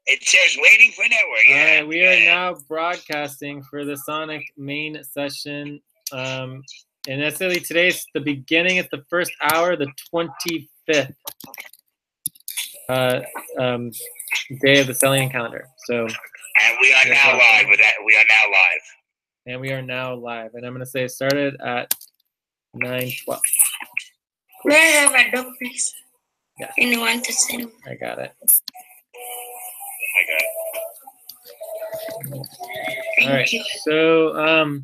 It says waiting for network. Yeah. All right, we are now broadcasting for the Sonic main session. And necessarily today's the beginning. It's the first hour, the 25th day of the Selenium calendar. So. And we are now live with that. We are now live. And we are now live. And I'm going to say it started at 9:12. May I have a dog, please? Yeah. Anyone to send? I got it. All right. So,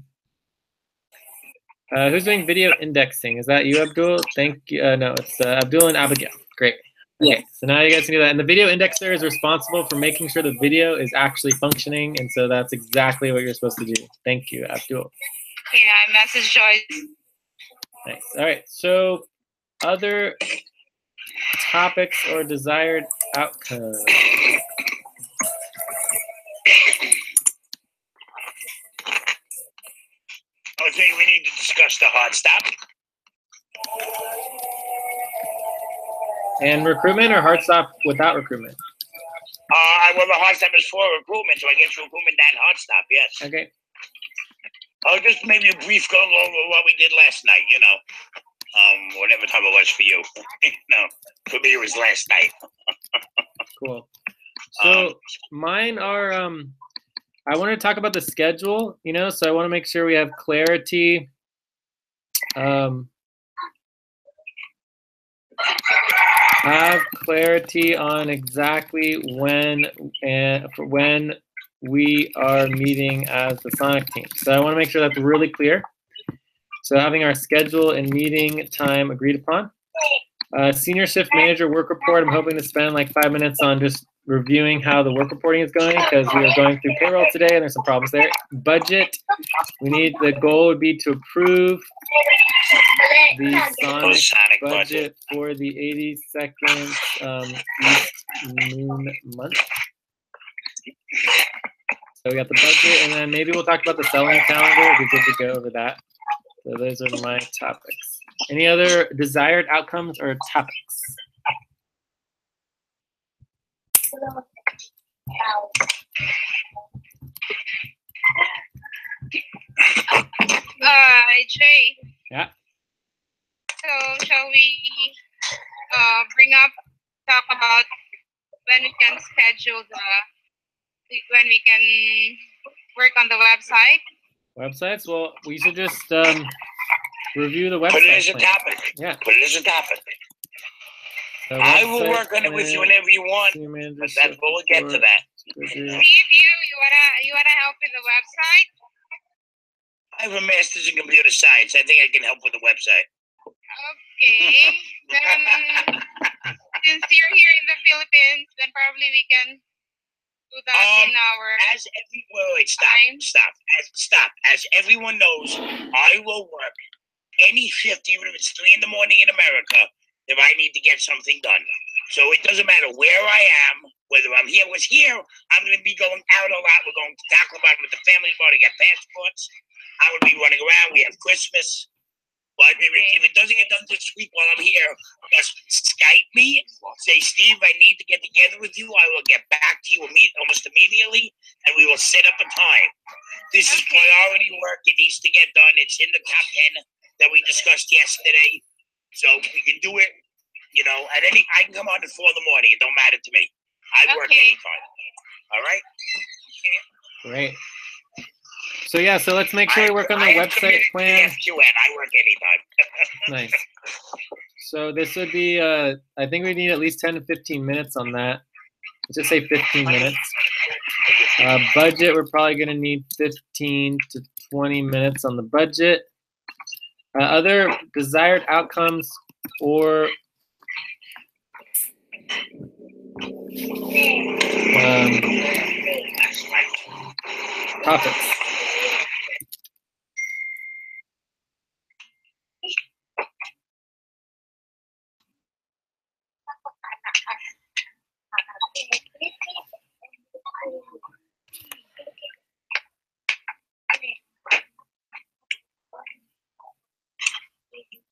who's doing video indexing? Is that you, Abdul? Thank you. No, it's Abdul and Abigail. Great. Okay. Yeah. So now you guys can do that. And the video indexer is responsible for making sure the video is actually functioning. And so that's exactly what you're supposed to do. Thank you, Abdul. Yeah, message Joyce. Nice. All right. So, other topics or desired outcomes. Okay, we need to discuss the hard stop. And recruitment or hard stop without recruitment? Well, the hard stop is for recruitment, so I guess recruitment and hard stop, yes. Okay. Just maybe a brief go over what we did last night, you know. Whatever time it was for you. No, for me it was last night. Cool. So mine are, I want to talk about the schedule, you know, so I want to make sure we have clarity. Have clarity on exactly when we are meeting as the Sonic team. So I want to make sure that's really clear. So having our schedule and meeting time agreed upon. Senior shift manager work report. I'm hoping to spend like 5 minutes on just reviewing how the work reporting is going because we are going through payroll today and there's some problems there. Budget. The goal would be to approve the Sonic budget for the 82nd East Moon month. So we got the budget, and then maybe we'll talk about the selling calendar. It'd be good to go over that. So those are my topics. Any other desired outcomes or topics? Jay. Yeah. So shall we talk about when we can schedule when we can work on the website? Websites? Well, we should just review the website. Put it as a topic. Yeah. Put it as a topic. I will work on it with you whenever you want, but we'll get to that. Steve, you wanna help with the website? I have a master's in computer science. I think I can help with the website. Okay. Then, since you're here in the Philippines, then probably we can do that in our Stop. As everyone knows, I will work any shift, even if it's 3 in the morning in America, if I need to get something done. So it doesn't matter where I am, whether I'm here. I'm going to be going out a lot. We're going to Tackleback with the family bar to get passports. I'm going to be running around. We have Christmas. But if it doesn't get done this week while I'm here, just Skype me. Say, Steve, I need to get together with you. I will get back to you almost immediately, and we will set up a time. This is priority work. It needs to get done. It's in the top 10 that we discussed yesterday. So we can do it, you know, I can come on at 4 in the morning. It don't matter to me. I work anytime. All right? Great. So yeah, so let's make sure we work on the website plan. I work anytime. Nice. So this would be, I think we need at least 10 to 15 minutes on that. Let's just say 15 minutes. Budget, we're probably going to need 15 to 20 minutes on the budget. Other desired outcomes or topics.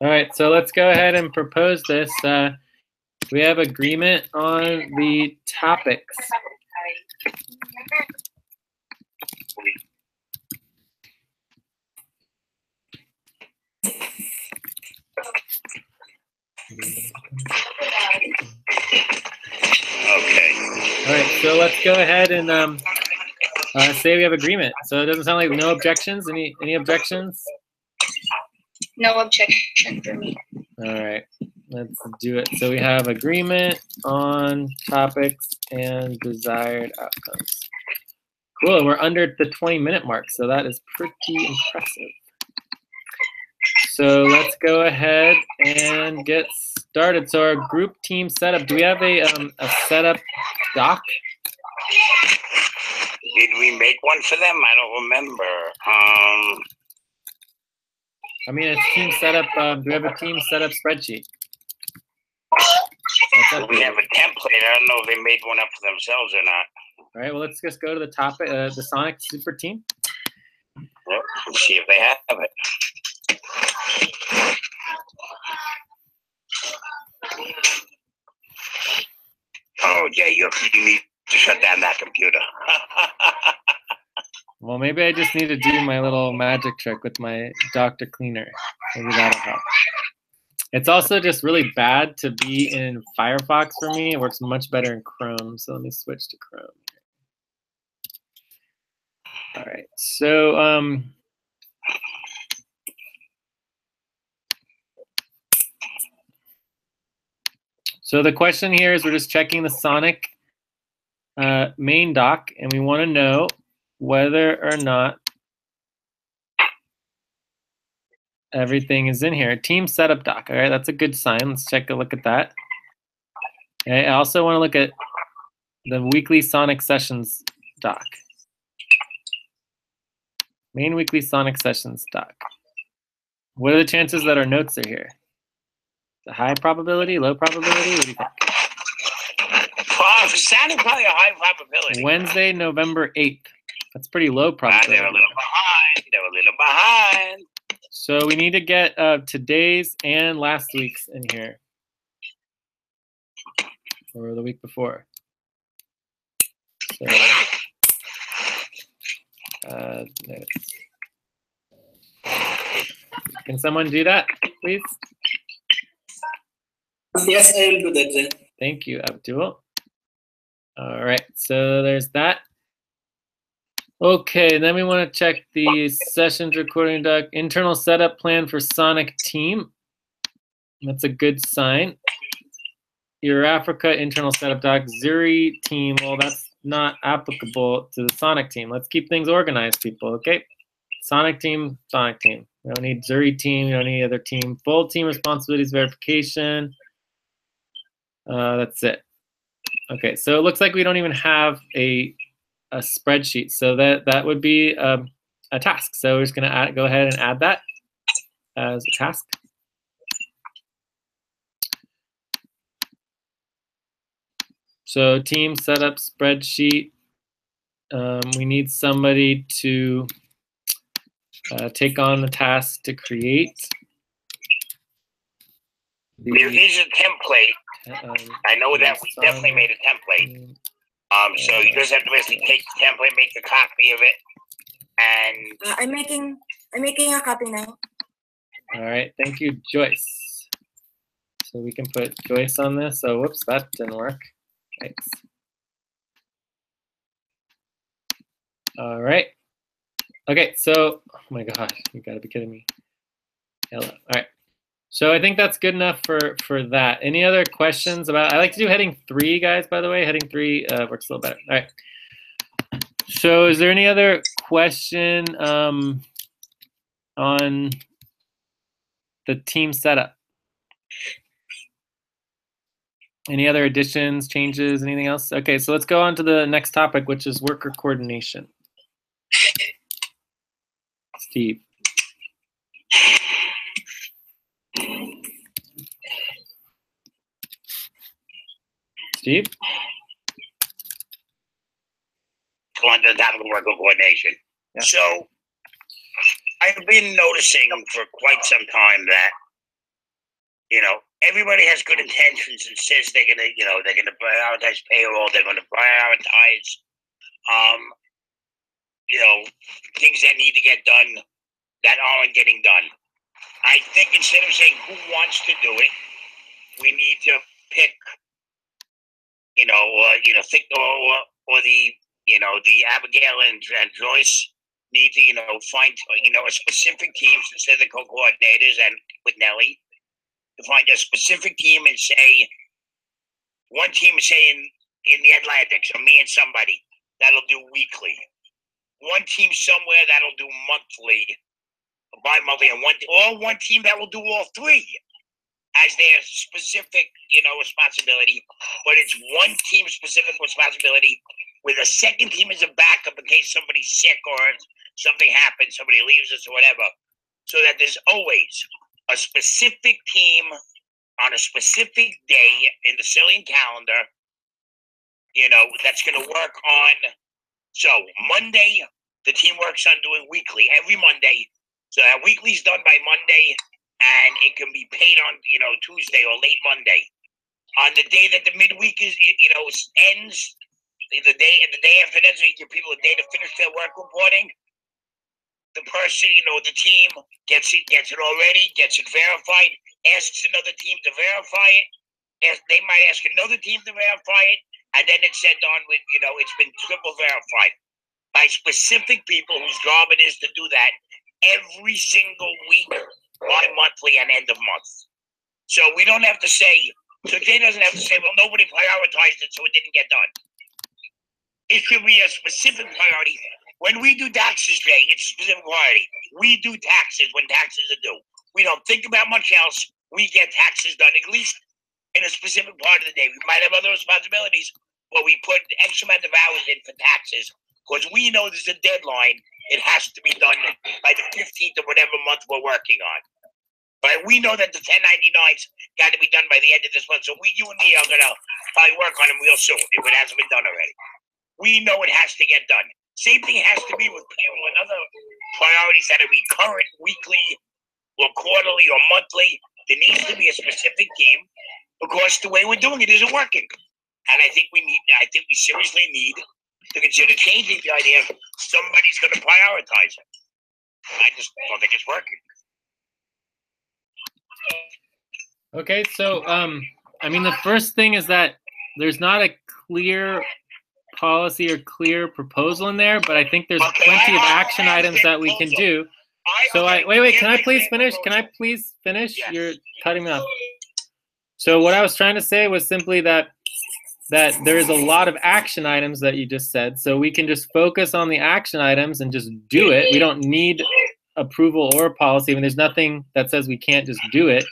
All right, so let's go ahead and propose this. We have agreement on the topics. Okay. All right, so let's go ahead and say we have agreement. So it doesn't sound like no objections. Any objections? No objection for me. All right, let's do it. So we have agreement on topics and desired outcomes. Cool, and we're under the 20-minute mark, so that is pretty impressive. So let's go ahead and get started. So our group team setup, do we have a setup doc? Did we make one for them? I don't remember. I mean, it's team setup. Do we have a team setup spreadsheet? We have a template. I don't know if they made one up for themselves or not. All right, well, let's just go to the topic, the Sonic Super Team. Yep, let's see if they have it. Oh, yeah, you need to shut down that computer. Well, maybe I just need to do my little magic trick with my Dr. Cleaner. Maybe that'll help. It's also just really bad to be in Firefox for me. It works much better in Chrome, so let me switch to Chrome. All right, so so the question here is we're just checking the Sonic main doc, and we want to know whether or not everything is in here. Team setup doc. All right, that's a good sign. Let's take a look at that. Okay, I also want to look at the weekly Sonic sessions doc. Main weekly Sonic sessions doc. What are the chances that our notes are here? The high probability, low probability? What do you think? For Sonic, probably a high probability. Wednesday, November 8th. That's pretty low probability. They're a little behind. They're a little behind. So we need to get today's and last week's in here. Or the week before. So, notes. Can someone do that, please? Yes, I will do that, sir. Thank you, Abdul. All right, so there's that. Okay, then we want to check the sessions recording doc, internal setup plan for Sonic Team. That's a good sign. Your Africa internal setup doc, Zuri Team. Well, that's not applicable to the Sonic Team. Let's keep things organized, people, okay? Sonic Team, Sonic Team. We don't need Zuri Team, we don't need other team. Full team responsibilities verification. That's it. Okay, so it looks like we don't even have a spreadsheet. So that would be a task. So we're just gonna go ahead and add that as a task. So team setup spreadsheet. We need somebody to take on the task to create. There is a template. I know that we definitely made a template. So you just have to basically take the template, make a copy of it, and I'm making a copy now. All right, thank you, Joyce. So we can put Joyce on this. Oh, whoops, that didn't work. Thanks. All right. Okay, so oh my gosh, you gotta be kidding me. Hello. All right. So I think that's good enough for that. Any other questions about? I like to do heading 3, guys. By the way, heading 3 works a little better. All right. So is there any other question on the team setup? Any other additions, changes, anything else? Okay, so let's go on to the next topic, which is worker coordination. Steve. Steve? go on to the topic of worker coordination. Yeah. So I've been noticing for quite some time that, you know, everybody has good intentions and says they're gonna, they're gonna prioritize payroll. They're gonna prioritize, things that need to get done that aren't getting done. I think instead of saying who wants to do it, we need to pick, think or the Abigail and Joyce need to, find, a specific team instead of the co-coordinators and with Nellie to find a specific team and say, one team is saying in the Atlantic, so me and somebody, that'll do weekly. One team somewhere that'll do monthly, bi-monthly, and one team that will do all three as their specific, responsibility. But it's one team specific responsibility with a second team as a backup in case somebody's sick or something happens, somebody leaves us or whatever. So that there's always a specific team on a specific day in the Cillian calendar, that's going to work on. So Monday, the team works on doing weekly every Monday. So that weekly's done by Monday, and it can be paid on, Tuesday or late Monday. On the day that the midweek ends, the day after that, so you give people a day to finish their work reporting. The person, the team gets it already, gets it verified, asks another team to verify it. They might ask another team to verify it, and then it's sent on with, it's been triple verified by specific people whose job it is to do that every single week, bi-monthly, and end of month. So we don't have to say, so Jay doesn't have to say, well, nobody prioritized it, so it didn't get done. It should be a specific priority. When we do taxes, Jay, it's a specific priority. We do taxes when taxes are due. We don't think about much else. We get taxes done, at least in a specific part of the day. We might have other responsibilities, but we put X amount of hours in for taxes because we know there's a deadline. It has to be done by the 15th of whatever month we're working on. Right? We know that the 1099s got to be done by the end of this month. So you and me are going to probably work on them real soon if it hasn't been done already. We know it has to get done. Same thing has to be with payroll and other priorities that are recurrent, weekly, or quarterly, or monthly. There needs to be a specific team because the way we're doing it isn't working. And I think we seriously need to consider changing the idea of somebody's going to prioritize it. I just don't think it's working. Okay, so the first thing is that there's not a clear policy or clear proposal in there, but I think there's plenty of action items that we can do. So wait, can I please finish? Can I please finish? Yes. You're cutting me off. So what I was trying to say was simply that there's a lot of action items that you just said. So we can just focus on the action items and just do it. We don't need approval or policy. I mean, there's nothing that says we can't just do it.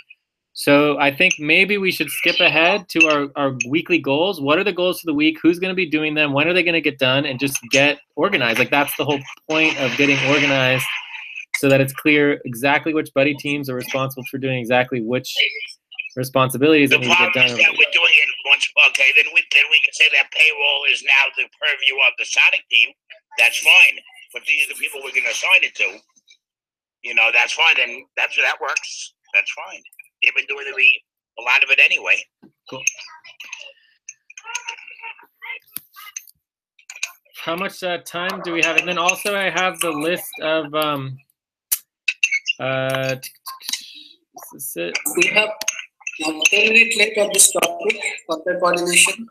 So I think maybe we should skip ahead to our weekly goals. What are the goals for the week? Who's going to be doing them? When are they going to get done? And just get organized. Like that's the whole point of getting organized, so that it's clear exactly which buddy teams are responsible for doing exactly which responsibilities that need to get done. The problem is that we're doing it once. Okay, then we can say that payroll is now the purview of the Sonic team. That's fine. But these are the people we're going to assign it to. That's fine. And that works. That's fine. They've been doing a lot of it anyway. Cool. How much time do we have? And then also I have the list of is this it? We have 10 minutes left of this topic for the coordination.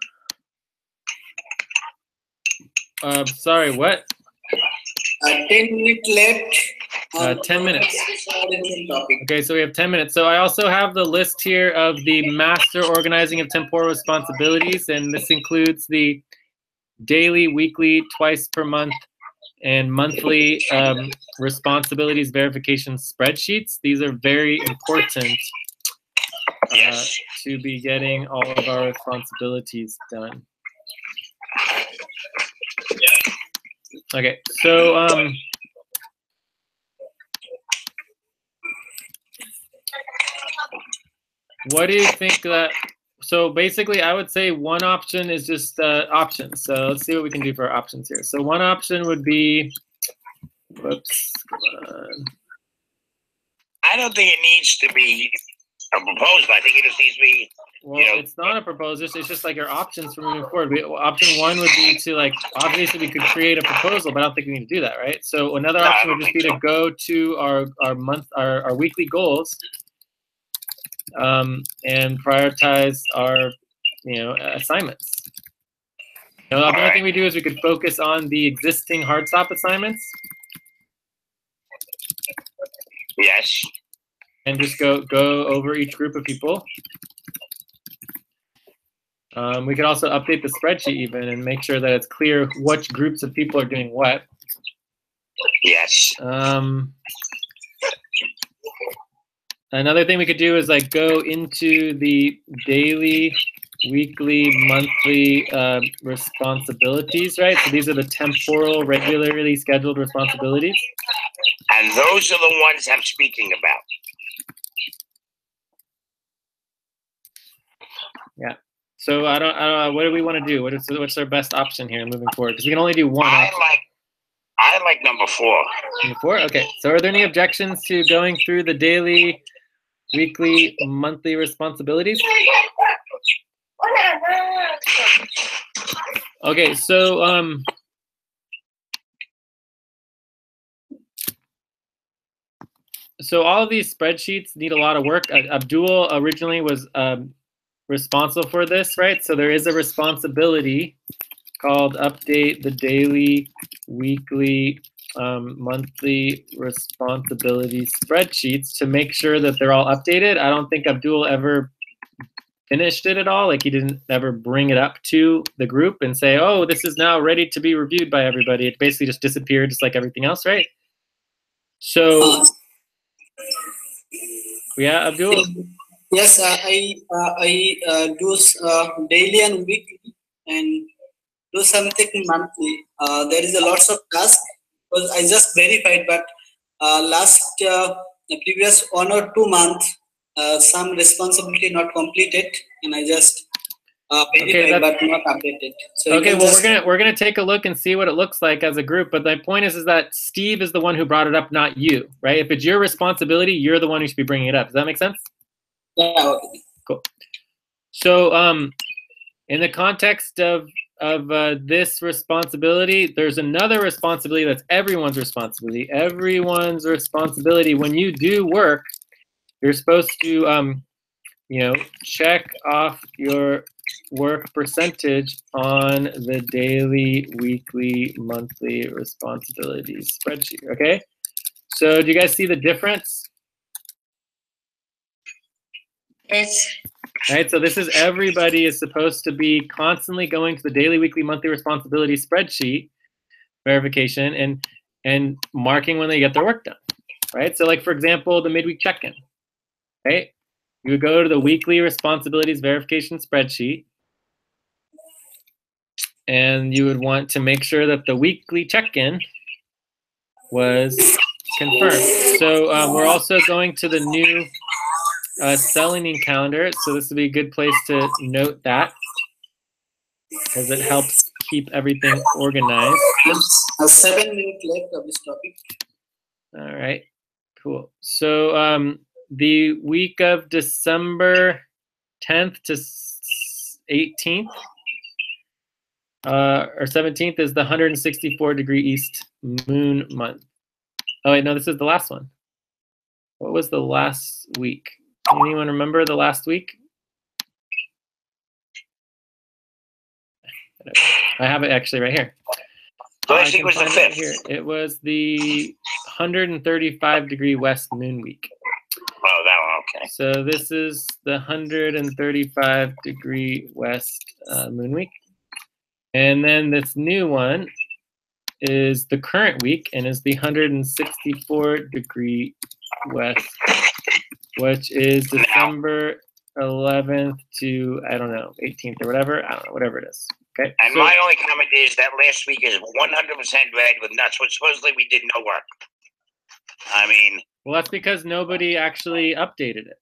Sorry, what? 10 minutes left. 10 minutes. Okay, so we have 10 minutes. So I also have the list here of the master organizing of temporal responsibilities, and this includes the daily, weekly, twice per month, and monthly responsibilities verification spreadsheets. These are very important to be getting all of our responsibilities done. Okay, so what do you think that, so basically I would say one option is just options. So let's see what we can do for our options here. So one option would be, whoops, come on. I don't think it needs to be a proposal. I think it just needs to be. Well, it's not a proposal. It's just like your options for moving forward. Option one would be to like, obviously we could create a proposal, but I don't think we need to do that, right? So another option would just be to go to our weekly goals, and prioritize our, assignments. Another thing we do is we could focus on the existing hard stop assignments. Yes. And just go over each group of people. We could also update the spreadsheet even and make sure that it's clear which groups of people are doing what. Yes. Another thing we could do is like go into the daily, weekly, monthly responsibilities, right? So these are the temporal, regularly scheduled responsibilities. And those are the ones I'm speaking about. Yeah. So I don't. What do we want to do? What's our best option here moving forward? Because we can only do one. I like number 4. Number 4. Okay. So are there any objections to going through the daily, weekly, monthly responsibilities? Okay. So So all of these spreadsheets need a lot of work. Abdul originally was responsible for this, right? So there is a responsibility called update the daily, weekly, monthly responsibility spreadsheets to make sure that they're all updated. I don't think Abdul ever finished it at all. Like he didn't ever bring it up to the group and say, oh, this is now ready to be reviewed by everybody. It basically just disappeared just like everything else, right? So, yeah, Abdul? Yes, I do daily and weekly and do something monthly. There is a lots of tasks because I just verified, but the previous 1 or 2 months, some responsibility not completed, and I just verified but not updated. So okay, well we're gonna take a look and see what it looks like as a group. But my point is that Steve is the one who brought it up, not you, right? If it's your responsibility, you're the one who should be bringing it up. Does that make sense? Yeah. Okay. Cool. So in the context of this responsibility, there's another responsibility that's everyone's responsibility. Everyone's responsibility. When you do work, you're supposed to check off your work percentage on the daily, weekly, monthly responsibilities spreadsheet. Okay. So do you guys see the difference? Yes. Right, so this is everybody is supposed to be constantly going to the daily, weekly, monthly responsibility spreadsheet verification and marking when they get their work done, right? So like, for example, the midweek check-in, right? You would go to the weekly responsibilities verification spreadsheet and you would want to make sure that the weekly check-in was confirmed. So we're also going to the new selling calendar, so this would be a good place to note that because it helps keep everything organized. 7 minutes left of this topic. All right, cool. So the week of December 10th to 18th or 17th is the 164-degree east moon month. Oh wait, no, this is the last one. What was the last week? Anyone remember the last week? I have it actually right here. Last week was the 5th. Here. It was the 135-degree west moon week. Oh, that one, okay. So this is the 135-degree west moon week. And then this new one is the current week and is the 164-degree west, which is December 11th to, I don't know, 18th or whatever. I don't know, whatever it is. Okay. And so, my only comment is that last week is 100% red with nuts, which supposedly we did no work. I mean. Well, that's because nobody actually updated it.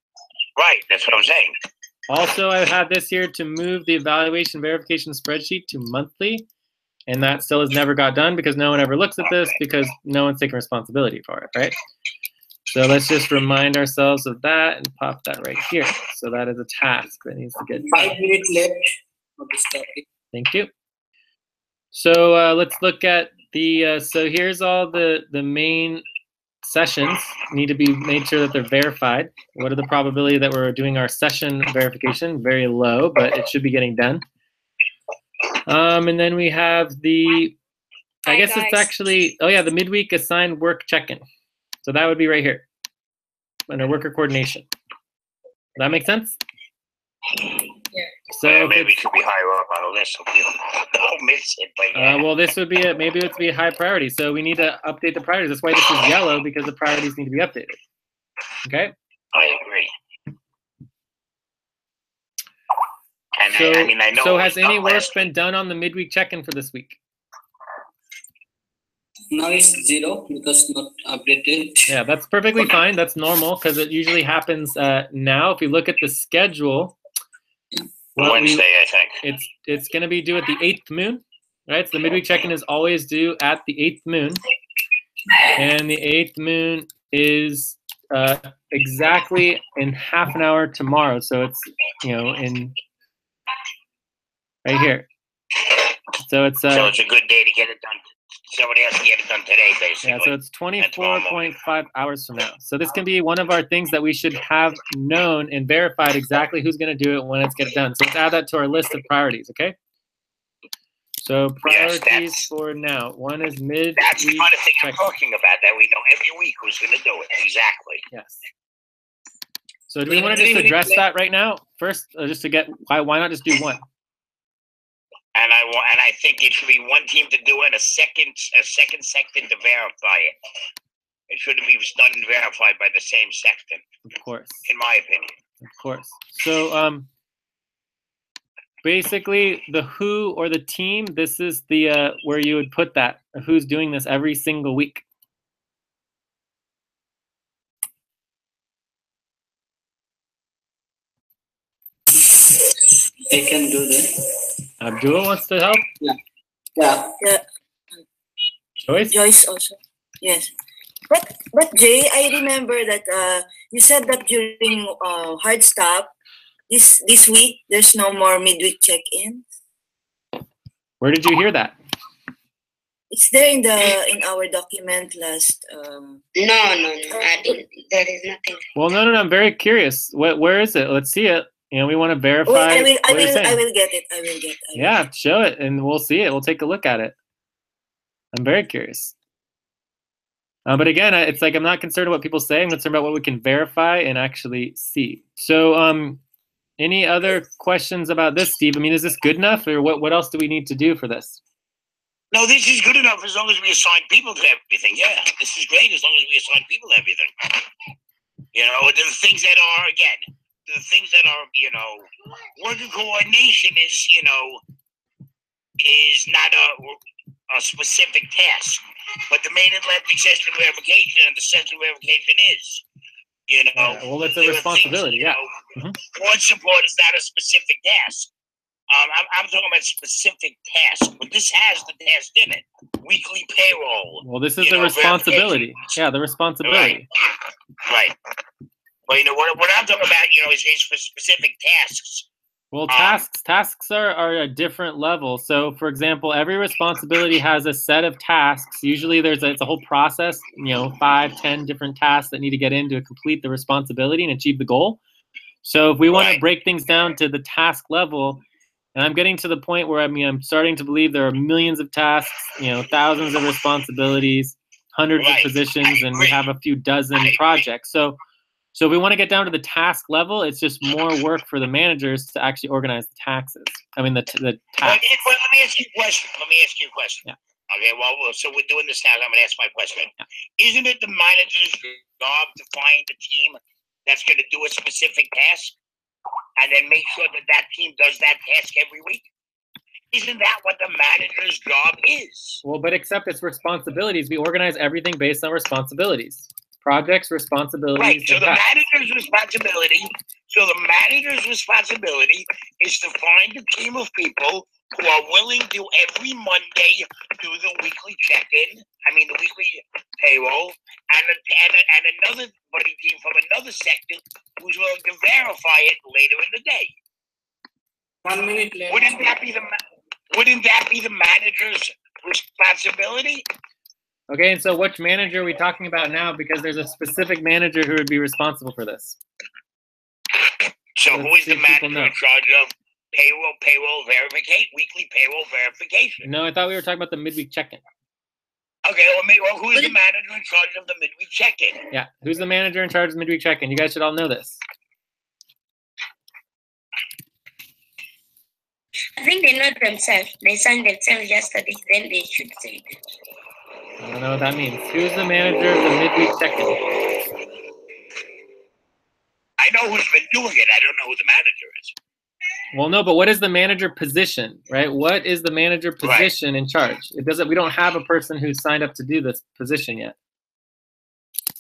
Right, that's what I'm saying. Also, I had this here to move the evaluation verification spreadsheet to monthly, and that still has never got done because no one ever looks at this because no one's taking responsibility for it, right? So let's just remind ourselves of that and pop that right here. So that is a task that needs to get done. 5 minutes left for this topic. Thank you. So let's look at the, so here's all the main sessions need to be made sure that they're verified. What are the probability that we're doing our session verification? Very low, but it should be getting done. And then we have the, I guess it's actually, oh yeah, the midweek assigned work check-in. So that would be right here under worker coordination. Does that make sense? Yeah. So maybe it should be higher up on the list so we don't miss it. But yeah. well, this would be maybe it would be a high priority. So we need to update the priorities. That's why this is yellow, because the priorities need to be updated. Okay. I agree. And So, I mean, I know. so has any work last been done on the midweek check-in for this week? Now it's 0 because not updated. Yeah, that's perfectly fine. That's normal because it usually happens now. If you look at the schedule, Wednesday, I think. It's going to be due at the 8th moon, right? So the midweek check-in is always due at the 8th moon, and the 8th moon is exactly in half an hour tomorrow. So it's in right here. So it's so it's a good day to get it done. Somebody has to get it done today, basically. Yeah, so it's 24.5 hours from now. So this can be one of our things that we should have known and verified exactly who's going to do it when it's get done. So let's add that to our list of priorities, okay? So priorities for now. One is midweek. That's the kind of thing I'm talking about, that we know every week who's going to do it. Exactly. Yes. So do we want to just address that right now first, just to get, why not just do one? And I think it should be one team to do it, a second sextant to verify it. It shouldn't be done and verified by the same sextant. Of course. In my opinion. Of course. So basically the who or the team, this is the where you would put that, who's doing this every single week. I can do that. Abdul wants to help? Yeah. Joyce also. Yes. But Jay, I remember that you said that during hard stop this week there's no more midweek check-in. Where did you hear that? It's there in our document last. No, I didn't. There is nothing. Well, no. I'm very curious. Where is it? Let's see it. We want to verify. Oh, I will get it. I will get it. Yeah, show it, and we'll see it. We'll take a look at it. I'm very curious. But again, it's like I'm not concerned about what people say. I'm concerned about what we can verify and actually see. So, any other questions about this, Steve? I mean, is this good enough, or what else do we need to do for this? No, this is good enough as long as we assign people to everything. Yeah, this is great as long as we assign people to everything. The things that are, again, the things that are, worker coordination is, is not a specific task. But the main Atlantic session verification and the session verification is, well, it's a responsibility, things, board support is not a specific task. I'm talking about specific tasks, but this has the task in it. Weekly payroll. Well, this is the responsibility. Yeah, the responsibility. Right. But what I'm talking about, is for specific tasks. Well, tasks are a different level. So, for example, every responsibility has a set of tasks. Usually, it's a whole process. 5, 10 different tasks that need to get in to complete the responsibility and achieve the goal. So, if we want to break things down to the task level, and I'm getting to the point where I'm starting to believe there are millions of tasks, thousands of responsibilities, hundreds of positions, and we have a few dozen projects. So if we want to get down to the task level, it's just more work for the managers to actually organize the taxes. I mean, the tasks. Well, let me ask you a question. Yeah. Okay, well, so we're doing this now. I'm going to ask my question. Yeah. Isn't it the manager's job to find a team that's going to do a specific task and then make sure that team does that task every week? Isn't that what the manager's job is? Well, but except it's responsibilities. We organize everything based on responsibilities. Projects, responsibilities. Right. So the manager's responsibility is to find a team of people who are willing to every Monday do the weekly check-in. I mean, the weekly payroll, and another buddy team from another sector who's willing to verify it later in the day. 1 minute left. Wouldn't that be the manager's responsibility? Okay, and so which manager are we talking about now? Because there's a specific manager who would be responsible for this. So Let's who is see the if people manager know. in charge of payroll verification, weekly payroll verification? No, I thought we were talking about the midweek check-in. Okay, well, who is the manager in charge of the midweek check-in? Yeah, who's the manager in charge of the midweek check-in? You guys should all know this. I think they know themselves. They signed themselves yesterday. Then they should say it. I don't know what that means. Who's the manager of the midweek check-in? I know who's been doing it. I don't know who the manager is. Well, no, but what is the manager position, right? What is the manager position in charge? It doesn't. We don't have a person who's signed up to do this position yet.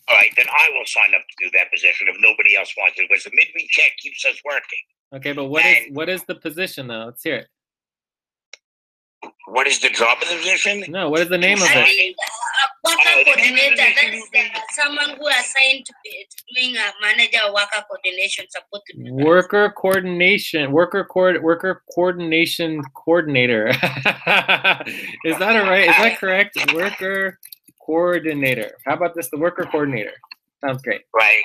All right, then I will sign up to do that position if nobody else wants it, because the midweek check keeps us working. Okay, but what is the position though? Let's hear it. What is the job of the position? No, what is the name of I it? think worker coordinator, that's someone who assigned to doing a manager worker coordination support. To do that. Worker coordination coordinator. Is that right? Is that correct? Worker coordinator. How about this? The worker coordinator. Sounds great. Right.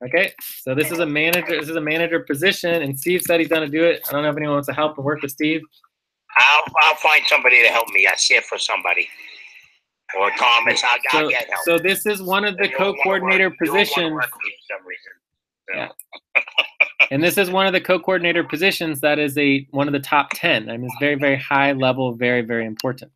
Okay, so this is a manager. This is a manager position, and Steve said he's gonna do it. I don't know if anyone wants to help and work with Steve. I'll find somebody to help me. I see it for somebody. Or Thomas, I'll get help. So this is one of the co-coordinator positions. Yeah. And this is one of the co-coordinator positions that is one of the top 10. I mean, it's very, very high level, very, very important.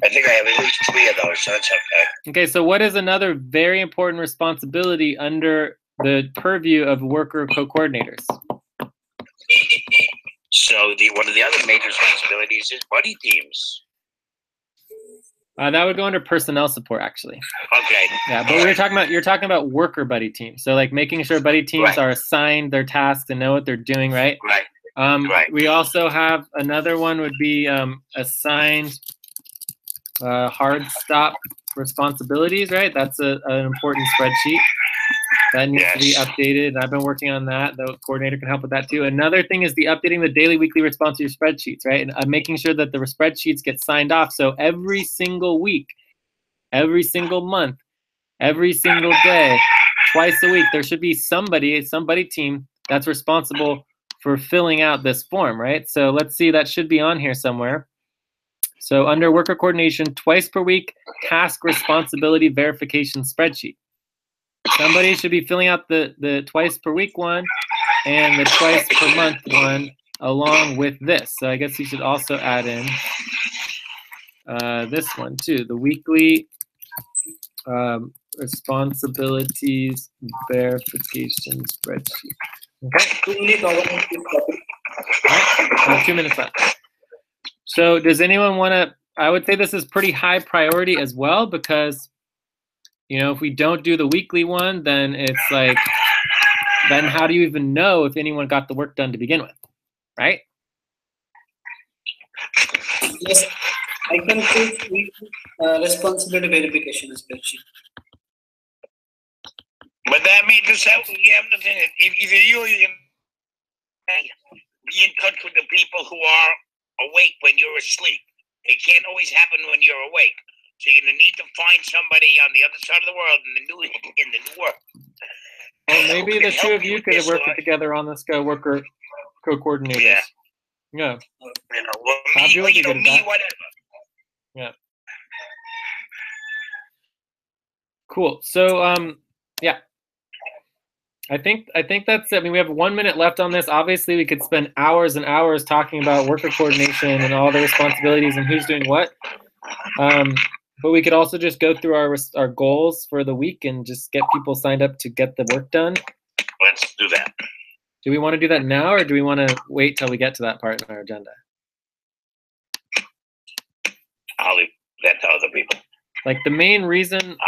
I think I have at least 3 of those, so that's okay. Okay, so what is another very important responsibility under the purview of worker co-coordinators? So one of the other major responsibilities is buddy teams. That would go under personnel support, actually. Okay. Yeah, but you're talking about worker buddy teams. So like making sure buddy teams are assigned their tasks and know what they're doing, right? Right. We also have another one would be assigned hard stop responsibilities, right? That's an important spreadsheet that needs to be updated. I've been working on that. The coordinator can help with that too. Another thing is the updating the daily, weekly response to your spreadsheets, right? And making sure that the spreadsheets get signed off. So every single week, every single month, every single day, twice a week, there should be some buddy team that's responsible for filling out this form, right? So let's see, that should be on here somewhere. So under worker coordination, twice per week, task responsibility verification spreadsheet. Somebody should be filling out the twice per week one and the twice per month one along with this. So I guess you should also add in this one too, the weekly responsibilities verification spreadsheet. Okay. 2 minutes left. So does anyone want to, I would say this is pretty high priority as well, because you know, if we don't do the weekly one, then it's like, then how do you even know if anyone got the work done to begin with, right? Yes, I can put responsibility verification spreadsheet. But that means you have to think, if either you can be in touch with the people who are awake when you're asleep. It can't always happen when you're awake. So you're gonna need to find somebody on the other side of the world in the new work. Well, maybe the two of you could have worked together on this worker co-coordinators. Yeah. Yeah. You know, well, me, whatever. Yeah. Cool. So yeah. I think that's it. I mean, we have 1 minute left on this. Obviously, we could spend hours and hours talking about worker coordination and all the responsibilities and who's doing what. But we could also just go through our goals for the week and just get people signed up to get the work done. Let's do that. Do we want to do that now, or do we want to wait till we get to that part in our agenda? I'll leave that to other people. Like the main reason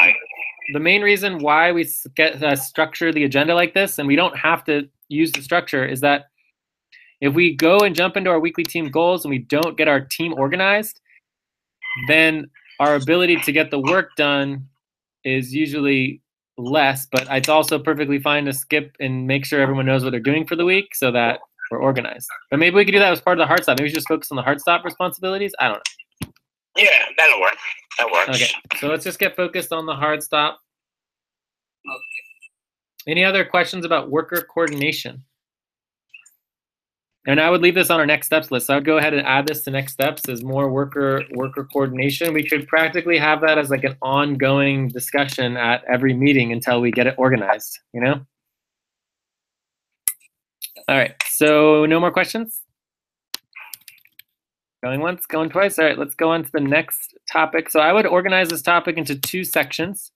why we structure the agenda like this, and we don't have to use the structure, is that if we go and jump into our weekly team goals and we don't get our team organized, then our ability to get the work done is usually less, but it's also perfectly fine to skip and make sure everyone knows what they're doing for the week so that we're organized. But maybe we could do that as part of the hard stop. Maybe we should just focus on the hard stop responsibilities. I don't know. Yeah, that'll work. That works. Okay, so let's just get focused on the hard stop. Okay. Any other questions about worker coordination? And I would leave this on our next steps list. So I would go ahead and add this to next steps as more worker coordination. We could practically have that as like an ongoing discussion at every meeting until we get it organized, you know? All right, so no more questions? Going once, going twice. All right, let's go on to the next topic. So I would organize this topic into two sections,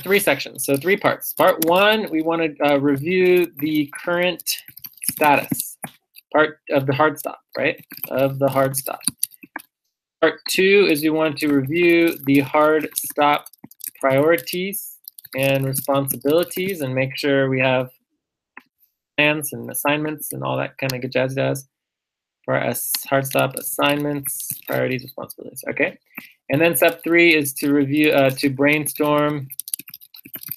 three sections, so three parts. Part one, we want to review the current status, part of the hard stop, right? Of the hard stop. Part two is we want to review the hard stop priorities and responsibilities and make sure we have plans and assignments and all that kind of good jazz for us hard stop assignments, priorities, responsibilities. Okay, and then step three is to review, to brainstorm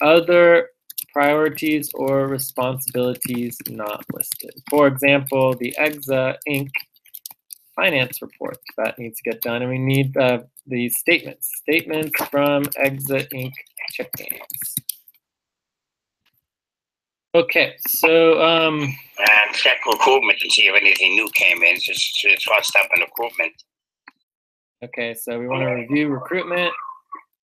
other priorities or responsibilities not listed. For example, the EXA Inc. finance report that needs to get done, and we need the statements from EXA Inc. check-ins. Okay, so And check recruitment and see if anything new came in. It's hard stop on recruitment. okay, so we want to review recruitment.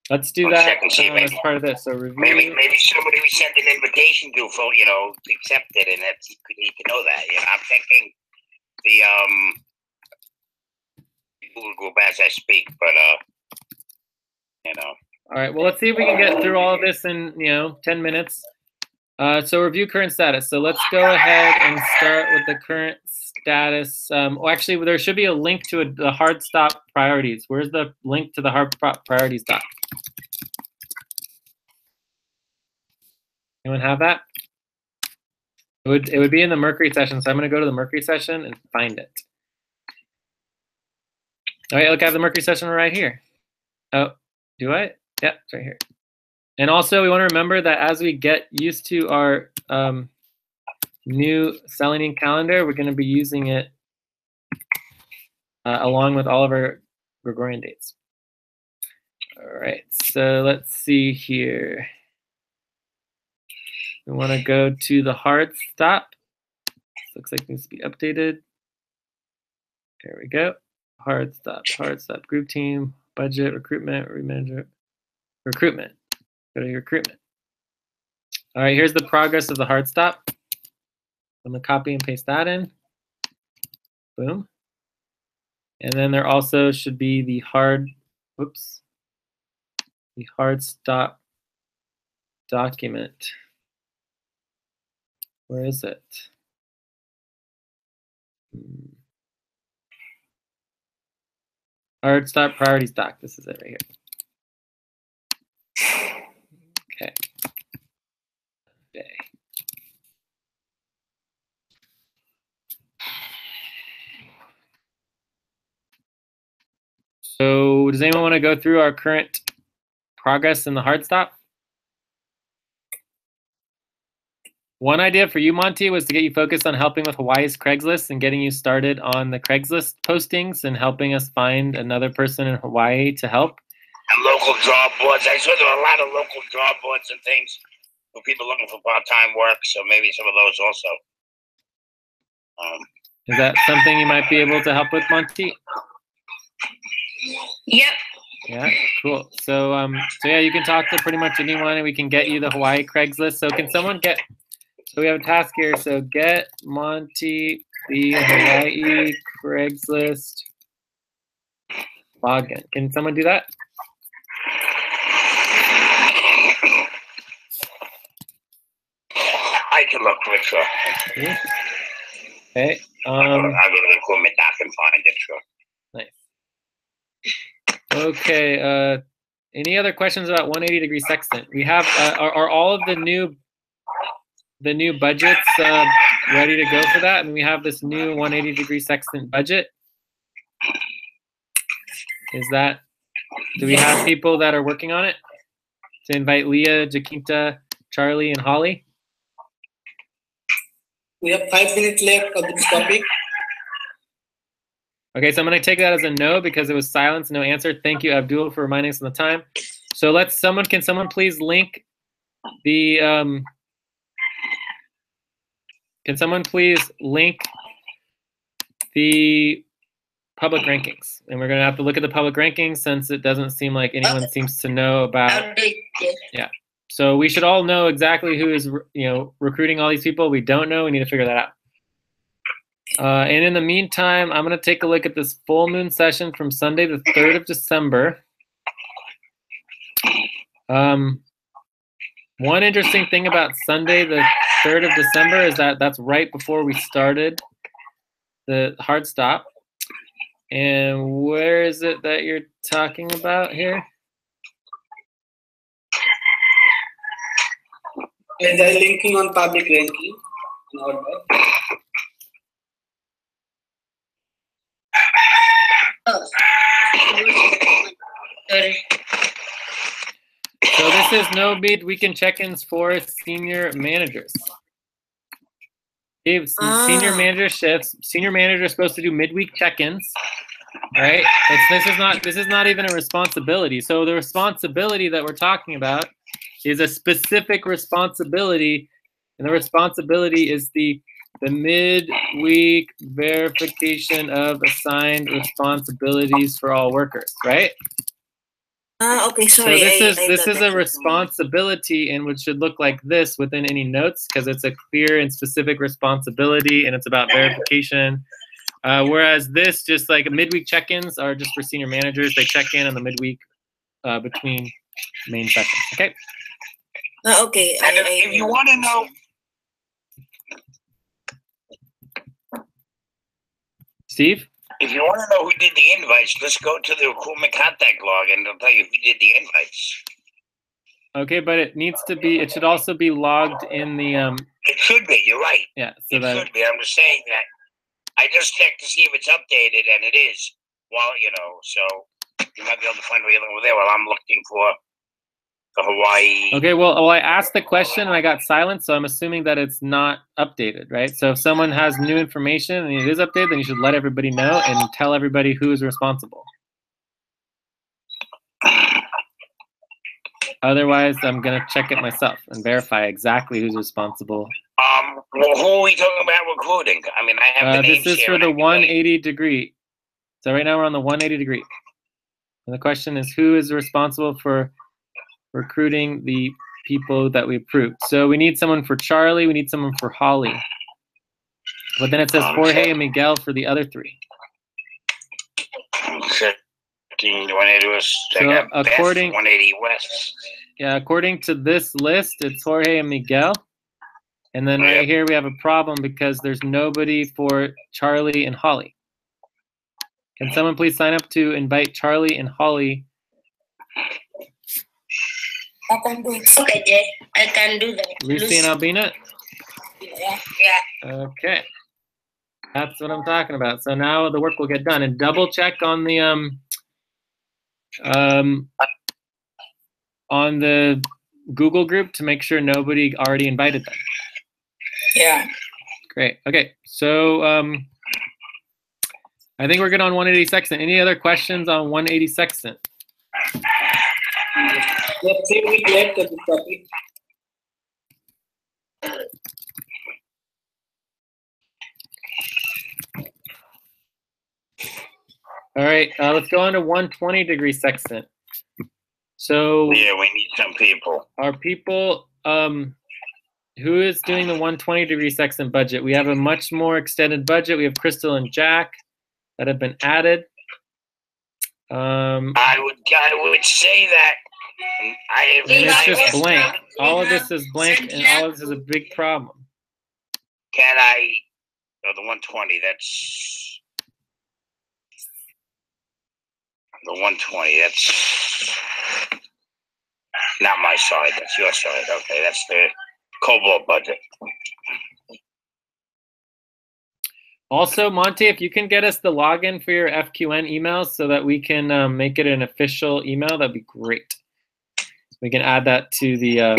Let's do I'll that check and see as part of this. So review. Maybe somebody we sent an invitation to for to accept it, and that's you need to know that. I'm checking the Google group as I speak, but All right, well, let's see if we can get through all of this in 10 minutes. So review current status. So let's go ahead and start with the current status. Well, actually, there should be a link to the hard stop priorities. Where's the link to the hard stop priorities doc? Anyone have that? It would be in the Mercury session, so I'm going to go to the Mercury session and find it. All right, look, I have the Mercury session right here. Oh, do I? Yeah, it's right here. And also, we want to remember that as we get used to our new Selenium calendar, we're going to be using it along with all of our Gregorian dates. All right, so let's see here. We want to go to the hard stop. Looks like it needs to be updated. There we go. Hard stop, group team, budget, recruitment, remanager, recruitment. Go to your recruitment. All right, here's the progress of the hard stop. I'm gonna copy and paste that in. Boom. And then there also should be the hard stop document. Where is it? Hard stop priorities doc. This is it right here. Okay. So does anyone want to go through our current progress in the hard stop? One idea for you, Monty, was to get you focused on helping with Hawaii's Craigslist and getting you started on the Craigslist postings and helping us find another person in Hawaii to help. And local job boards. I saw there were a lot of local job boards and things for people looking for part-time work, so maybe some of those also. Is that something you might be able to help with, Monty? Yep. Yeah, cool. So, so yeah, you can talk to pretty much anyone, and we can get you the Hawaii Craigslist. So, can someone get? So we have a task here. So get Monty the Hawaii Craigslist login. Can someone do that? I can look for it, sure. Okay. I'll go to the recruitment doc and find it, sure. Nice. Okay. Any other questions about 180-degree sextant? We have are all of the new budgets ready to go for that? And we have this new 180-degree sextant budget. Do we have people that are working on it? to invite Leah, Jacinta, Charlie, and Holly? We have 5 minutes left of this topic. Okay, so I'm going to take that as a no because it was silence, no answer. Thank you, Abdul, for reminding us on the time. So can someone please link the, can someone please link the public rankings? And we're going to have to look at the public rankings since it doesn't seem like anyone seems to know about. Yeah. So we should all know exactly who is, recruiting all these people. We don't know. We need to figure that out. And in the meantime, I'm going to take a look at this full moon session from Sunday, the 3rd of December. One interesting thing about Sunday, the 3rd of December, is that that's right before we started the hard stop. And where is it that you're talking about here? And they're linking on public ranking. So this is no midweek check-ins for senior managers. Senior manager shifts. Senior manager is supposed to do midweek check-ins, right? This is not even a responsibility. So the responsibility that we're talking about is a specific responsibility, and the responsibility is the midweek verification of assigned responsibilities for all workers, right? Okay, sorry. So this is a responsibility, and which should look like this within any notes because it's a clear and specific responsibility, and it's about verification. Whereas this, just like midweek check-ins, are just for senior managers. They check in on the midweek between main sessions. Okay. Okay. If you want to know. Steve? If you want to know who did the invites, let's go to the recruitment contact log and they'll tell you who did the invites. Okay, but it should also be logged in the It should be, you're right. Yeah, so it should be. I'm just saying that I just checked to see if it's updated and it is. Well, so you might be able to find what you're looking for there while I'm looking for the Hawaii. Okay, well, I asked the question and I got silent, so I'm assuming that it's not updated, right? So if someone has new information and it is updated, then you should let everybody know and tell everybody who is responsible. Otherwise, I'm going to check it myself and verify exactly who's responsible. Well, who are we talking about recruiting? I mean, I have the names This is here for the 180 degree. So right now we're on the 180 degree. And the question is, who is responsible for recruiting the people that we approved? So we need someone for Charlie. We need someone for Holly. But then it says Jorge and Miguel for the other 3. So according 180 West. Yeah, according to this list, it's Jorge and Miguel. And then right here we have a problem because there's nobody for Charlie and Holly. Can someone please sign up to invite Charlie and Holly? I can do it. Okay, Jay. I can do that. Lucy and Albina? Yeah. Okay. That's what I'm talking about. So now the work will get done. And double check on the Google group to make sure nobody already invited them. Yeah. Great. Okay. So I think we're good on 180 Sextant. Any other questions on 180 Sextant? Let's see we get to the topic. All right, let's go on to 120 degree sextant. So yeah, we need some people. Our people, who is doing the 120 degree sextant budget? We have a much more extended budget. We have Crystal and Jack that have been added. I would say that it's just blank. All of this is blank, and all of this is a big problem. Can I? No, the 120. That's the 120. That's not my side. That's your side. Okay, that's the Cobalt budget. Also, Monty, if you can get us the login for your FQN emails so that we can make it an official email, that'd be great. We can add that to the,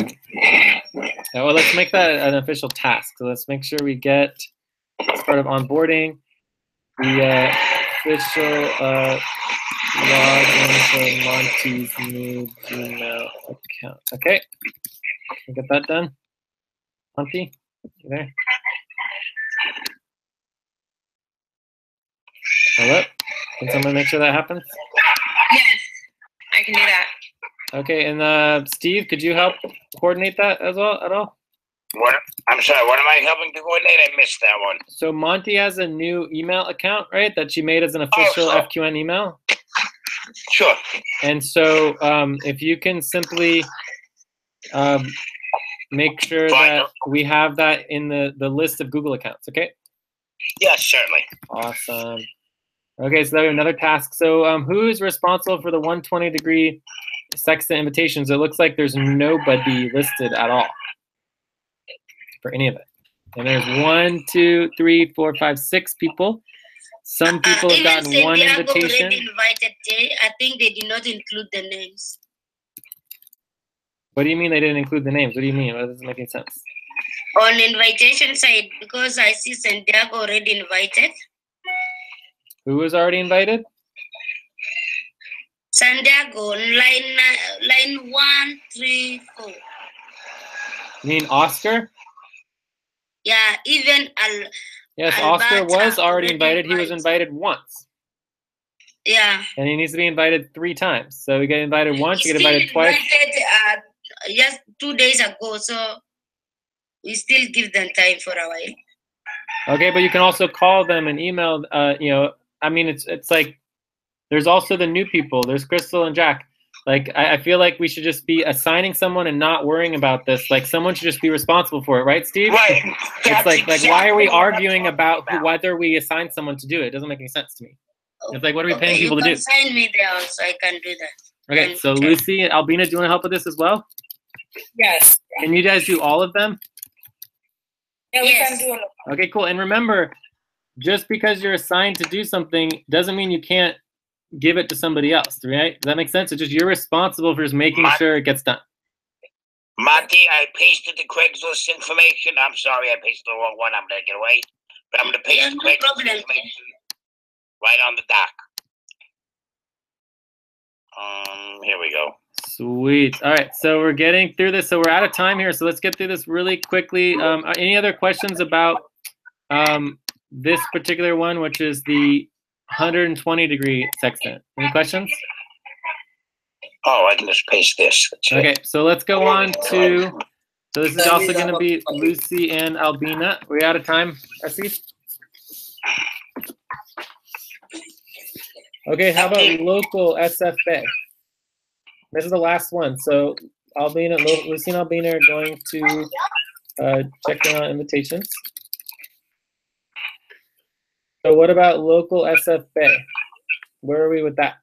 well, let's make that an official task. So let's make sure we get, as part of onboarding, the official login for Monty's new Gmail account. Okay, we'll get that done. Monty, you there? Hello? Can someone make sure that happens? Yes, I can do that. Okay, and Steve, could you help coordinate that as well at all? What? I'm sorry, what am I helping to coordinate? I missed that one. So Monty has a new email account, right? That she made as an official FQN email. Sure. And so if you can simply make sure that we have that in the list of Google accounts, okay? Yes, certainly. Awesome. Okay, so we have another task. So who is responsible for the 120-degree Sextant invitations? It looks like there's nobody listed at all for any of it. And there's 1, 2, 3, 4, 5, 6 people. Some people have gotten one invitation. Already invited Jay. I think they did not include the names. What do you mean they didn't include the names? What do you mean? That doesn't make any sense. On invitation side, because I see Santiago already invited. Who was already invited? Santiago, line 1, 3, 4. You mean Oscar? Yeah, even Yes, Oscar was already invited. He was invited once. Yeah. And he needs to be invited 3 times. So we get invited once, you get invited twice. Invited, just 2 days ago, so we still give them time for a while. Okay, but you can also call them and email. You know, I mean, it's like there's also the new people. There's Crystal and Jack. Like I feel like we should just be assigning someone and not worrying about this. Like someone should just be responsible for it, right, Steve? Right. It's like why are we arguing about whether we assign someone to do it? It doesn't make any sense to me. It's like, what are we paying people to do? You can sign me there so I can do that. Okay, so Lucy and Albina, do you want to help with this as well? Yes. Can you guys do all of them? Yeah, we can do all of them. Okay, cool. And remember, just because you're assigned to do something doesn't mean you can't give it to somebody else, right? Does that make sense? It's just you're responsible for just making sure it gets done. Monty, I pasted the Craigslist information. I'm sorry, I pasted the wrong one. I'm going to get away. But I'm going to paste the Craigslist information right on the dock. Here we go. Sweet. All right, so we're getting through this. So we're out of time here, so let's get through this really quickly. Any other questions about this particular one, which is the 120-degree sextant? Any questions? Oh, I can just paste this. Okay, so let's go on to, so this is also going to be Lucy and Albina. Are we out of time, Asif? Okay, how about local SFA? This is the last one. So Albina, Lucy and Albina are going to check in on invitations. So what about local SFA? Where are we with that?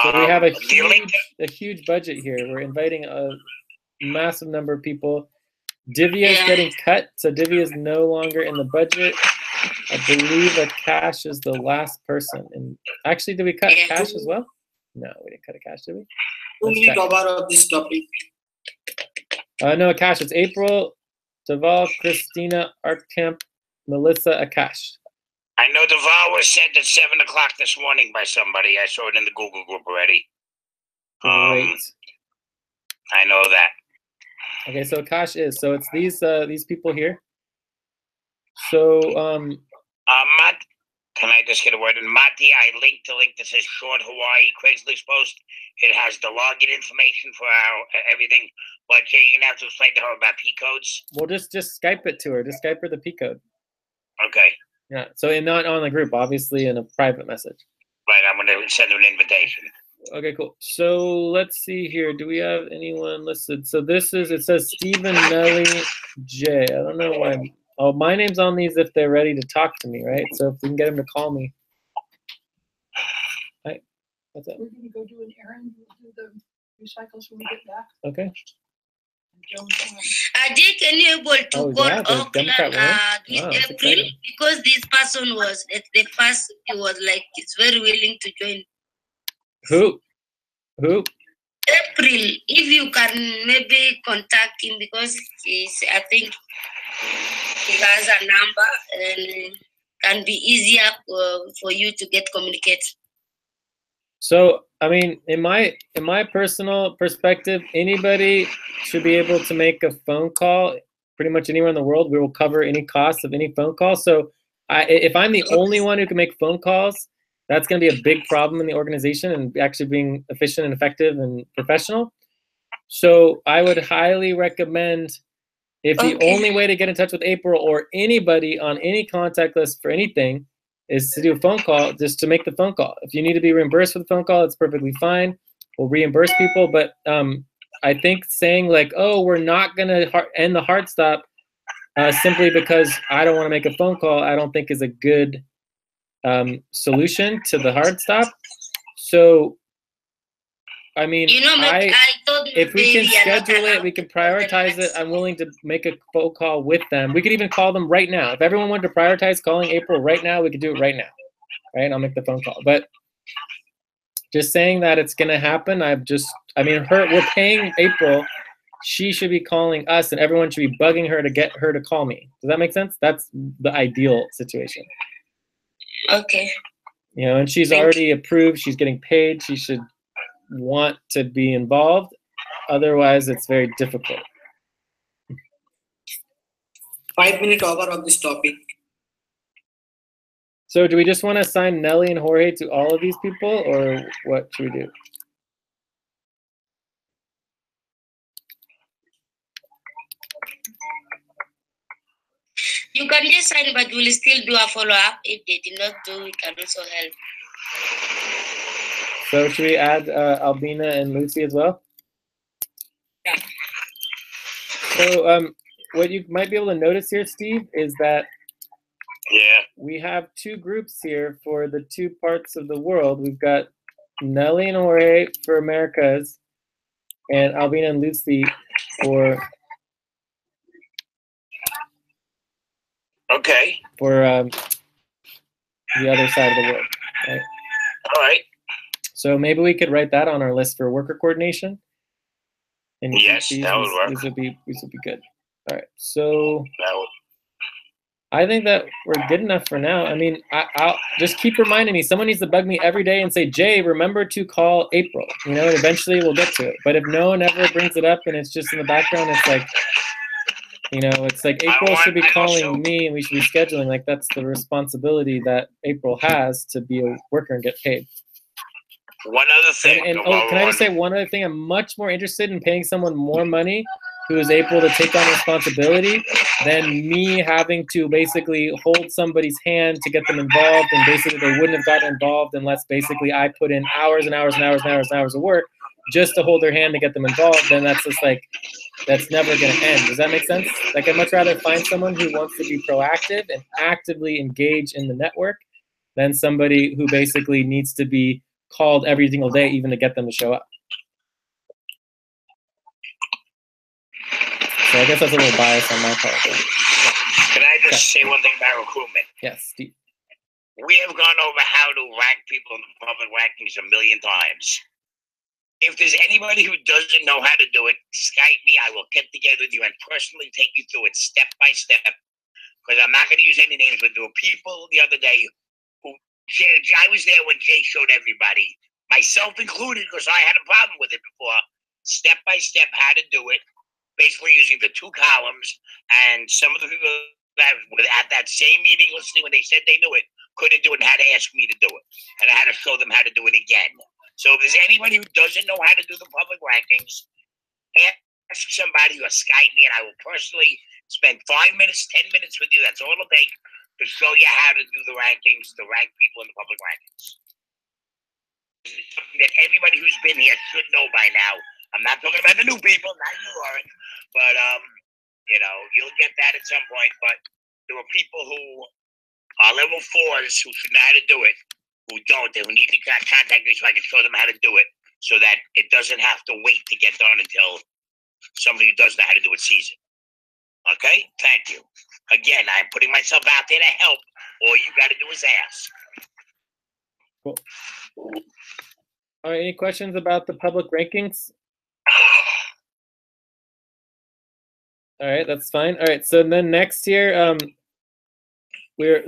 So we have a huge budget here. We're inviting a massive number of people. Divya is getting cut, so Divya is no longer in the budget. I believe that Cash is the last person. And actually, did we cut Cash as well? No, we didn't cut a Cash, did we? We cover of this topic. No, Cash. It's April, Deval, Christina, Artcamp, Melissa, Akash. I know Deval was sent at 7 o'clock this morning by somebody. I saw it in the Google group already. Great. I know that. Okay, so Akash is. So it's these people here. So Matt, can I just get a word in? Mati, I linked the link that says Short Hawaii Craigslist post. It has the login information for our everything. But Jay, you're gonna have to explain to her about P codes. We'll just Skype it to her. Just Skype her the P code. Okay. Yeah. So and not on the group, obviously in a private message. Right. I'm gonna send her an invitation. Okay, cool. So let's see here. Do we have anyone listed? So this is, it says Stephen, Nelly, Jay. I don't know why. Oh, my name's on these if they're ready to talk to me, right? So if we can get them to call me. Hi. What's up? We're going to go do an errand. We'll do the recycles when we get back. Okay. Jay, can you able to Oh, call yeah, the Democrat one? this Wow, that's April? exciting. Because this person was at the first, he was like, he's very willing to join. Who? April, if you can maybe contact him because I think he has a number and can be easier for you to get communicate. So, I mean, in my personal perspective, anybody should be able to make a phone call pretty much anywhere in the world. We will cover any cost of any phone call. So if I'm the only one who can make phone calls, that's going to be a big problem in the organization and actually being efficient and effective and professional. So I would highly recommend, if the only way to get in touch with April or anybody on any contact list for anything is to do a phone call, just to make the phone call. If you need to be reimbursed for the phone call, it's perfectly fine. We'll reimburse people. But I think saying like, oh, we're not going to end the hard stop simply because I don't want to make a phone call, I don't think is a good solution to the hard stop. So, I mean, I thought if we can schedule it, we can prioritize it. I'm willing to make a phone call with them. We could even call them right now. If everyone wanted to prioritize calling April right now, we could do it right now, right? I'll make the phone call. But just saying that it's going to happen, we're paying April. She should be calling us, and everyone should be bugging her to get her to call me. Does that make sense? That's the ideal situation. Okay. You know, and she's already approved. She's getting paid. She should want to be involved. Otherwise, it's very difficult. 5-minute over of this topic. So do we just want to assign Nelly and Jorge to all of these people, or what should we do? You can just sign, but we'll still do a follow-up. If they did not do, we can also help. So should we add Albina and Lucy as well? Yeah. So what you might be able to notice here, Steve, is that we have two groups here for the two parts of the world. We've got Nelly and Jorge for Americas, and Albina and Lucy for the other side of the world. Right? All right. So maybe we could write that on our list for worker coordination. And yes, that would work. These would be good. All right. So I think that we're good enough for now. I mean, I'll just keep reminding me. Someone needs to bug me every day and say, Jay, remember to call April. You know, and eventually we'll get to it. But if no one ever brings it up and it's just in the background, it's like, you know, it's like April should be calling me and we should be scheduling. Like, that's the responsibility that April has to be a worker and get paid. One other thing. And can I just say one other thing? I'm much more interested in paying someone more money who is able to take on responsibility than me having to basically hold somebody's hand to get them involved, and basically they wouldn't have gotten involved unless basically I put in hours and hours and hours and hours and hours of work just to hold their hand to get them involved. Then that's just like, that's never going to end. Does that make sense? Like, I'd much rather find someone who wants to be proactive and actively engage in the network than somebody who basically needs to be called every single day even to get them to show up. So I guess that's a little bias on my part. Can I just say one thing about recruitment? Yes, Steve. We have gone over how to rank people in the public rankings a million times. If there's anybody who doesn't know how to do it, Skype me. I will get together with you and personally take you through it step by step. Because I'm not going to use any names, but there were people the other day who, I was there when Jay showed everybody, myself included, because I had a problem with it before, step by step how to do it, basically using the two columns. And some of the people that were at that same meeting listening when they said they knew it couldn't do it and had to ask me to do it. And I had to show them how to do it again. So if there's anybody who doesn't know how to do the public rankings, ask somebody or Skype me, and I will personally spend 5 minutes, 10 minutes with you. That's all it'll take to show you how to do the rankings, to rank people in the public rankings. It's something that everybody who's been here should know by now. I'm not talking about the new people, not you, Lauren, but you know, you'll get that at some point. But there are people who are level 4s who should know how to do it, who don't, and who need to contact me so I can show them how to do it, so that it doesn't have to wait to get done until somebody who does know how to do it sees it. Okay? Thank you. Again, I'm putting myself out there to help. All you got to do is ask. Cool. All right, any questions about the public rankings? All right, that's fine. All right, so then next year, we're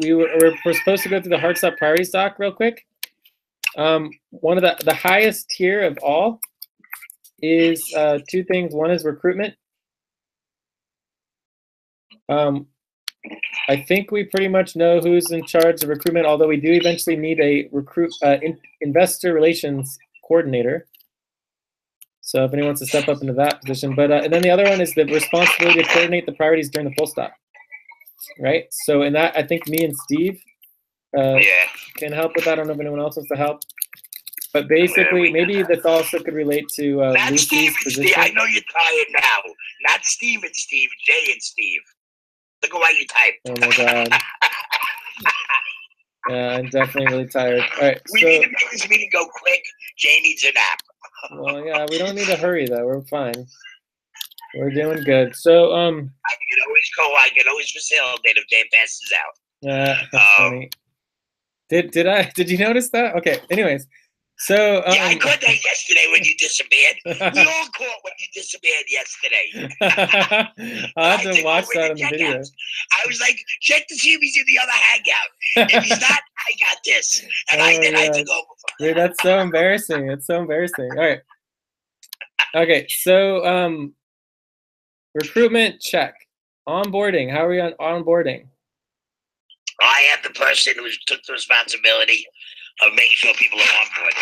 supposed to go through the Heartstop priorities doc real quick. One of the highest tier of all is two things. One is recruitment. I think we pretty much know who's in charge of recruitment, although we do eventually need a investor relations coordinator. So if anyone wants to step up into that position, but and then the other one is the responsibility to coordinate the priorities during the full stop, right? So in that, I think me and Steve can help with that. I don't know if anyone else wants to help, but basically maybe this also could relate to Lucy's position. I know you're tired now. Not Steve and Steve, Jay and Steve. Look at why you typed. Oh my God. Yeah, I'm definitely really tired. All right, we need to make this meeting go quick. Jay needs a nap. Well, yeah, we don't need to hurry though. We're fine. We're doing good. So, I can always go. I can always facilitate if Jay passes out. Yeah, that's funny. Did you notice that? Okay. Anyways, so yeah, I caught that yesterday when you disappeared. We all caught when you disappeared yesterday. I'll have to watch that in the video. I was like, check to see if he's in the other hangout. If he's not, I got this. And I took over. Dude, that's so embarrassing. It's so embarrassing. All right. Okay, so recruitment check. Onboarding. How are we on onboarding? I am the person who took the responsibility of making sure people are on board.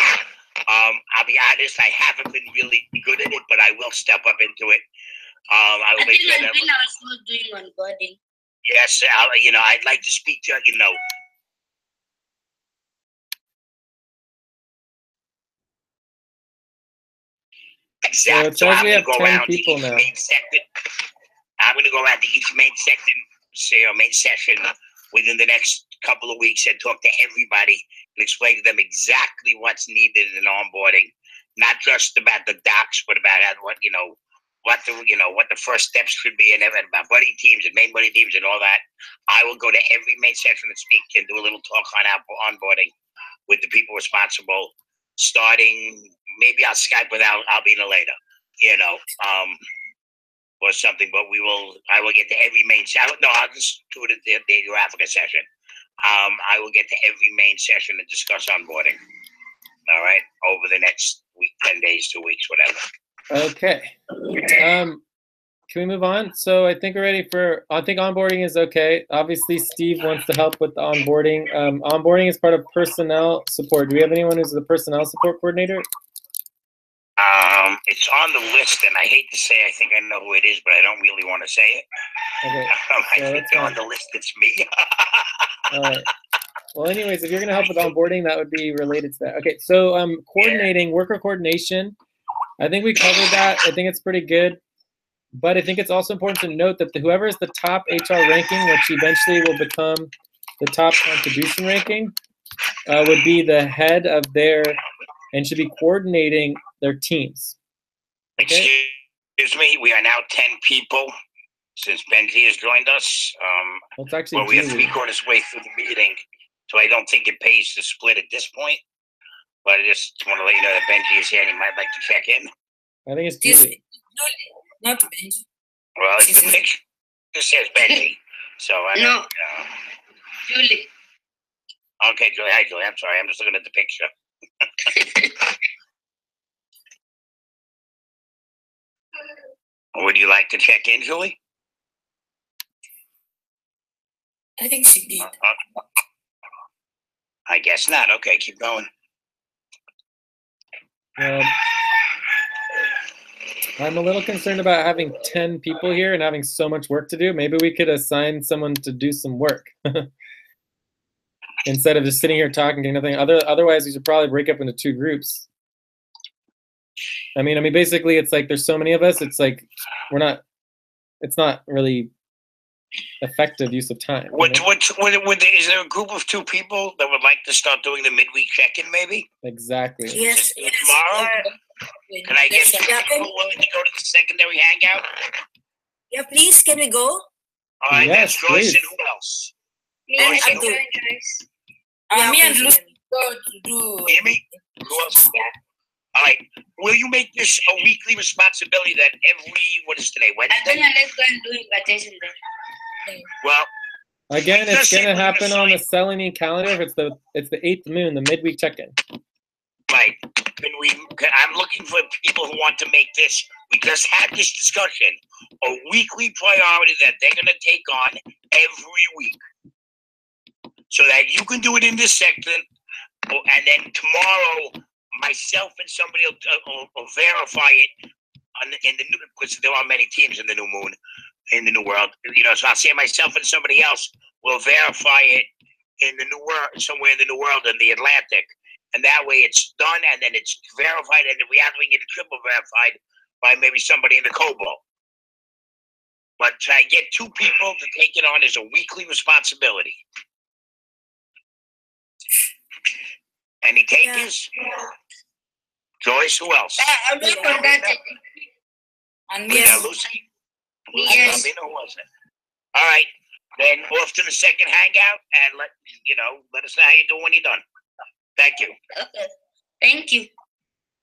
I'll be honest, I haven't been really good at it, but I will step up into it. I will make sure that. Also doing onboarding. Yes, I'd like to speak to Exactly. So it says we have 10 people now. I'm going to go out to each main session within the next couple of weeks and talk to everybody and explain to them exactly what's needed in onboarding, not just about the docs, but about what the first steps should be, and about buddy teams and main buddy teams and all that. I will go to every main session and speak and do a little talk on onboarding with the people responsible. Starting, maybe I'll Skype with Albina later, or something. But I will get to every main session. No, I'll just do it at the Africa session. I will get to every main session and discuss onboarding. All right, over the next week, 10 days, 2 weeks, whatever. Okay. Can we move on? So I think we're ready for. I think onboarding is okay. Obviously, Steve wants to help with the onboarding. Onboarding is part of personnel support. Do we have anyone who's the personnel support coordinator? It's on the list, and I hate to say I think I know who it is, but I don't really want to say it. Okay. I think on the list it's me. All right. Well, anyways, if you're going to help with onboarding, that would be related to that. Okay, so coordinating, worker coordination. I think we covered that. I think it's pretty good. But I think it's also important to note that whoever is the top HR ranking, which eventually will become the top contribution ranking, would be the head of and should be coordinating their teams. Okay? Excuse me, we are now 10 people since Benji has joined us. Well, it's actually we are 3/4 way through the meeting, so I don't think it pays to split at this point. But I just want to let you know that Benji is here and he might like to check in. I think it's Julie. Not Benji. Well, it's the picture says Benji. So I know. Julie. Okay, Julie. Hi, Julie. I'm sorry. I'm just looking at the picture. Would you like to check in, Julie? I think she did. I guess not. Okay, keep going. I'm a little concerned about having 10 people here and having so much work to do. Maybe we could assign someone to do some work instead of just sitting here talking, doing nothing. Otherwise, we should probably break up into 2 groups. I mean, basically, it's like there's so many of us. It's like it's not really effective use of time. Is there a group of 2 people that would like to start doing the midweek check-in, maybe? Exactly. Yes. Tomorrow? Can I get some people willing to go to the secondary hangout? Yeah, please, can we go? All right, yes, that's Joyce please. and who else? Me Yeah, and Lucy go to do. Hear me? Who else? All right, will you make this a weekly responsibility that what is today, Wednesday? Let's go and do invitation then. Well, Again, it's just said gonna we're gonna happen on the sign- Selene calendar. It's the 8th moon, the midweek check-in. right. I'm looking for people who want to make this. We just had this discussion. A weekly priority that they're going to take on every week. So that you can do it in this section. And then tomorrow, myself and somebody will verify it in the new, because there are many teams in the new moon, in the new world. So I'll say myself and somebody else will verify it in the new world, somewhere in the new world, in the Atlantic. And that way it's done, and then it's verified, and we have to get it triple verified by maybe somebody in the Cobalt. But I get 2 people to take it on as a weekly responsibility. Any takers? Joyce, who else? I'm not for that. And Yeah, Lucy? Yes. Who was it? All right. Then off to the second hangout, and let us know how you do when you're done. Thank you. Okay. Thank you.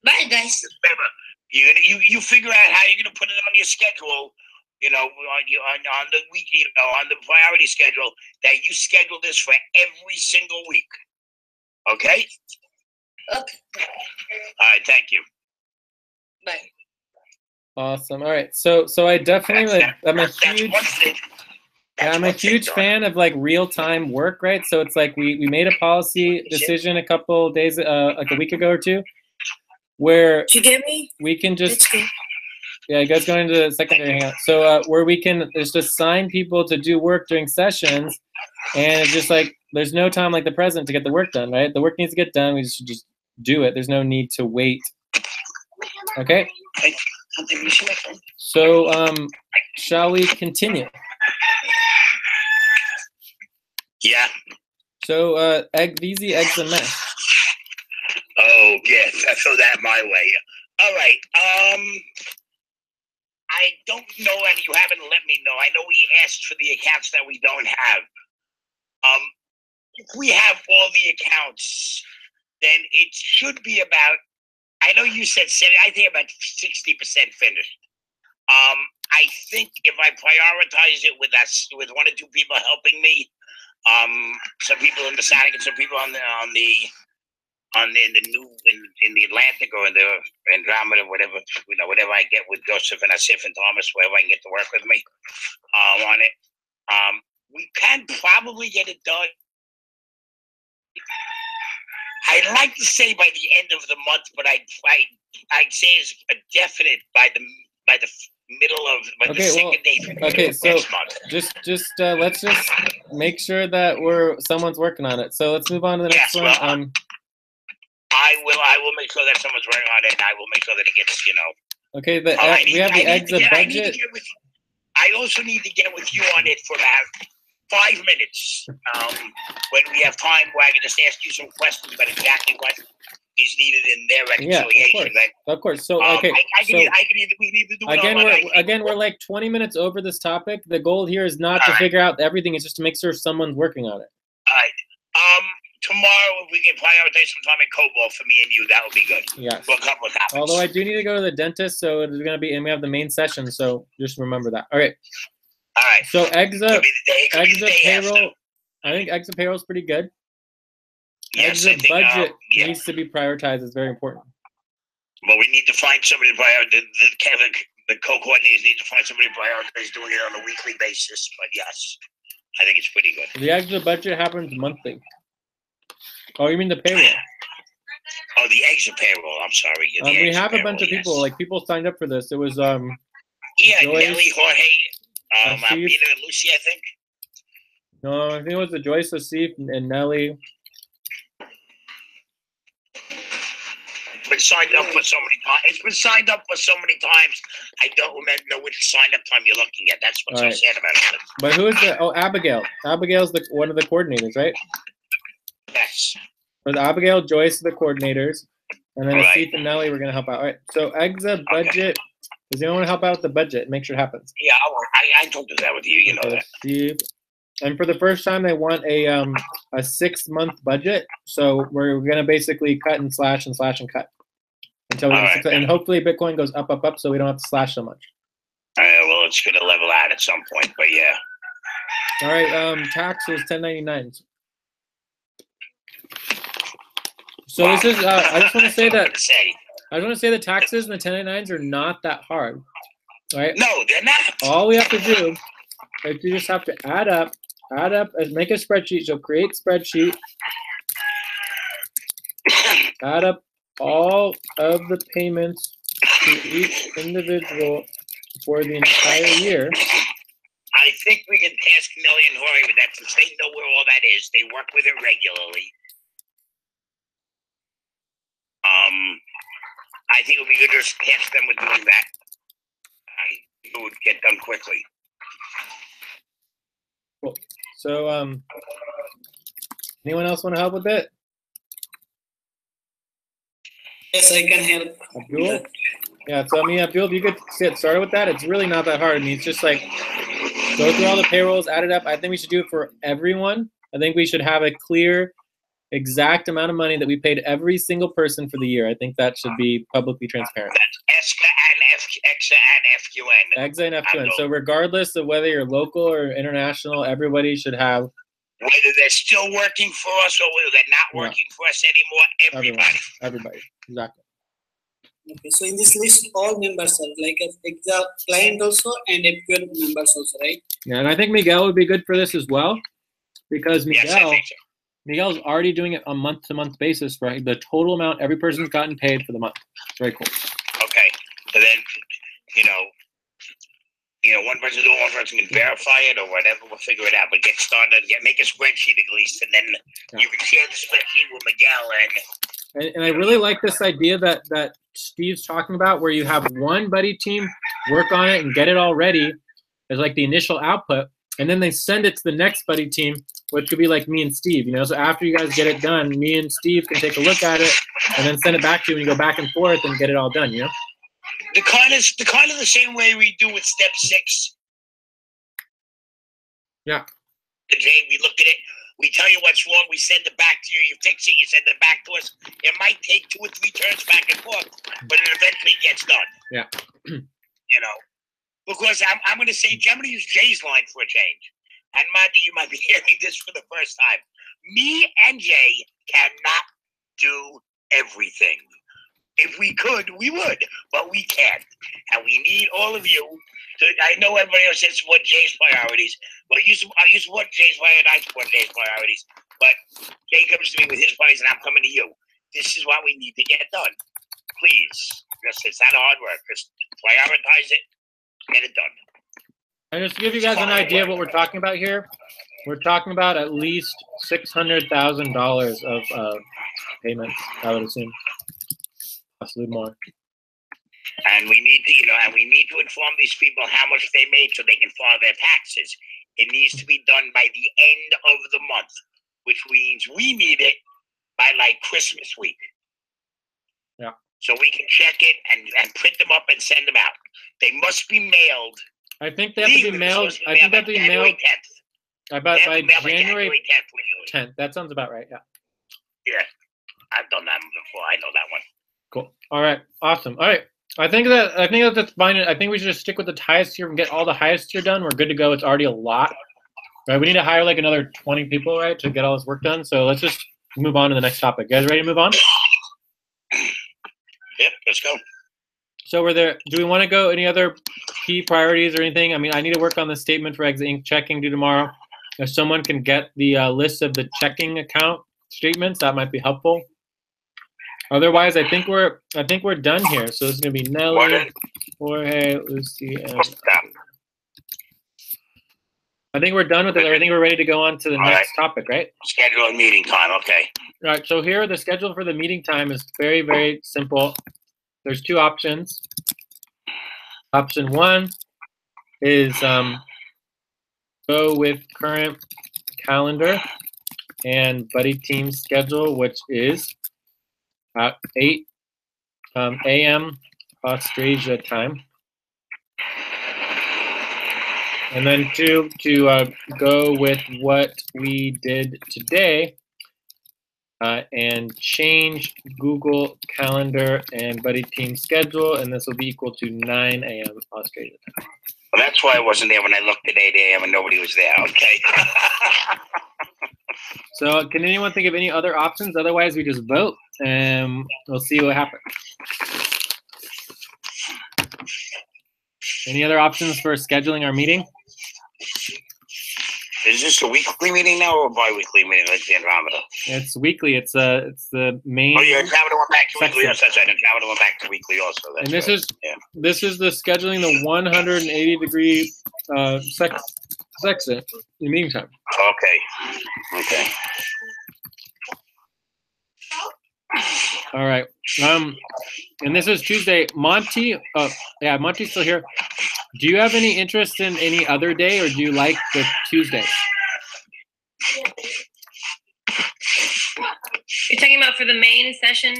Bye, guys. Remember, you figure out how you're gonna put it on your schedule. On the week, on the priority schedule, that you schedule this for every single week. Okay. Okay. All right. Thank you. Bye. Awesome. All right. So I definitely I'm a That's huge one thing. Yeah, I'm a huge fan of like real-time work, right? So it's like we made a policy decision a couple days, like a week ago or 2, where Did you get me? we can just, That's good. yeah, you guys going into the secondary hangout. So where we can just assign people to do work during sessions, and it's just like there's no time like the present to get the work done, right? The work needs to get done. We should just do it. There's no need to wait. Okay. So shall we continue? Yeah. So easy eggs and mash. Oh, yes. I throw that my way. All right. I don't know, and you haven't let me know. I know we asked for the accounts that we don't have. If we have all the accounts, then it should be about, I know you said 70, I think about 60% finished. I think if I prioritize it with 1 or 2 people helping me, some people in the Sonic and some people in the Atlantic or in the Andromeda, whatever I get with Joseph and Asif and Thomas, wherever I can get to work with me on it. We can probably get it done. I'd like to say by the end of the month, but I'd say it's a definite by the middle of the second day. Okay, so next month. just let's just make sure that someone's working on it. So let's move on to the next one. I will make sure that someone's working on it, and I will make sure that it gets, Okay, we have the eggs of budget. I also need to get with you on it for about 5 minutes when we have time, where I can just ask you some questions about exactly what is needed in their reconciliation. Yeah, of course. So okay, we're like 20 minutes over this topic. The goal here is not to figure out everything; it's just to make sure someone's working on it. All right. Tomorrow, if we can prioritize some time in Cobalt for me and you, that would be good. Yes. For a couple of topics. Although I do need to go to the dentist, so it's going to be, and we have the main session, so just remember that. All right. All right. So EXA payroll, after. I think EXA payroll is pretty good. Yes, EXA budget needs to be prioritized. It's very important. Well, we need to find somebody to prioritize. The co-coordinators need to find somebody to prioritize doing it on a weekly basis. But yes, I think it's pretty good. The EXA budget happens monthly. Oh, you mean the payroll? Oh, the EXA payroll. I'm sorry. We have a bunch of people. Like people signed up for this. It was yeah, Joyce, Nelly, Jorge, Albina, and Lucy, I think. No, I think it was the Joyce, Asif, and Nelly. It's been signed up for so many times. It's been signed up for so many times. I don't know which sign-up time you're looking at. That's what's so sad about it. But who is the? Oh, Abigail. Abigail's one of the coordinators, right? Yes. For the Abigail, Joyce, the coordinators, and then Asif and Nelly, we're gonna help out. All right. So EXA budget. Does anyone want to help out with the budget? Make sure it happens. Yeah, I talked to that with you. You know that. Steve. And for the first time, they want a 6-month budget. So we're gonna basically cut and slash and slash and cut until we All get right. and hopefully Bitcoin goes up, up, up, so we don't have to slash so much. All right, well, it's going to level out at some point, but yeah. All right, taxes 1099s. So this is. I just want to say that. I just want to say the taxes and the 1099s are not that hard, right? No, they're not. All we have to do is you just have to add up, make a spreadsheet. So create spreadsheet, add up all of the payments to each individual for the entire year. I think we can task Millie and Hori with that since they know where all that is. They work with it regularly. I think it would be good to just task them with doing that. It would get done quickly. Cool. So, anyone else want to help with it? Yes, I can help. Abdul? Yeah, so I mean, Abdul, if you could get started with that, it's really not that hard. I mean, it's just like go through all the payrolls, add it up. I think we should do it for everyone. I think we should have a clear, exact amount of money that we paid every single person for the year. I think that should be publicly transparent. That's EXA and FQN. EXA and FQN. So regardless of whether you're local or international, everybody should have. Whether they're still working for us or whether they're not working for us anymore, everybody. Exactly. Okay, so in this list, all members are like EXA client also and FQN members also, right? Yeah, and I think Miguel would be good for this as well, because Miguel, yes, I think so. Miguel's already doing it on month-to-month basis, right? The total amount every person's gotten paid for the month. Very cool. Okay, so then, one person can verify it or whatever. We'll figure it out. But get started. Make a spreadsheet at least, and then you can share the spreadsheet with Miguel. And I really like this idea that Steve's talking about, where you have one buddy team work on it and get it all ready as like the initial output, and then they send it to the next buddy team, which could be like me and Steve. So after you guys get it done, me and Steve can take a look at it and then send it back to you, and you go back and forth and get it all done. The kind of the same way we do with step 6. Yeah. Jay, we look at it. We tell you what's wrong. We send it back to you. You fix it. You send it back to us. It might take 2 or 3 turns back and forth, but it eventually gets done. Yeah. Because I'm going to say, I'm going to use Jay's line for a change. And Monty, you might be hearing this for the first time. Me and Jay cannot do everything. If we could, we would, but we can't. And we need all of you. I know everybody else says support Jay's priorities. Well, you support Jay's priorities, I support Jay's priorities. But Jay comes to me with his priorities, and I'm coming to you. This is what we need to get done. Please. It's not hard work. Just prioritize it, get it done. And just to give you guys an idea of what we're talking about here, we're talking about at least $600,000 of payments, I would assume. Possibly more. And we need to inform these people how much they made so they can file their taxes. It needs to be done by the end of the month, which means we need it by like Christmas week. Yeah. So we can check it and print them up and send them out. They must be mailed. I think they have to be mailed. I think they have to be mailed 10th. About by January 10th. That sounds about right. Yeah. Yeah. I've done that before. I know that one. Cool. All right. Awesome. All right. I think that's fine. I think we should just stick with the highest tier and get all the highest tier done. We're good to go. It's already a lot. Right? We need to hire like another 20 people, right, to get all this work done. So let's just move on to the next topic. You guys ready to move on? Yep. Let's go. So do we want to go any other key priorities or anything? I mean, I need to work on the statement for EXA Inc. checking due tomorrow. If someone can get the list of the checking account statements, that might be helpful. Otherwise, I think we're done here. So it's gonna be Nelly, Jorge, Lucy, and I think we're done with it. I think we're ready to go on to the next topic, right? Schedule a meeting time. Okay. All right. So here, the schedule for the meeting time is very, very simple. There's 2 options. Option 1 is go with current calendar and buddy team schedule, which is at 8 a.m. Australia time. And then 2, to go with what we did today, and change Google Calendar and Buddy Team schedule, and this will be equal to 9 a.m. Australia time. Well, that's why I wasn't there when I looked at 8 a.m. and nobody was there. Okay. So can anyone think of any other options? Otherwise, we just vote, and we'll see what happens. Any other options for scheduling our meeting? Is this a weekly meeting now or a bi-weekly meeting like the Andromeda? It's weekly. It's the main. Oh, yeah, Andromeda went back to weekly. Sextant. Yes, that's right. Andromeda went back to weekly also. That's And this right. is this is the scheduling the 180-degree sextant in meeting time. Okay. All right. And this is Tuesday. Monty. Yeah, Monty's still here. Do you have any interest in any other day, or do you like the Tuesdays? You're talking about for the main session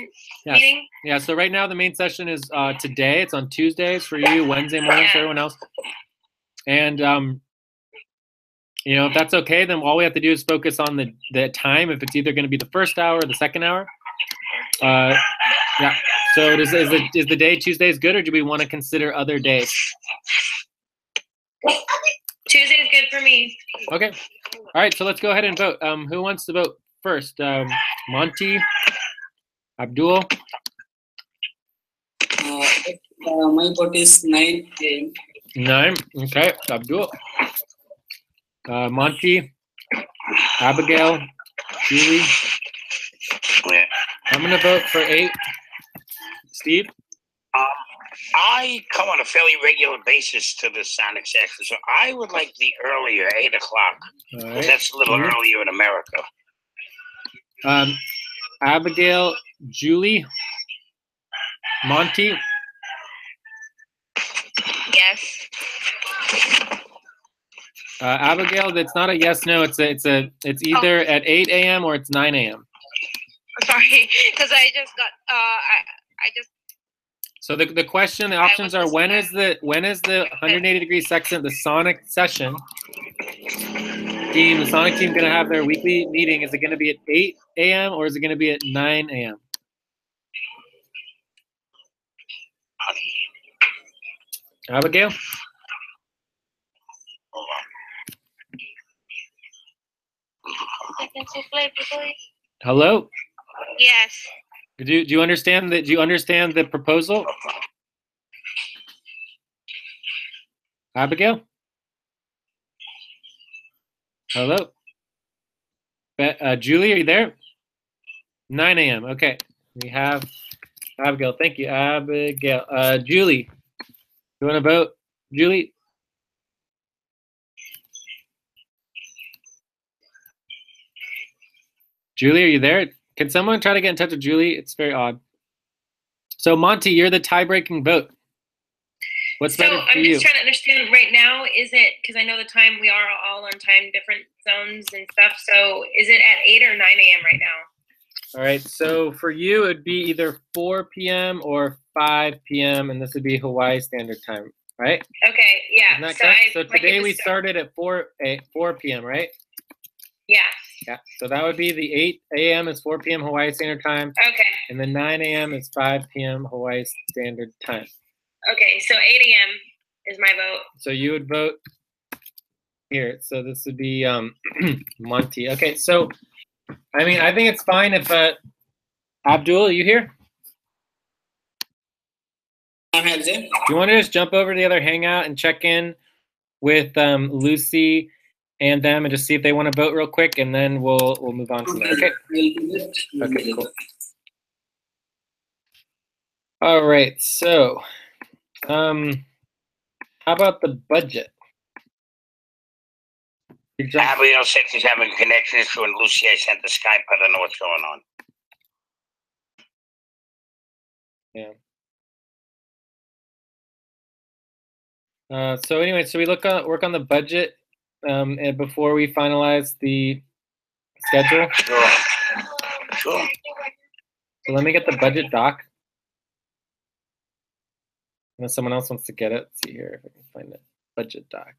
meeting? Yeah. So right now the main session is today. It's on Tuesdays for you, Wednesday mornings for everyone else. And you know, if that's okay, then all we have to do is focus on the time. If it's either going to be the first hour or the second hour. Yeah. So is the day Tuesdays good, or do we want to consider other days? Tuesday's good for me. Okay. All right. So let's go ahead and vote. Who wants to vote first? Monty, Abdul. My vote is 9 a.m. 9. Okay. Abdul. Monty, Abigail, Julie. Yeah. I'm gonna vote for 8. Steve. I come on a fairly regular basis to the Sonic session, so I would like the earlier 8 o'clock. All Because right. that's a little earlier in America. Abigail, Julie, Monty. Yes. Abigail, that's not a yes no. It's either at 8 a.m. or it's 9 a.m. Sorry, because I just got I just. So the question, the options are when is the 180-degree sextant, the Sonic session team, the Sonic team going to have their weekly meeting? Is it going to be at 8 a.m. or is it going to be at 9 a.m.? Abigail? Hello? Yes. Do you understand that? Do you understand the proposal? Abigail? Hello? Julie, are you there? 9 a.m. Okay. We have Abigail. Thank you, Abigail. Julie, you want to vote? Julie? Julie, are you there? Can someone try to get in touch with Julie? It's very odd. So, Monty, you're the tie-breaking vote. What's better for I'm you? just trying to understand right now, is it, because I know the time, we are all on time, different zones and stuff, so is it at 8 or 9 a.m. right now? All right, so for you, it'd be either 4 p.m. or 5 p.m., and this would be Hawaii Standard Time, right? Okay, yeah. Isn't that correct? So today we started at 4 p.m., right? Yeah. Yeah, so that would be the 8 a.m. is 4 p.m. Hawaii Standard Time. Okay. And the 9 a.m. is 5 p.m. Hawaii Standard Time. Okay, so 8 a.m. is my vote. So you would vote here. So this would be Monty. Okay, so I mean, I think it's fine if Abdul, are you here? I'm here, Jay. Do you want to just jump over to the other hangout and check in with Lucy and them and just see if they want to vote real quick, and then we'll move on from there. Okay. Okay, cool. All right, so how about the budget? Abigail said she's having a connection issue, and Lucy, I sent the Skype. I don't know what's going on. Yeah. So anyway, so we work on the budget and before we finalize the schedule. Sure. So let me get the budget doc. Unless someone else wants to get it. Let's see here if I can find it. Budget doc.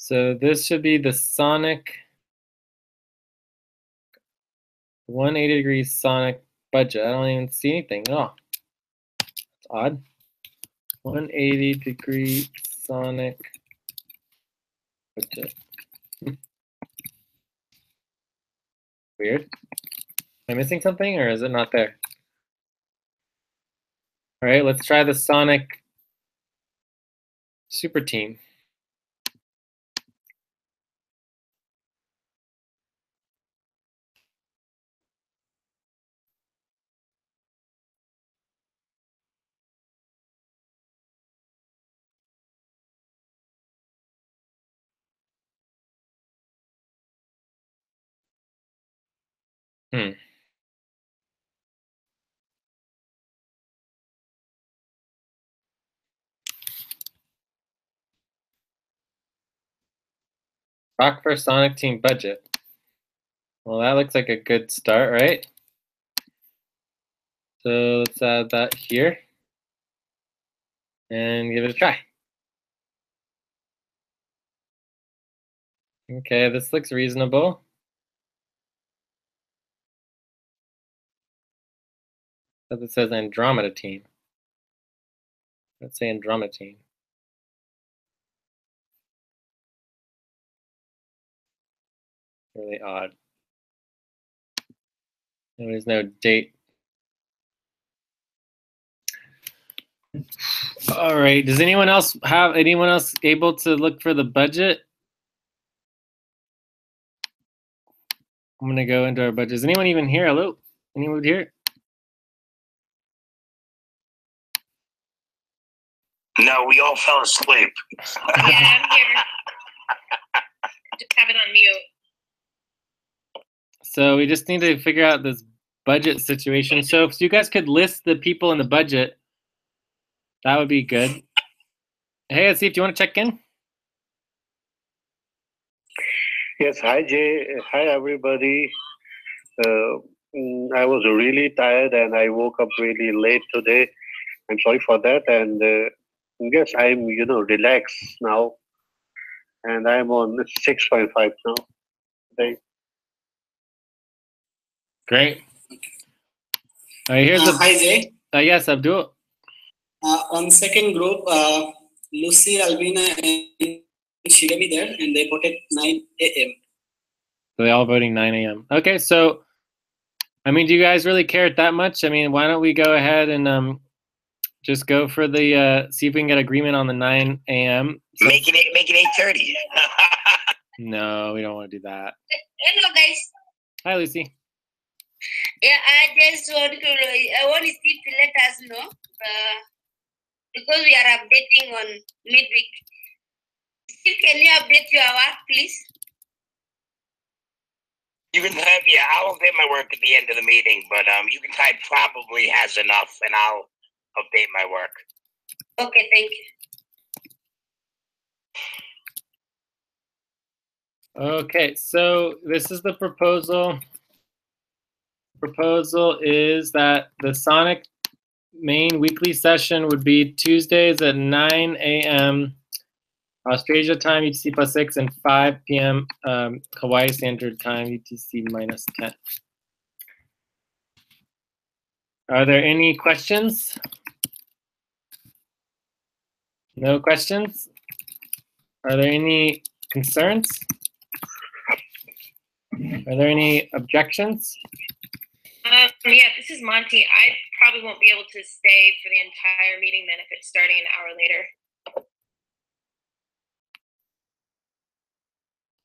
So this should be the Sonic 180-degree Sonic budget. I don't even see anything. Oh, it's odd. 180-degree Sonic budget. Weird. Am I missing something, or is it not there? All right, let's try the Sonic Super Team. Rock for Sonic Team budget. Well, that looks like a good start, right? So let's add that here and give it a try. Okay, this looks reasonable. But it says Andromeda Team. Let's say Andromeda Team. Really odd. There's no date. All right. Does anyone else able to look for the budget? I'm gonna go into our budget. Is anyone even here? Hello? Anyone here? No, we all fell asleep. Yeah, I'm here. Just have it on mute. So we just need to figure out this budget situation. So if you guys could list the people in the budget, that would be good. Hey, Asif, do you want to check in? Yes, hi Jay, hi everybody. I was really tired and I woke up really late today. I'm sorry for that, and yes, I'm relaxed now, and I'm on 6.5 now. Thanks. Great. All right, here's Hi Jay. Yes, Abdul. On second group, Lucy, Albina, and Shigami there, and they voted 9 a.m. So they all voting 9 a.m. Okay, so I mean, do you guys really care that much? I mean, why don't we go ahead and just go for the see if we can get agreement on the 9 a.m. So, Make it 8:30. no, we don't want to do that. Hello, guys. Hi, Lucy. Yeah, I just want Steve to let us know because we are updating on midweek. Steve, can you update your work, please? You can type, yeah, I'll update my work at the end of the meeting, but you can type probably has enough, and I'll update my work. Okay, thank you. Okay, so this is the proposal. Proposal is that the Sonic main weekly session would be Tuesdays at 9 a.m. Australia time, UTC +6, and 5 p.m. Hawaii Standard Time, UTC -10. Are there any questions? No questions? Are there any concerns? Are there any objections? Yeah, this is Monty. I probably won't be able to stay for the entire meeting then if it's starting an hour later.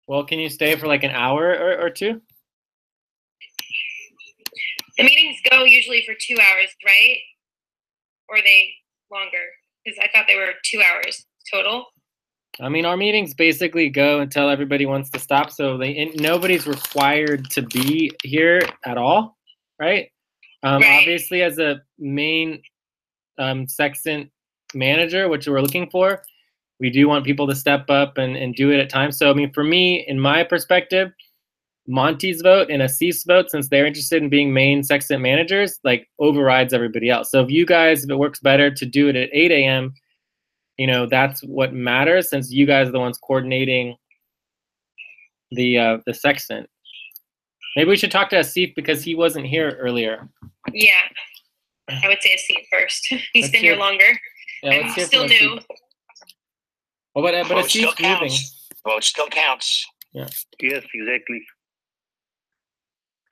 Well, can you stay for like an hour or two? The meetings go usually for 2 hours, right? Or are they longer? Because I thought they were 2 hours total. I mean, our meetings basically go until everybody wants to stop, so nobody's required to be here at all, right? Right. Obviously, as a main Sextant manager, which we're looking for, we do want people to step up and do it at times. So, I mean, for me, in my perspective, Monty's vote and Asif's vote, since they're interested in being main Sextant managers, like overrides everybody else. So if you guys, if it works better to do it at 8 a.m., that's what matters, since you guys are the ones coordinating the Sextant. Maybe we should talk to Asif because he wasn't here earlier. Yeah, I would say Asif first. He's been here longer. Yeah, I'm still new. Oh, but Vote still Asif's moving. counts. Vote still counts. Yeah. Yes, exactly.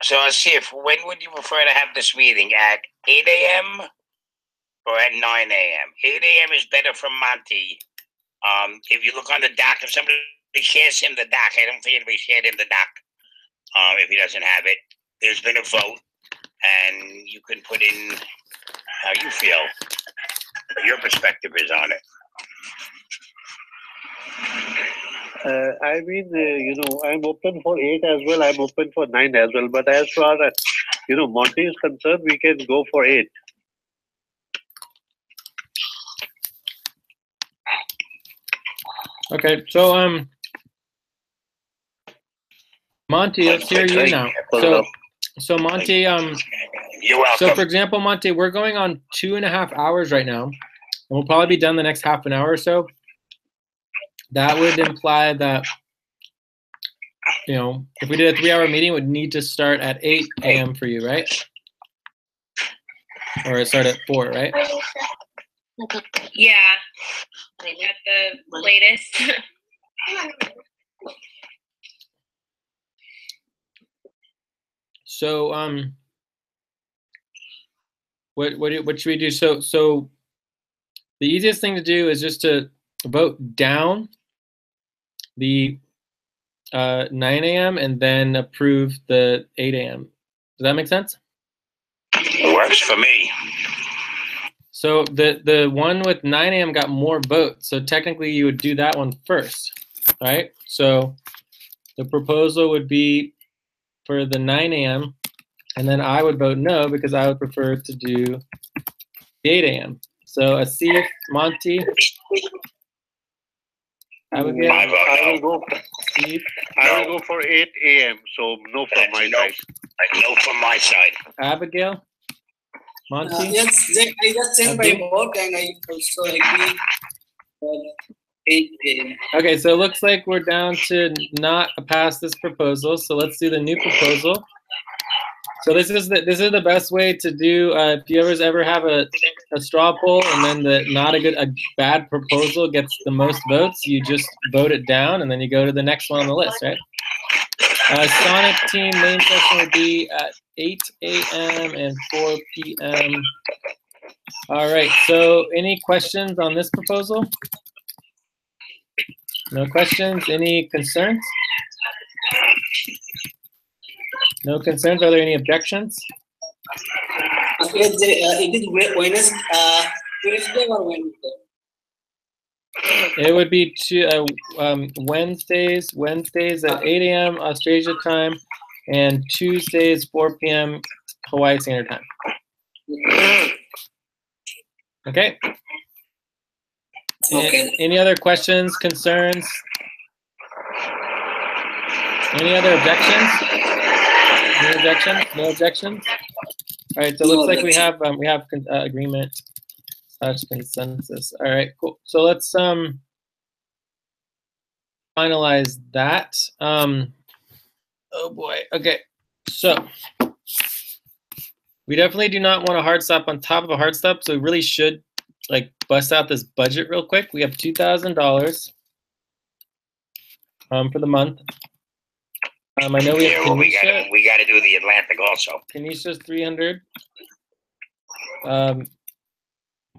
So, Asif, when would you prefer to have this meeting? At 8 a.m. or at 9 a.m.? 8 a.m. is better for Monty. If you look on the doc, if somebody shares him the doc, I don't think anybody shared him the doc. If he doesn't have it, there's been a vote, and you can put in how you feel, what your perspective is on it. I mean, I'm open for 8 as well. I'm open for 9 as well. But as far as, Monty is concerned, we can go for 8. Okay, so Monty, let's hear you now. So Monty, you're welcome. so for example, Monty, we're going on 2.5 hours right now, and we'll probably be done the next half an hour or so. That would imply that, if we did a 3-hour meeting, it would need to start at 8 a.m. for you, right? Or it start at 4, right? Yeah, at the latest. So what should we do? So the easiest thing to do is just to vote down the 9 a.m. and then approve the 8 a.m. Does that make sense? It works for me. So the one with 9 a.m. got more votes. So technically you would do that one first, right? So the proposal would be for the 9 a.m. and then I would vote no because I would prefer to do the 8 a.m. So Asif, Monty, Abigail, I will go for 8 a.m. So no from my side. No from my side. Abigail, Monty. Yes, I just changed my vote and I also agree. 8 a.m. Okay, so it looks like we're down to not pass this proposal. So let's do the new proposal. So this is the best way to do. If you ever have a straw poll and then a bad proposal gets the most votes, you just vote it down and then you go to the next one on the list, right? Sonic team main session would be at 8 a.m. and 4 p.m. All right. So any questions on this proposal? No questions. Any concerns? No concerns. Are there any objections? It is Wednesday, Tuesday or Wednesday? It would be Wednesdays at 8 a.m. Australia time, and Tuesdays 4 p.m. Hawaii Standard Time. Okay. Any other questions, concerns? Any other objections? Any objections? No objections? All right. So it looks like we have agreement / consensus. All right. Cool. So let's finalize that. Oh boy. Okay. So we definitely do not want a hard stop on top of a hard stop. So we really should bust out this budget real quick. We have $2,000 for the month. I know we have Kenesha. We got to do the Atlantic also. Kenesha's 300.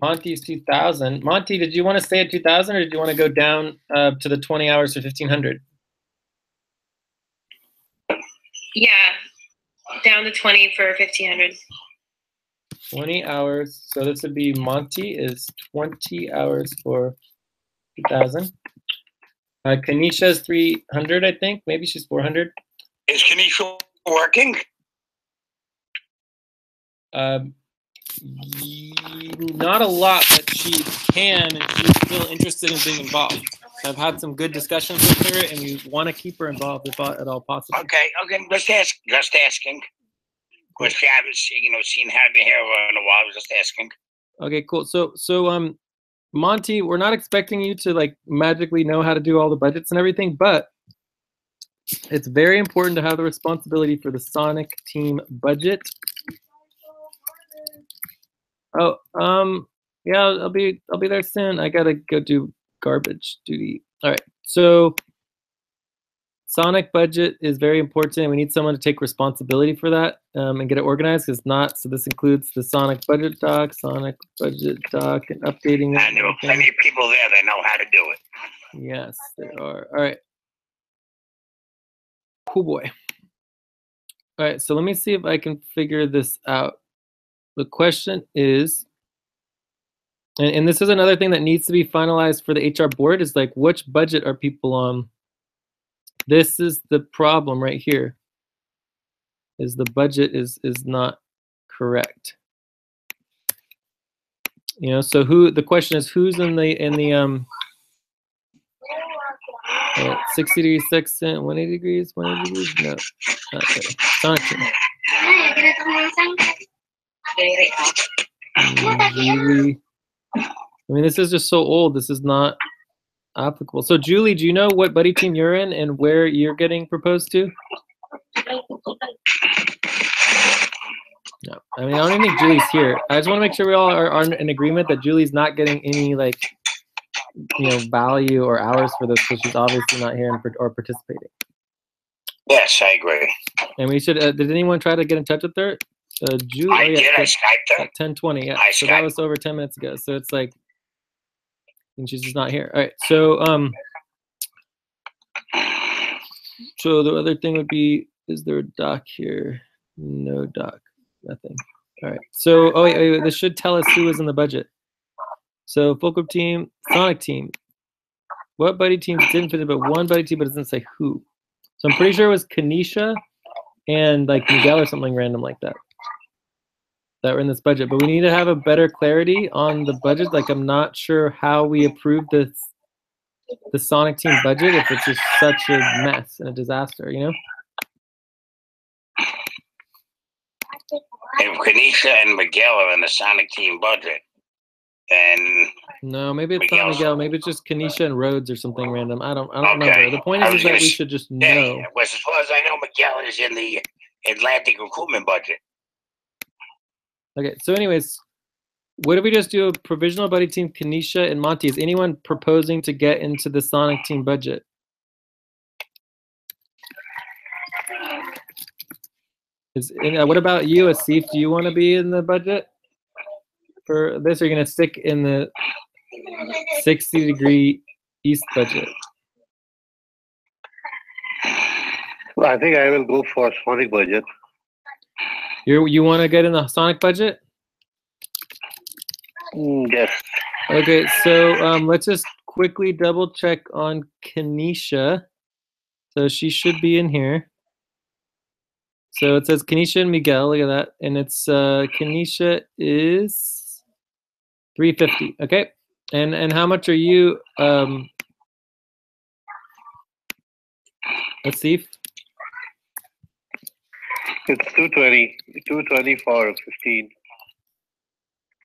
Monty's 2,000. Monty, did you want to stay at 2,000 or did you want to go down to the 20 hours for 1,500? Yeah, down to 20 for 1,500. 20 hours. So this would be Monty is 20 hours for 2,000. Kenesha's 300, I think. Maybe she's 400. Is Kenesha working? Not a lot, but she can, and she's still interested in being involved. I've had some good discussions with her, and we want to keep her involved if at all possible. Okay, just asking. Of course, I haven't seen her here in a while. Just asking. Okay, cool. So Monty, we're not expecting you to magically know how to do all the budgets and everything, but It's very important to have the responsibility for the Sonic team budget. Oh, yeah, I'll be there soon. I gotta go do garbage duty. All right, so Sonic budget is very important. We need someone to take responsibility for that and get it organized. It's not, so this includes the Sonic budget doc, and updating it. And there are plenty of people there that know how to do it. Yes, there are. All right. Cool boy. All right, so let me see if I can figure this out. The question is, and this is another thing that needs to be finalized for the HR board, is like, which budget are people on? This is the problem right here, is the budget is not correct. You know, so the question is, who's in the 60 degrees Sextant, 180 degrees, 180 degrees? No, not there. Sonic team. Julie. I mean, this is just so old. This is not applicable. So, Julie, do you know what buddy team you're in and where you're getting proposed to? No. I mean, I don't even think Julie's here. I just want to make sure we all are in agreement that Julie's not getting any, like, you know, value or hours for this, because she's obviously not here or participating. Yes, I agree. And we should. Did anyone try to get in touch with her? Julie. I did. I Skyped her. At 10:20. Yeah. So that was over 10 minutes ago. So it's like, and she's just not here. All right. So so the other thing would be, is there a doc here? No doc. Nothing. All right. So wait, this should tell us who is in the budget. So Fulcrum team, Sonic team. What buddy teams didn't fit in, but one buddy team, but it doesn't say who. So I'm pretty sure it was Kanisha and like Miguel or something random like that were in this budget. But we need to have a better clarity on the budget. Like, I'm not sure how we approve the Sonic team budget if it's just such a mess and a disaster, you know? If Kanisha and Miguel are in the Sonic team budget, then no, maybe it's not Miguel. Maybe it's just Kanisha and Rhodes or something random. I don't know. The point is that we should just know. Well, as far as I know, Miguel is in the Atlantic recruitment budget. Okay, so anyways, what if we just do a provisional buddy team, Kanisha and Monty? Is anyone proposing to get into the Sonic team budget? What about you, Asif? Do you want to be in the budget for this? Or are you going to stick in the 60-degree East budget? Well, I think I will go for Sonic budget. You want to get in the Sonic budget? Yes. Okay, so let's just quickly double check on Kanisha. So she should be in here. So it says Kanisha and Miguel, look at that. And it's Kanisha is 350. Okay. And how much are you Asif? It's 220. 220 for 15.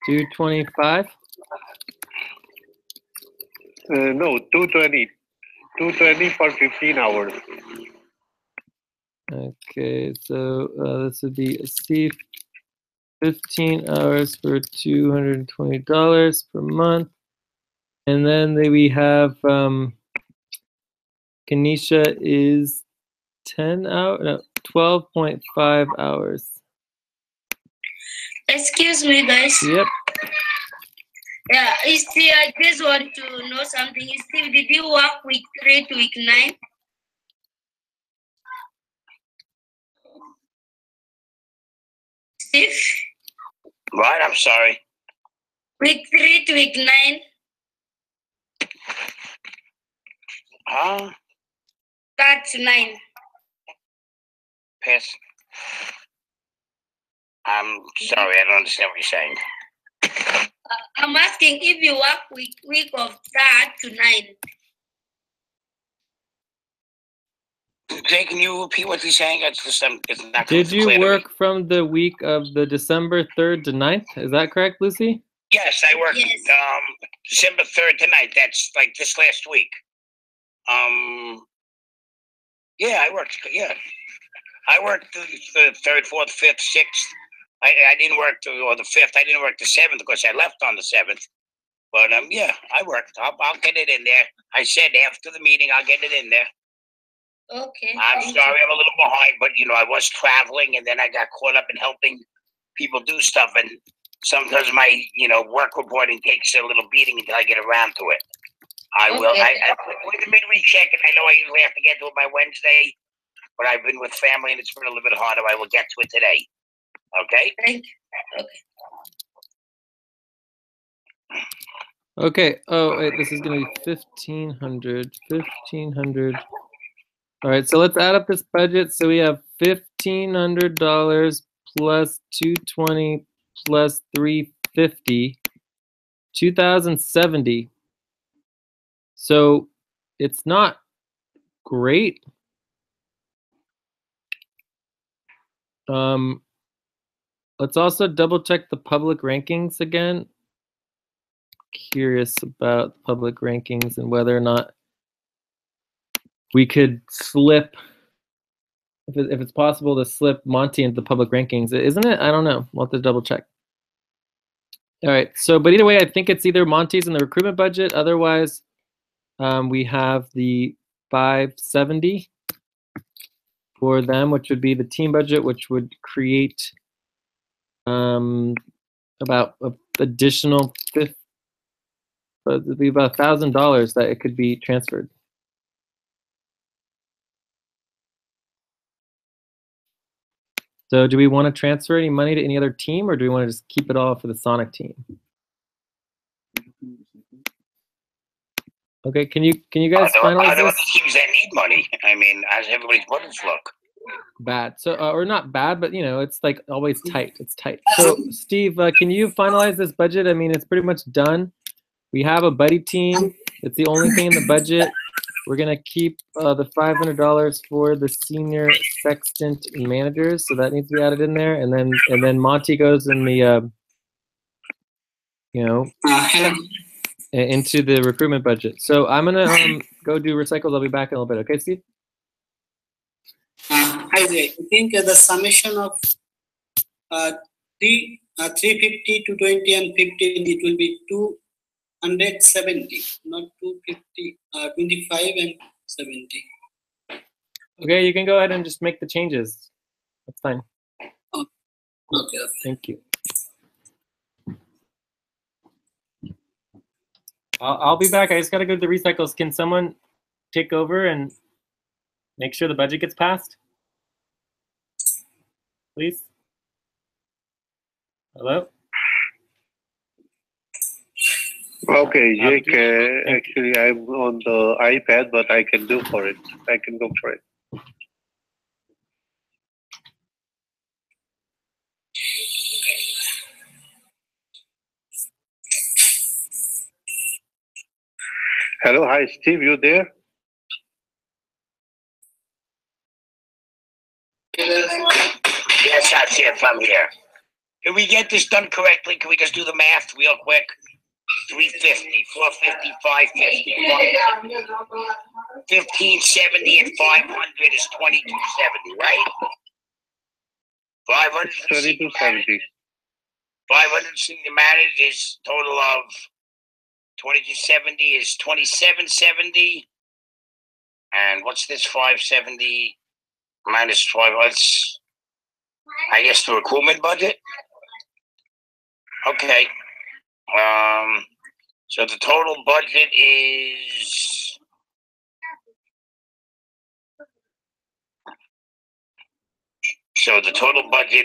225? No, 220. 220 for 15 hours. Okay, so this would be Asif, 15 hours for $220 per month. And then we have Kanisha is 12.5 hours. Excuse me, guys. Yep. Yeah, Steve, I just want to know something. Steve, did you work week 3 to week 9? Steve? What? I'm sorry. Week 3 to week 9? That's 9. Pass. I'm sorry, I don't understand what you're saying. I'm asking if you work week of that to 9. Jay, can you repeat what you're saying? It's just, it's not Did you clear to work me. from the week of the December 3rd to 9th? Is that correct, Lucy? Yes, I worked December 3rd to 9th. That's like this last week. Yeah, I worked. Yeah, I worked the third, fourth, fifth, sixth. I didn't work or the fifth. I didn't work the seventh because I left on the seventh. But yeah, I worked. I'll get it in there. I said after the meeting, I'll get it in there. Okay. I'm sorry, I'm a little behind, but I was traveling, and then I got caught up in helping people do stuff, and sometimes my work reporting takes a little beating until I get around to it. I will. With the midweek check, and I know I usually have to get to it by Wednesday, but I've been with family, and it's been a little bit harder. I will get to it today. Okay. Thank you. Okay. Oh, wait, this is going to be 1,500. 1,500. All right, so let's add up this budget. So we have $1,500 plus 220 plus 350, 2,070. So it's not great. Let's also double check the public rankings again. Curious about public rankings and whether or not we could slip, if it's possible to slip Monty into the public rankings, isn't it? I don't know. We'll have to double check. All right. So, but either way, I think it's either Monty's in the recruitment budget. Otherwise, we have the 570 for them, which would be the team budget, which would create about additional it'd be about $1,000 that it could be transferred. So do we want to transfer any money to any other team, or do we want to just keep it all for the Sonic team? Okay, can you guys finalize this? The teams that need money. I mean, as everybody's budgets look. Bad. So or not bad, but it's like always tight. It's tight. So Steve, can you finalize this budget? I mean, it's pretty much done. We have a buddy team. It's the only thing in the budget. We're gonna keep the $500 for the senior sextant managers, so that needs to be added in there. And then Monty goes in the into the recruitment budget. So I'm gonna go do recycles. I'll be back in a little bit. Okay, Steve? Hi there. I think the summation of 350, 220, and 15, it will be 270, not 250, 25 and 70. Okay, you can go ahead and just make the changes. That's fine. Okay. Thank you. I'll be back. I just got to go to the recycles. Can someone take over and make sure the budget gets passed? Please? Hello? Okay, Jake, actually I'm on the iPad, but I can do for it. I can go for it. Hello, hi Steve, you there? Yes, that's it. I'm here. Can we get this done correctly? Can we just do the math real quick? 350, 450, 550, 1570, and 500 is 2270, right? 500 2270. 500 senior managed is total of 2270 is 2770. And what's this 570 minus 5? What's, I guess, the recruitment budget? Okay. So the total budget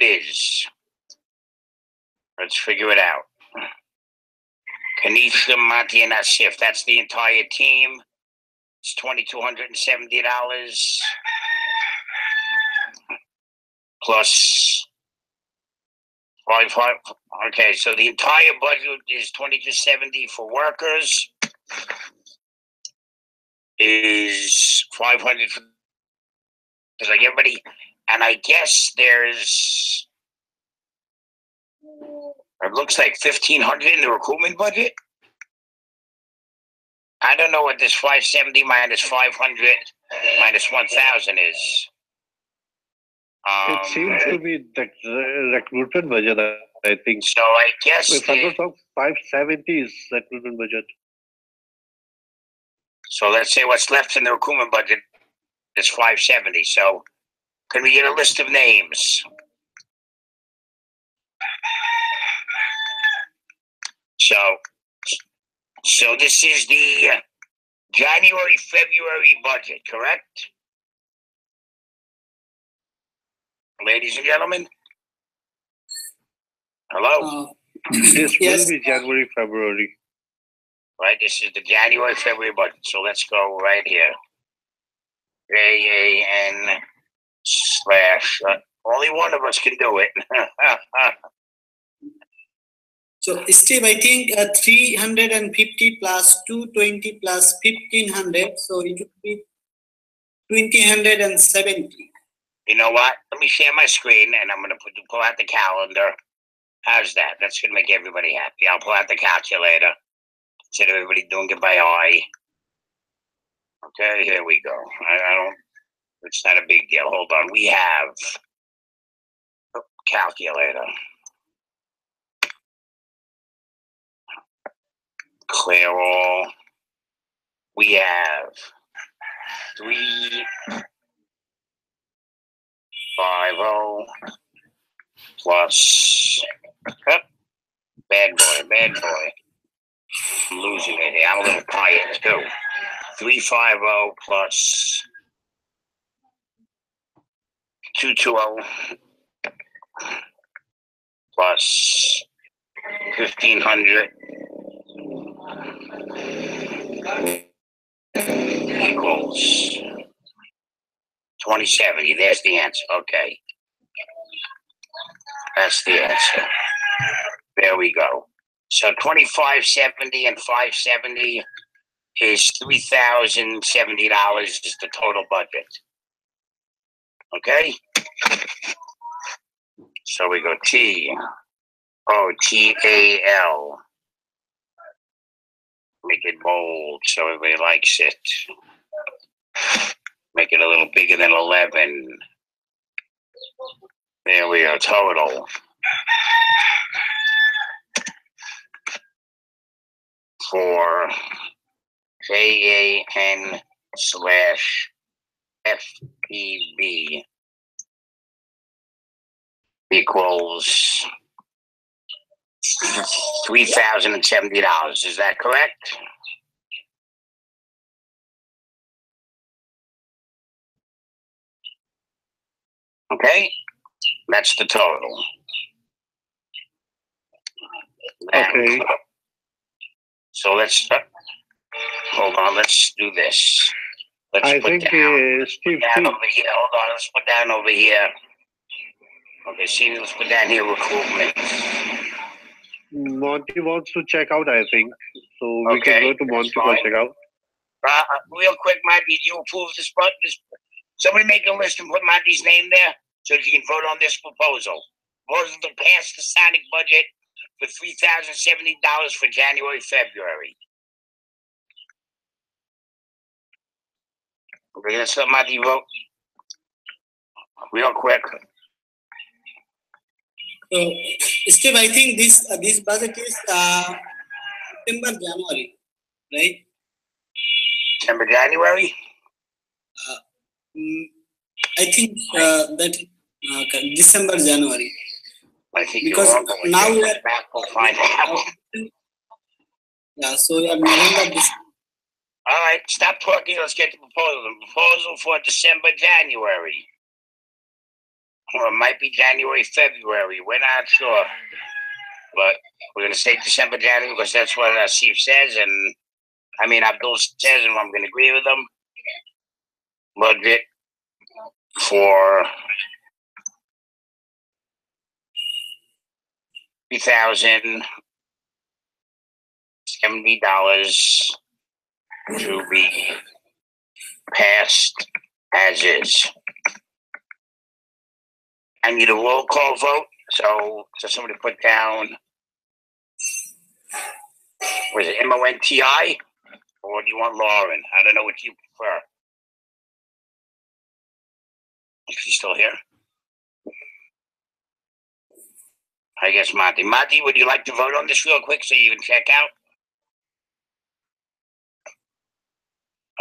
is let's figure it out. Kanisha, Monty, and Asif, that's the entire team. It's $2,270 plus 500. Okay, so the entire budget is $2,270 for workers. Is 500 for like everybody, and I guess there's. It looks like 1,500 in the recruitment budget. I don't know what this 570 minus 500 minus 1,000 is. It seems to be the recruitment budget, I think. So I guess If I'm not wrong, 570 is recruitment budget. so. Let's say what's left in the recruitment budget is 570. So can we get a list of names? So this is the January, February budget, correct? Ladies and gentlemen? Hello? This Yes. will be January, February. Right, this is the January, February budget. So let's go right here. JAN / only one of us can do it. So Steve, I think 350 plus 220 plus 1,500, so it would be 2,070. You know what? Let me share my screen and I'm going to pull out the calendar. How's that? That's going to make everybody happy. I'll pull out the calculator. Instead of everybody doing it by eye. Okay, here we go. I don't, it's not a big deal. Hold on. We have calculator. Clear all. We have 350 plus. Bad boy. I'm losing it here. I'm a little tired too. 350 plus 220 plus 1,500 equals 2070. There's the answer. Okay. That's the answer. There we go. So 2,570 and 570 is $3,070 is the total budget. Okay? So we go TOTAL. Make it bold so everybody likes it. Make it a little bigger than 11. There we go, total. For JAN / FPB equals $3,070. Is that correct? Okay, that's the total. Okay. So let's hold on. Let's do this. Let's I put think down, Steve, over here. Hold on. Let's put down over here. Okay, see, let's put down here recruitment. Monty wants to check out, I think. So we Okay, can go to Monty for fine. check out. Real quick, Monty, do you approve this button? Somebody make a list and put Monty's name there so that you can vote on this proposal. Proposal to pass the Sonic budget for $3,070 for January, February. Okay, let's let Monty vote. Real quick. So Steve, I think this budget is December, January, right? December, January? I think that December, January. I think Because you're wrong, but now we are back, we'll find out. Yeah, so we are November, December. All right, stop talking. Let's get the proposal. The proposal for December, January. Or it might be January, February. We're not sure. But we're going to say December, January because that's what Steve says. And I mean, Abdul says, and I'm going to agree with him. Budget for $3,070 to be passed as is. I need a roll call vote. So somebody put down, was it MONTI? Or do you want Lauren? I don't know what you prefer. Is she still here? I guess Monty. Monty, would you like to vote on this real quick so you can check out?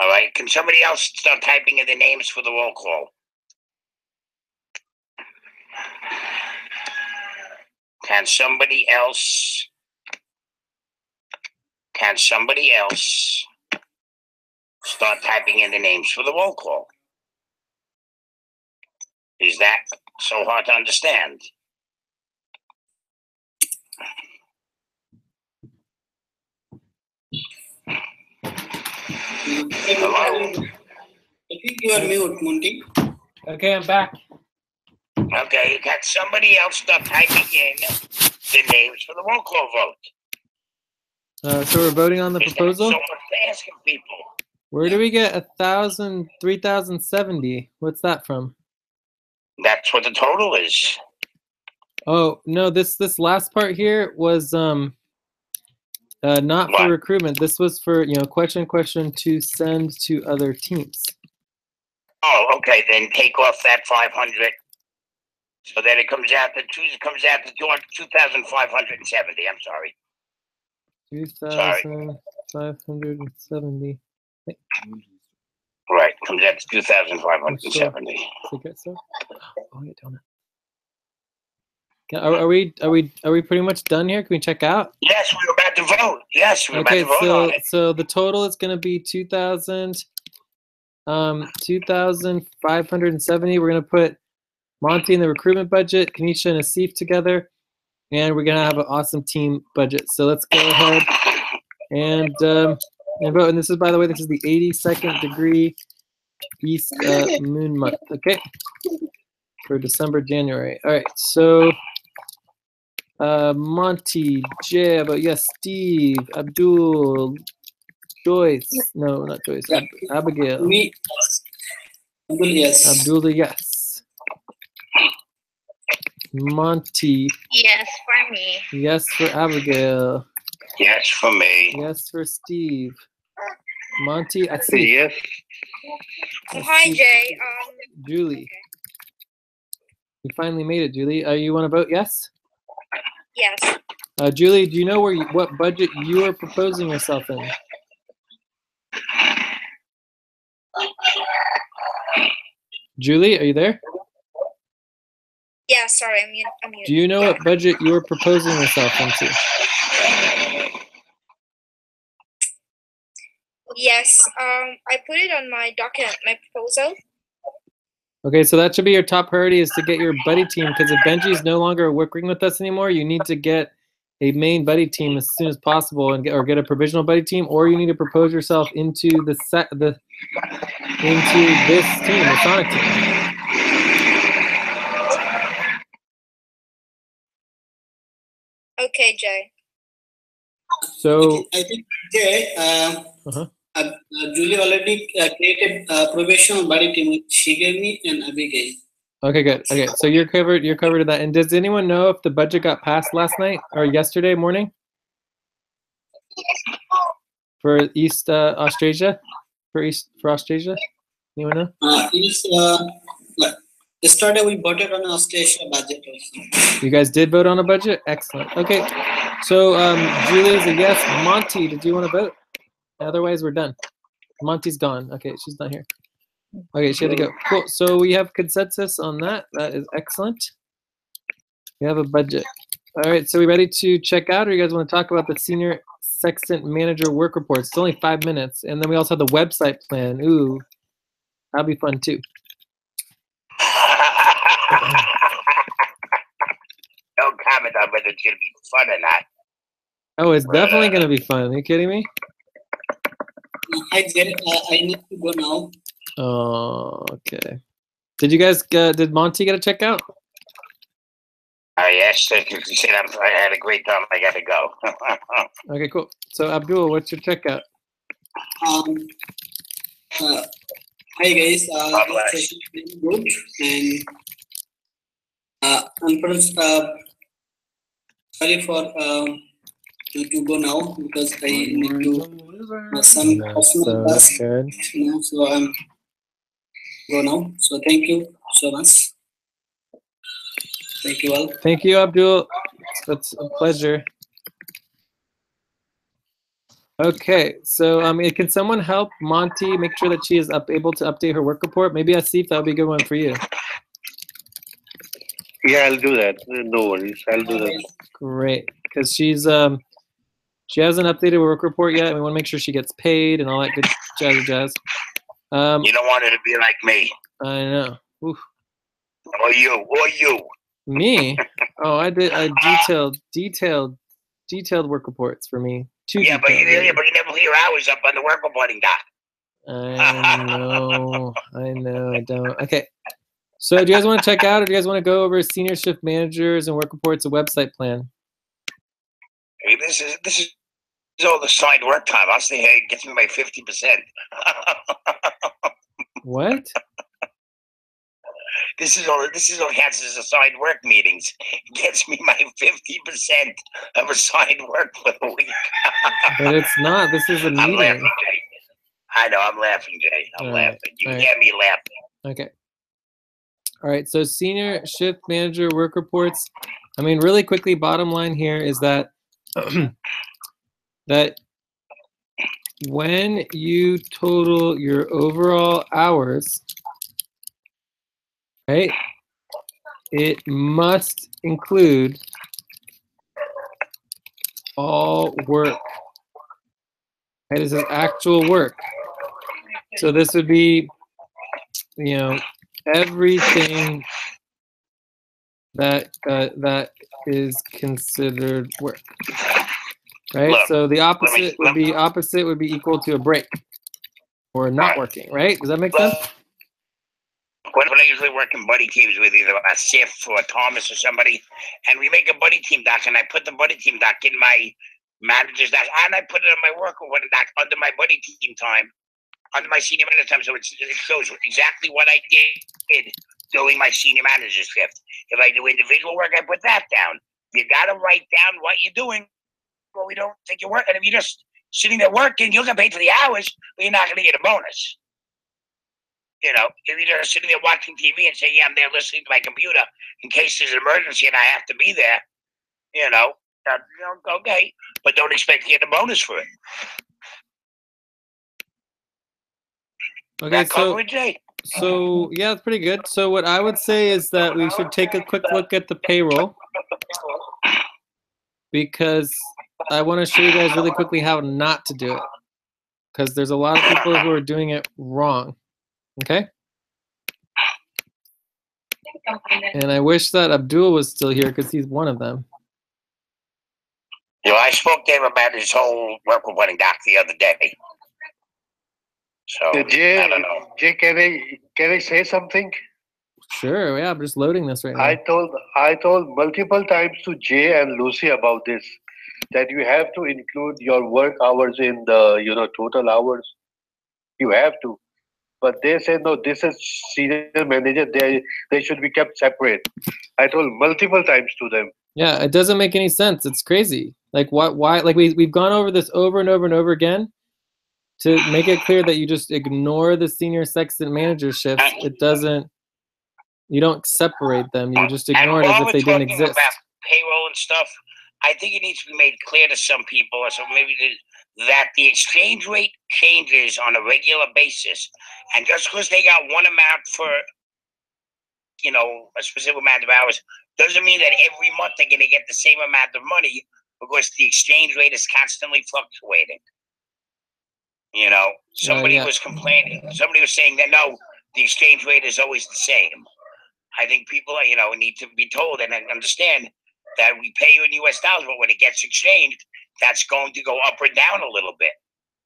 All right. Can somebody else start typing in the names for the roll call? Can somebody else start typing in the names for the roll call? Is that so hard to understand? Hello? I think you are mute, Monty. Okay, I'm back. Okay, can somebody else start typing in the names for the roll call vote? So we're voting on the proposal. So much for asking people. Where do we get 3,070? What's that from? That's what the total is. Oh no, this last part here was not for recruitment. This was for question to send to other teams. Oh, okay. Then take off that 500. So then it comes out to 2,570. I'm sorry. 2,570. Right, comes out to 2,570. Oh, yeah, don't it. Are we pretty much done here? Can we check out? Yes, we're about to vote. Yes, we're about to vote on it. So the total is going to be 2,570. We're going to put Monty in the recruitment budget, Kanisha and Asif together, and we're going to have an awesome team budget. So let's go ahead and vote. And this is, by the way, this is the 82nd degree East moon month, okay? For December, January. All right, so Monty, Jay, yes, Steve, Abdul, Joyce, no, not Joyce, Abigail. Me. Abdul, yes. Abdul, yes. Monty. Yes, for me. Yes, for Abigail. Yes, for me. Yes, for Steve. Monty, I see. Yes. Hi, Jay. Julie. You finally made it, Julie. You want to vote yes? Yes. Julie, do you know what budget you are proposing yourself in? Julie, are you there? Yeah, sorry, I'm mute. Do you know what budget you are proposing yourself into? Yes, I put it on my document, my proposal. Okay, so that should be your top priority, is to get your buddy team, because if Benji is no longer working with us anymore, you need to get a main buddy team as soon as possible, and get a provisional buddy team, or you need to propose yourself into into this team, the Sonic team. Okay, Jay. So I think Jay, Julie already created a professional body team. She gave me and Abigail. Okay, good. Okay, so you're covered in that. And does anyone know if the budget got passed last night or yesterday morning for East Australia? For Australia? Anyone know? Yesterday we voted on Australia budget also. You guys did vote on a budget? Excellent. Okay, so Julie's a yes. Monty, did you want to vote? Otherwise, we're done. Monty's gone. Okay, she's not here. Okay, she had to go. Cool. So we have consensus on that. That is excellent. We have a budget. All right, so we ready to check out, or you guys want to talk about the senior Sextant manager work reports? It's only 5 minutes. And then we also have the website plan. Ooh, that'll be fun too. No comment on whether it's going to be fun or not. Oh, it's definitely going to be fun. Are you kidding me? I need to go now. Oh, okay. Did you guys, did Monty get a checkout? Yes, she said I had a great time. I got to go. Okay, cool. So Abdul, what's your checkout? Hi guys. This session is good, and unfortunately, sorry for to go now because I need to some personal task. So I'm go now. So thank you. so much. Thank you all. Thank you, Abdul. It's a pleasure. Okay, so can someone help Monty make sure that she is able to update her work report? Maybe Asif, that would be a good one for you. Yeah, I'll do that. No worries. I'll do that. Great, because she hasn't updated her work report yet, and we want to make sure she gets paid and all that good jazz. You don't want her to be like me. I know. Oof. Or you. Me? Oh, I detailed work reports for me. Yeah, but you never put your hours up on the work reporting doc. I know, I don't. Okay. So do you guys want to check out, or do you guys want to go over senior shift managers and work reports, a website plan? Hey, this is all the signed work time. I'll say, hey, it gets me my 50%. What? This is all counts as assigned work meetings. It gets me my 50% of assigned work for the week. But it's not. This is a I'm meeting. laughing, Jay. I know, I'm laughing, Jay. I'm laughing. You can get me laughing. Okay. All right, so senior shift manager work reports. I mean, really quickly, bottom line here is that that when you total your overall hours, right, it must include all work. Right, this is actual work. So this would be, everything that is considered work, right? Look, so the opposite would be equal to a break or not working, right? Does that make sense? When I usually work in buddy teams with either a Sif or a Thomas or somebody, and we make a buddy team doc, and I put the buddy team doc in my manager's doc, and I put it on my work order doc under my buddy team time, under my senior manager time, so it shows exactly what I did during my senior manager shift. If I do individual work, I put that down. You got to write down what you're doing, or we don't think you're working. If you're just sitting there working, you'll get paid for the hours, but you're not going to get a bonus. If you're just sitting there watching TV and saying, yeah, I'm there listening to my computer in case there's an emergency and I have to be there, okay, but don't expect to get a bonus for it. Okay, so yeah, it's pretty good. So what I would say is that we should take a quick look at the payroll, because I want to show you guys really quickly how not to do it, because there's a lot of people who are doing it wrong. Okay? And I wish that Abdul was still here, because he's one of them. I spoke to him about his whole work reporting doc the other day. So Jay, I don't know. Jay, can I say something? Sure, yeah, I'm just loading this right now. I told multiple times to Jay and Lucy about this, that you have to include your work hours in the total hours. You have to. But they said, no, this is senior manager. They should be kept separate. I told multiple times to them. Yeah, it doesn't make any sense. It's crazy. Like, why? Like, we've gone over this over and over and over again to make it clear that you just ignore the senior sextant manager shifts. It doesn't. You don't separate them. You just ignore it as if they didn't exist. About payroll and stuff, I think it needs to be made clear to some people, or so maybe that the exchange rate changes on a regular basis, and just because they got one amount for a specific amount of hours doesn't mean that every month they're going to get the same amount of money, because the exchange rate is constantly fluctuating. Somebody was complaining. Somebody was saying that no, the exchange rate is always the same. I think people, need to be told and understand that we pay you in U.S. dollars, but when it gets exchanged, that's going to go up or down a little bit.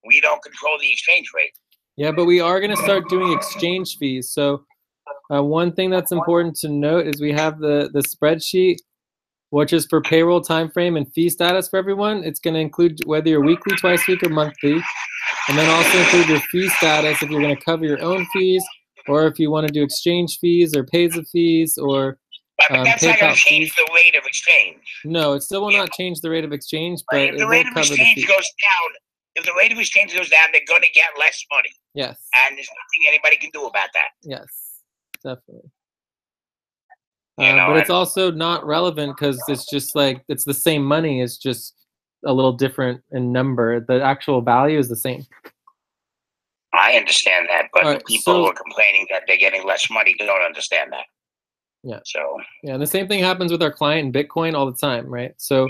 We don't control the exchange rate. Yeah, but we are going to start doing exchange fees. So one thing that's important to note is we have the spreadsheet, which is for payroll time frame and fee status for everyone. It's going to include whether you're weekly, twice a week, or monthly, and then also include your fee status if you're going to cover your own fees, or if you want to do exchange fees or pays of fees or but that's not going to change the rate of exchange. No, it still will not change the rate of exchange, but if the rate of exchange goes down, if the rate of exchange goes down, they're going to get less money. Yes. And there's nothing anybody can do about that. Yes, definitely. But it's also not relevant because it's just like it's the same money. It's just a little different in number. The actual value is the same. I understand that, but Right, people so- who are complaining that they're getting less money don't understand that. Yeah. So Yeah, and the same thing happens with our client in Bitcoin all the time, right? So,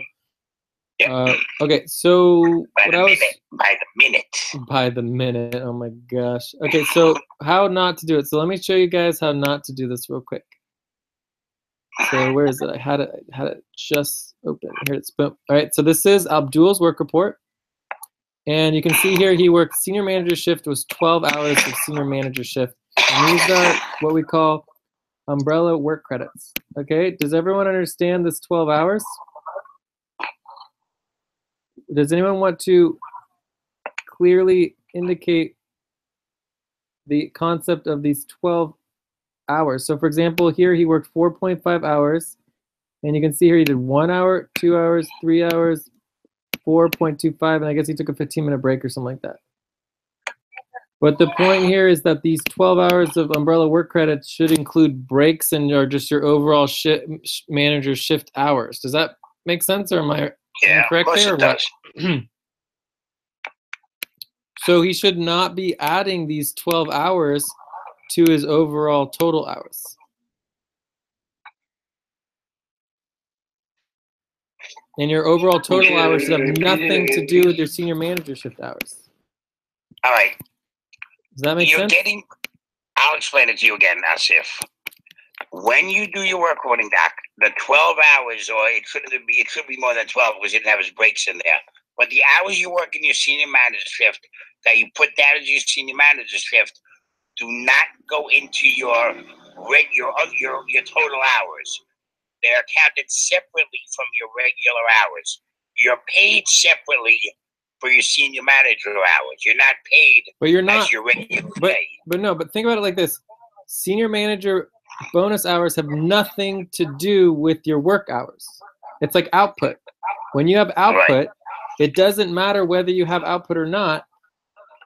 yeah. okay, so by what the I was minute, by the minute. by the minute. Oh my gosh. Okay, so how not to do it? So let me show you guys how not to do this real quick. So where is it? I had it just open. Here it's boom. All right, so this is Abdul's work report. And you can see here he worked senior manager shift was 12 hours of senior manager shift. And these are what we call umbrella work credits. Okay, does everyone understand this 12 hours? Does anyone want to clearly indicate the concept of these 12 hours? So for example, here he worked 4.5 hours. And you can see here he did 1 hour, 2 hours, 3 hours, 4.25, and I guess he took a 15-minute break or something like that. But the point here is that these 12 hours of umbrella work credits should include breaks and or just your overall manager shift hours. Does that make sense, or am I incorrect there, or what? So he should not be adding these 12 hours to his overall total hours. And your overall total hours should have nothing to do with your senior manager shift hours. All right. Does that make sense? I'll explain it to you again, Asif. When you do your work holding doc, the 12 hours, or it should be more than 12 because you didn't have his breaks in there. But the hours you work in your senior manager shift that you put down as your senior manager shift do not go into your total hours. They are counted separately from your regular hours. You're paid separately for your senior manager hours. You're not paid as your regular pay. But think about it like this. Senior manager bonus hours have nothing to do with your work hours. It's like output. When you have output, it doesn't matter whether you have output or not.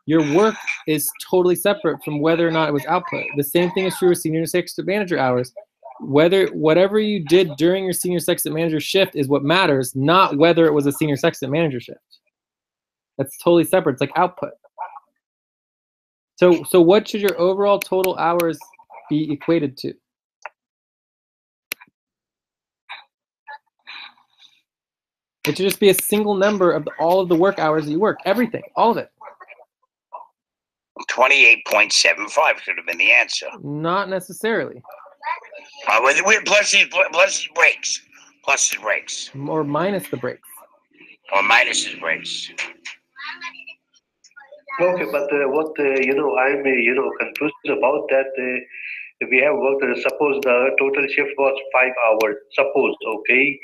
Your work is totally separate from whether or not it was output. The same thing is true with senior sextant manager hours. Whatever you did during your senior sextant manager shift is what matters, not whether it was a senior sextant manager shift. That's totally separate. It's like output. So what should your overall total hours be equated to? It should just be a single number of all of the work hours that you work. Everything, all of it. 28.75 should have been the answer. Not necessarily. Plus his breaks. Plus his breaks. Or minus the breaks. Or minus his breaks. Okay, but what I'm confused about that. We have worked. Suppose the total shift was 5 hours. Suppose, okay,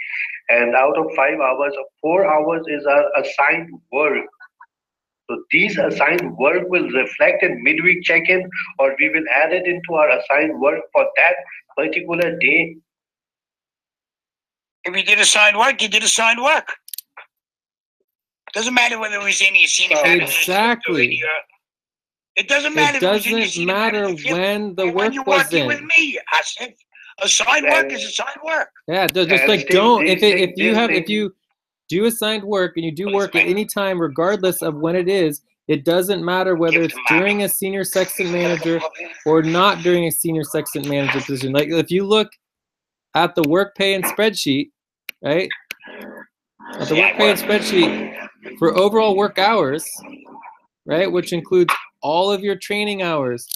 and out of 5 hours, 4 hours is our assigned work. So these assigned work will reflect in midweek check-in, or we will add it into our assigned work for that particular day. If you did assigned work, you did assigned work. Doesn't matter whether it was in your senior manager. Exactly. It doesn't matter. It doesn't matter when the work was in. With me, Asif. Assigned work is assigned work. Yeah, just like don't. If you do assigned work and you do work at any time, regardless of when it is, it doesn't matter whether it's during a senior sextant manager or not during a senior sextant manager position. Like if you look at the work pay and spreadsheet, right? At the work pay and spreadsheet for overall work hours, right, which includes all of your training hours,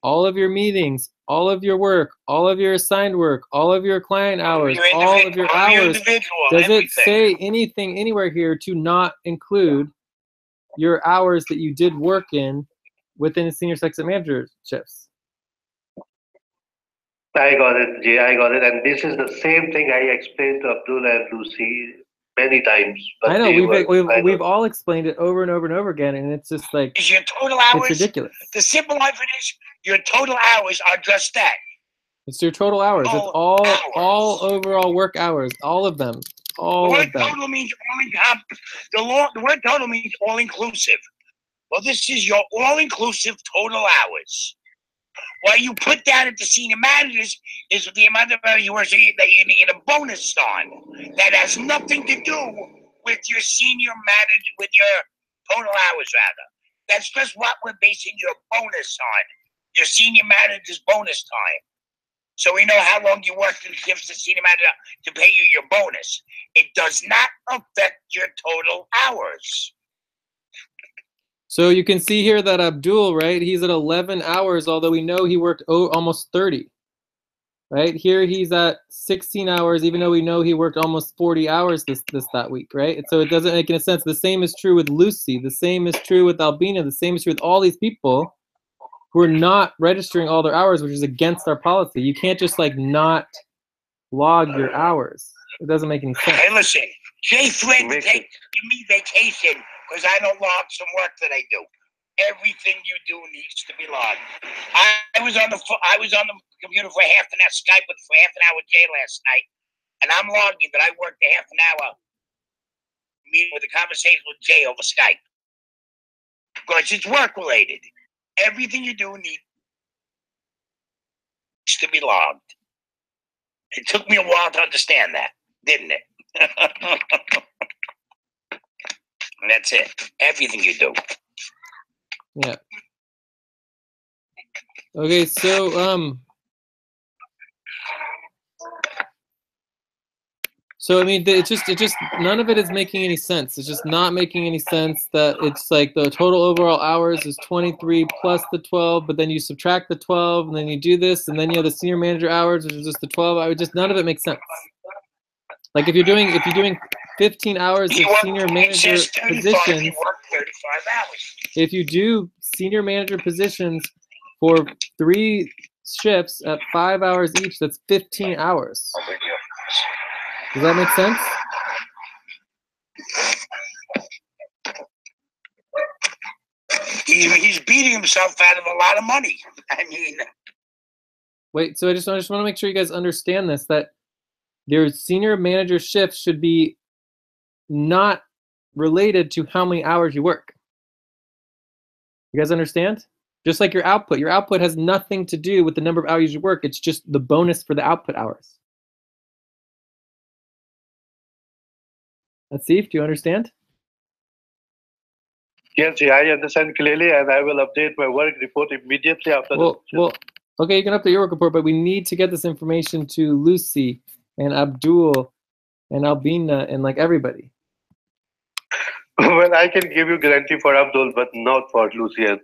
all of your meetings, all of your work, all of your assigned work, all of your client hours, all of your hours. Does it say anything anywhere here to not include your hours that you did work in within a senior sextant manager shifts? I got it, Jay. I got it. And this is the same thing I explained to Abdul and Lucy many times. But I know we've all explained it over and over and over again, and it's just like your total hours. It's ridiculous. The simple life of it is your total hours are just that. It's your total hours. It's all overall work hours, all of them, all of them. Total means the word total means all inclusive. Well, this is your all inclusive total hours. What you put down at the senior managers is the amount of hours you work that you're going to get a bonus on. That has nothing to do with your senior manager, with your total hours, rather. That's just what we're basing your bonus on, your senior manager's bonus time. So we know how long you worked and gives the senior manager to pay you your bonus. It does not affect your total hours. So you can see here that Abdul, right, he's at 11 hours, although we know he worked almost 30. Right here, he's at 16 hours, even though we know he worked almost 40 hours that week, right? And so it doesn't make any sense. The same is true with Lucy. The same is true with Albina. The same is true with all these people who are not registering all their hours, which is against our policy. You can't just like not log your hours. It doesn't make any sense. Hey, listen, Jay threatened to give me vacation because I don't log some work that I do. Everything you do needs to be logged. I was on the computer for half an hour, Skype for half an hour with Jay last night, and I'm logging that I worked a half an hour meeting with a conversation with Jay over Skype because it's work related. Everything you do needs to be logged. It took me a while to understand that, didn't it? And that's it. Everything you do. Yeah. Okay, so I mean, it just none of it is making any sense. It's just not making any sense that it's like the total overall hours is 23 plus the 12, but then you subtract the 12, and then you do this, and then you have the senior manager hours, which is just the 12 hours. Just none of it makes sense. Like if you're doing 15 hours of senior manager positions, if you do senior manager positions for 3 shifts at 5 hours each, that's 15 hours. Does that make sense? He's beating himself out of a lot of money. I mean, wait. So I just want to make sure you guys understand this, that their senior manager shifts should be not related to how many hours you work. You guys understand? Just like your output has nothing to do with the number of hours you work. It's just the bonus for the output hours. Asif, do you understand? Yes, I understand clearly, and I will update my work report immediately after Well, okay, you can update your work report, but we need to get this information to Lucy and Abdul and Albina and like everybody. Well, I can give you guarantee for Abdul, but not for Lucy and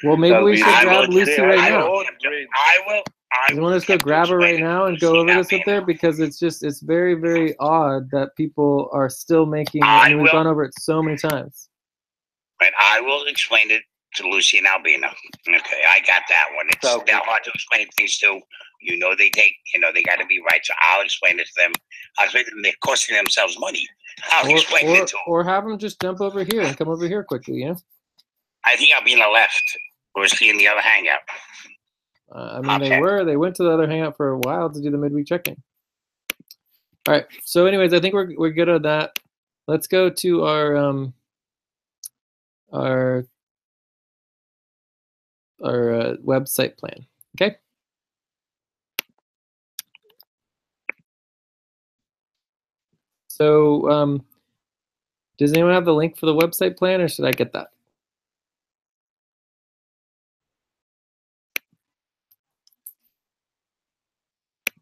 well, maybe we should grab Lucy right now. I will. You want us to go grab her right now and go over this with her? Because it's very, very odd that people are still making, we've gone over it so many times. Right, I will explain it to Lucy and Albina. Okay, I got that one. It's now hard to explain things to. You know they got to be right, so I'll explain it to them. I'll explain to them they're costing themselves money. I'll explain it to them. Or have them just jump over here and come over here quickly, yeah? I think Albina left. Or is she in the other hangout? I mean, they went to the other hangout for a while to do the midweek check-in. All right. So, anyways, I think we're good on that. Let's go to our website plan. Okay. So, does anyone have the link for the website plan, or should I get that?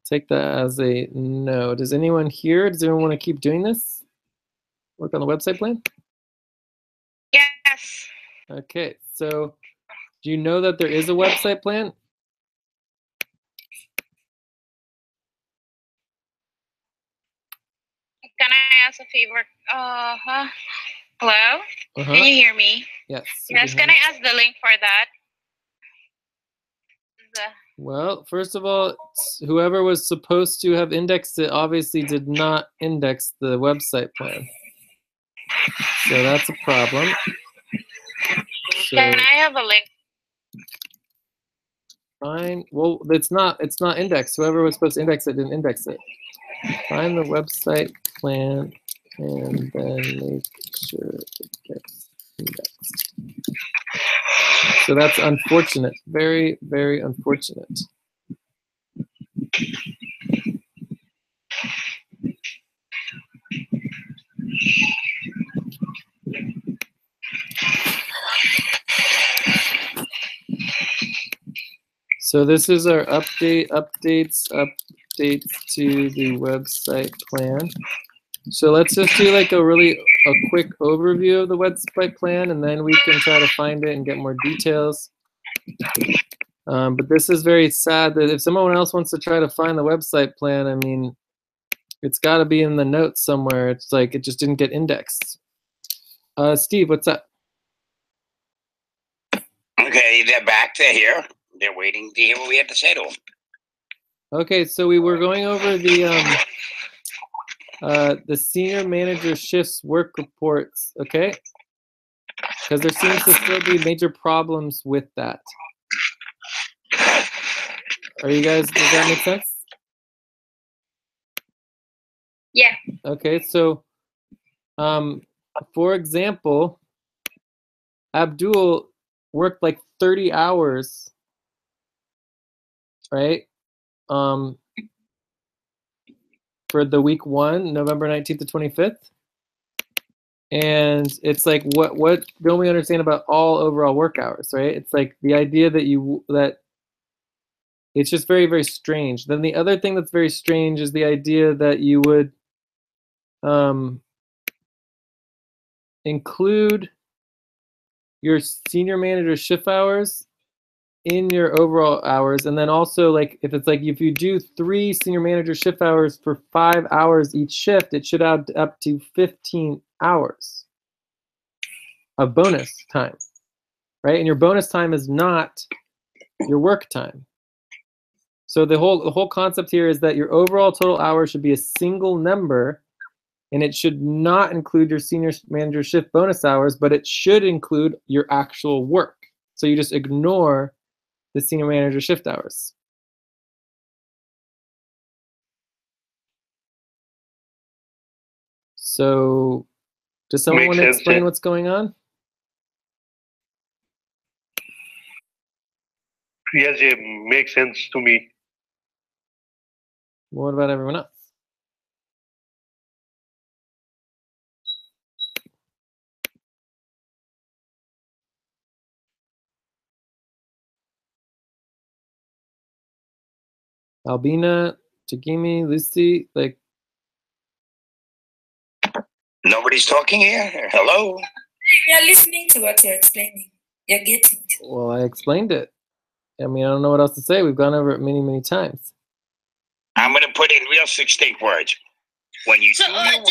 Take that as a no. Does anyone want to keep doing this? Work on the website plan? Yes. Okay, so do you know that there is a website plan? Can I ask a favor? Hello? Can you hear me? Yes. Yes, can I ask the link for that? Well, first of all, whoever was supposed to have indexed it obviously did not index the website plan. So that's a problem. So, can I have a link? Fine. Well, it's not indexed. Whoever was supposed to index it didn't index it. Find the website plan and then make sure it gets indexed. So that's unfortunate. Very, very unfortunate. So this is our updates to the website plan. So let's just do like a quick overview of the website plan, and then we can try to find it and get more details. But this is very sad that if someone else wants to try to find the website plan, I mean, it's got to be in the notes somewhere. It's like it just didn't get indexed. Steve, what's up? Okay, they're back. They're here. They're waiting to hear what we have to say to them. Okay, so we were going over the senior manager shifts work reports, okay? Because there seems to still be major problems with that. Are you guys, does that make sense? Yeah. Okay, so for example, Abdul worked like 30 hours, right? For the week 1, November 19th to 25th. And it's like, what don't we understand about all overall work hours, right? It's like the idea that it's just very, very strange. Then the other thing that's very strange is the idea that you would include your senior manager shift hours in your overall hours, and then also like if you do 3 senior manager shift hours for 5 hours each shift, it should add up to 15 hours of bonus time, right? And your bonus time is not your work time. So the whole concept here is that your overall total hours should be a single number, and it should not include your senior manager shift bonus hours, but it should include your actual work. So you just ignore the senior manager shift hours. So does someone want to explain what's going on? Yes, it makes sense to me. What about everyone else? Albina, Chigimi, Lucy, like. Nobody's talking here? Hello? We are listening to what you're explaining. You're getting it. Well, I explained it. I mean, I don't know what else to say. We've gone over it many, many times. I'm going to put in real succinct words. When you do your work,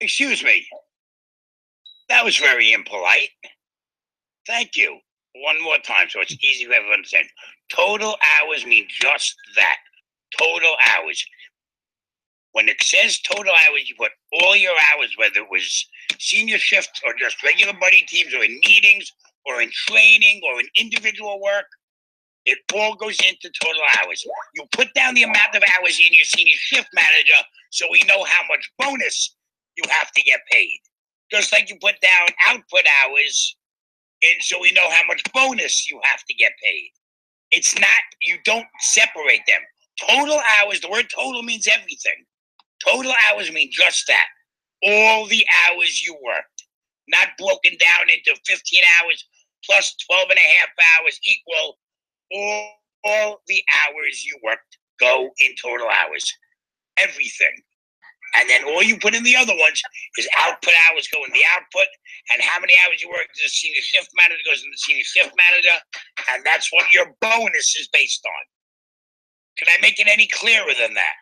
excuse me. That was very impolite. Thank you. One more time so it's easy for everyone to understand. Total hours mean just that. Total hours. When it says total hours, you put all your hours, whether it was senior shifts or just regular buddy teams or in meetings or in training or in individual work. It all goes into total hours. You put down the amount of hours in your senior shift manager so we know how much bonus you have to get paid. Just like you put down output hours and so we know how much bonus you have to get paid. It's not, you don't separate them. Total hours, the word total means everything. Total hours mean just that. All the hours you worked. Not broken down into 15 hours plus 12 and a half hours equal all the hours you worked go in total hours. Everything. And then all you put in the other ones is output hours go in the output, and how many hours you worked as a senior shift manager goes in the senior shift manager, and that's what your bonus is based on. Can I make it any clearer than that?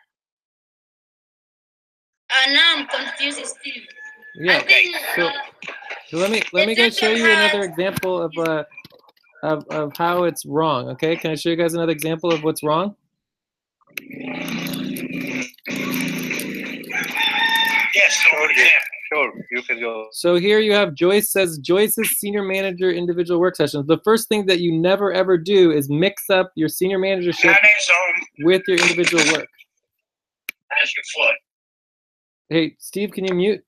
Now I'm confused, Steve. Yeah. Okay. So let me go show you another example of how it's wrong. Okay, can I show you guys another example of what's wrong? Yes, Sure, you can go. So here you have Joyce says Joyce's senior manager individual work sessions. The first thing that you never ever do is mix up your senior manager shift with your individual work. That's your foot. Hey, Steve, can you mute?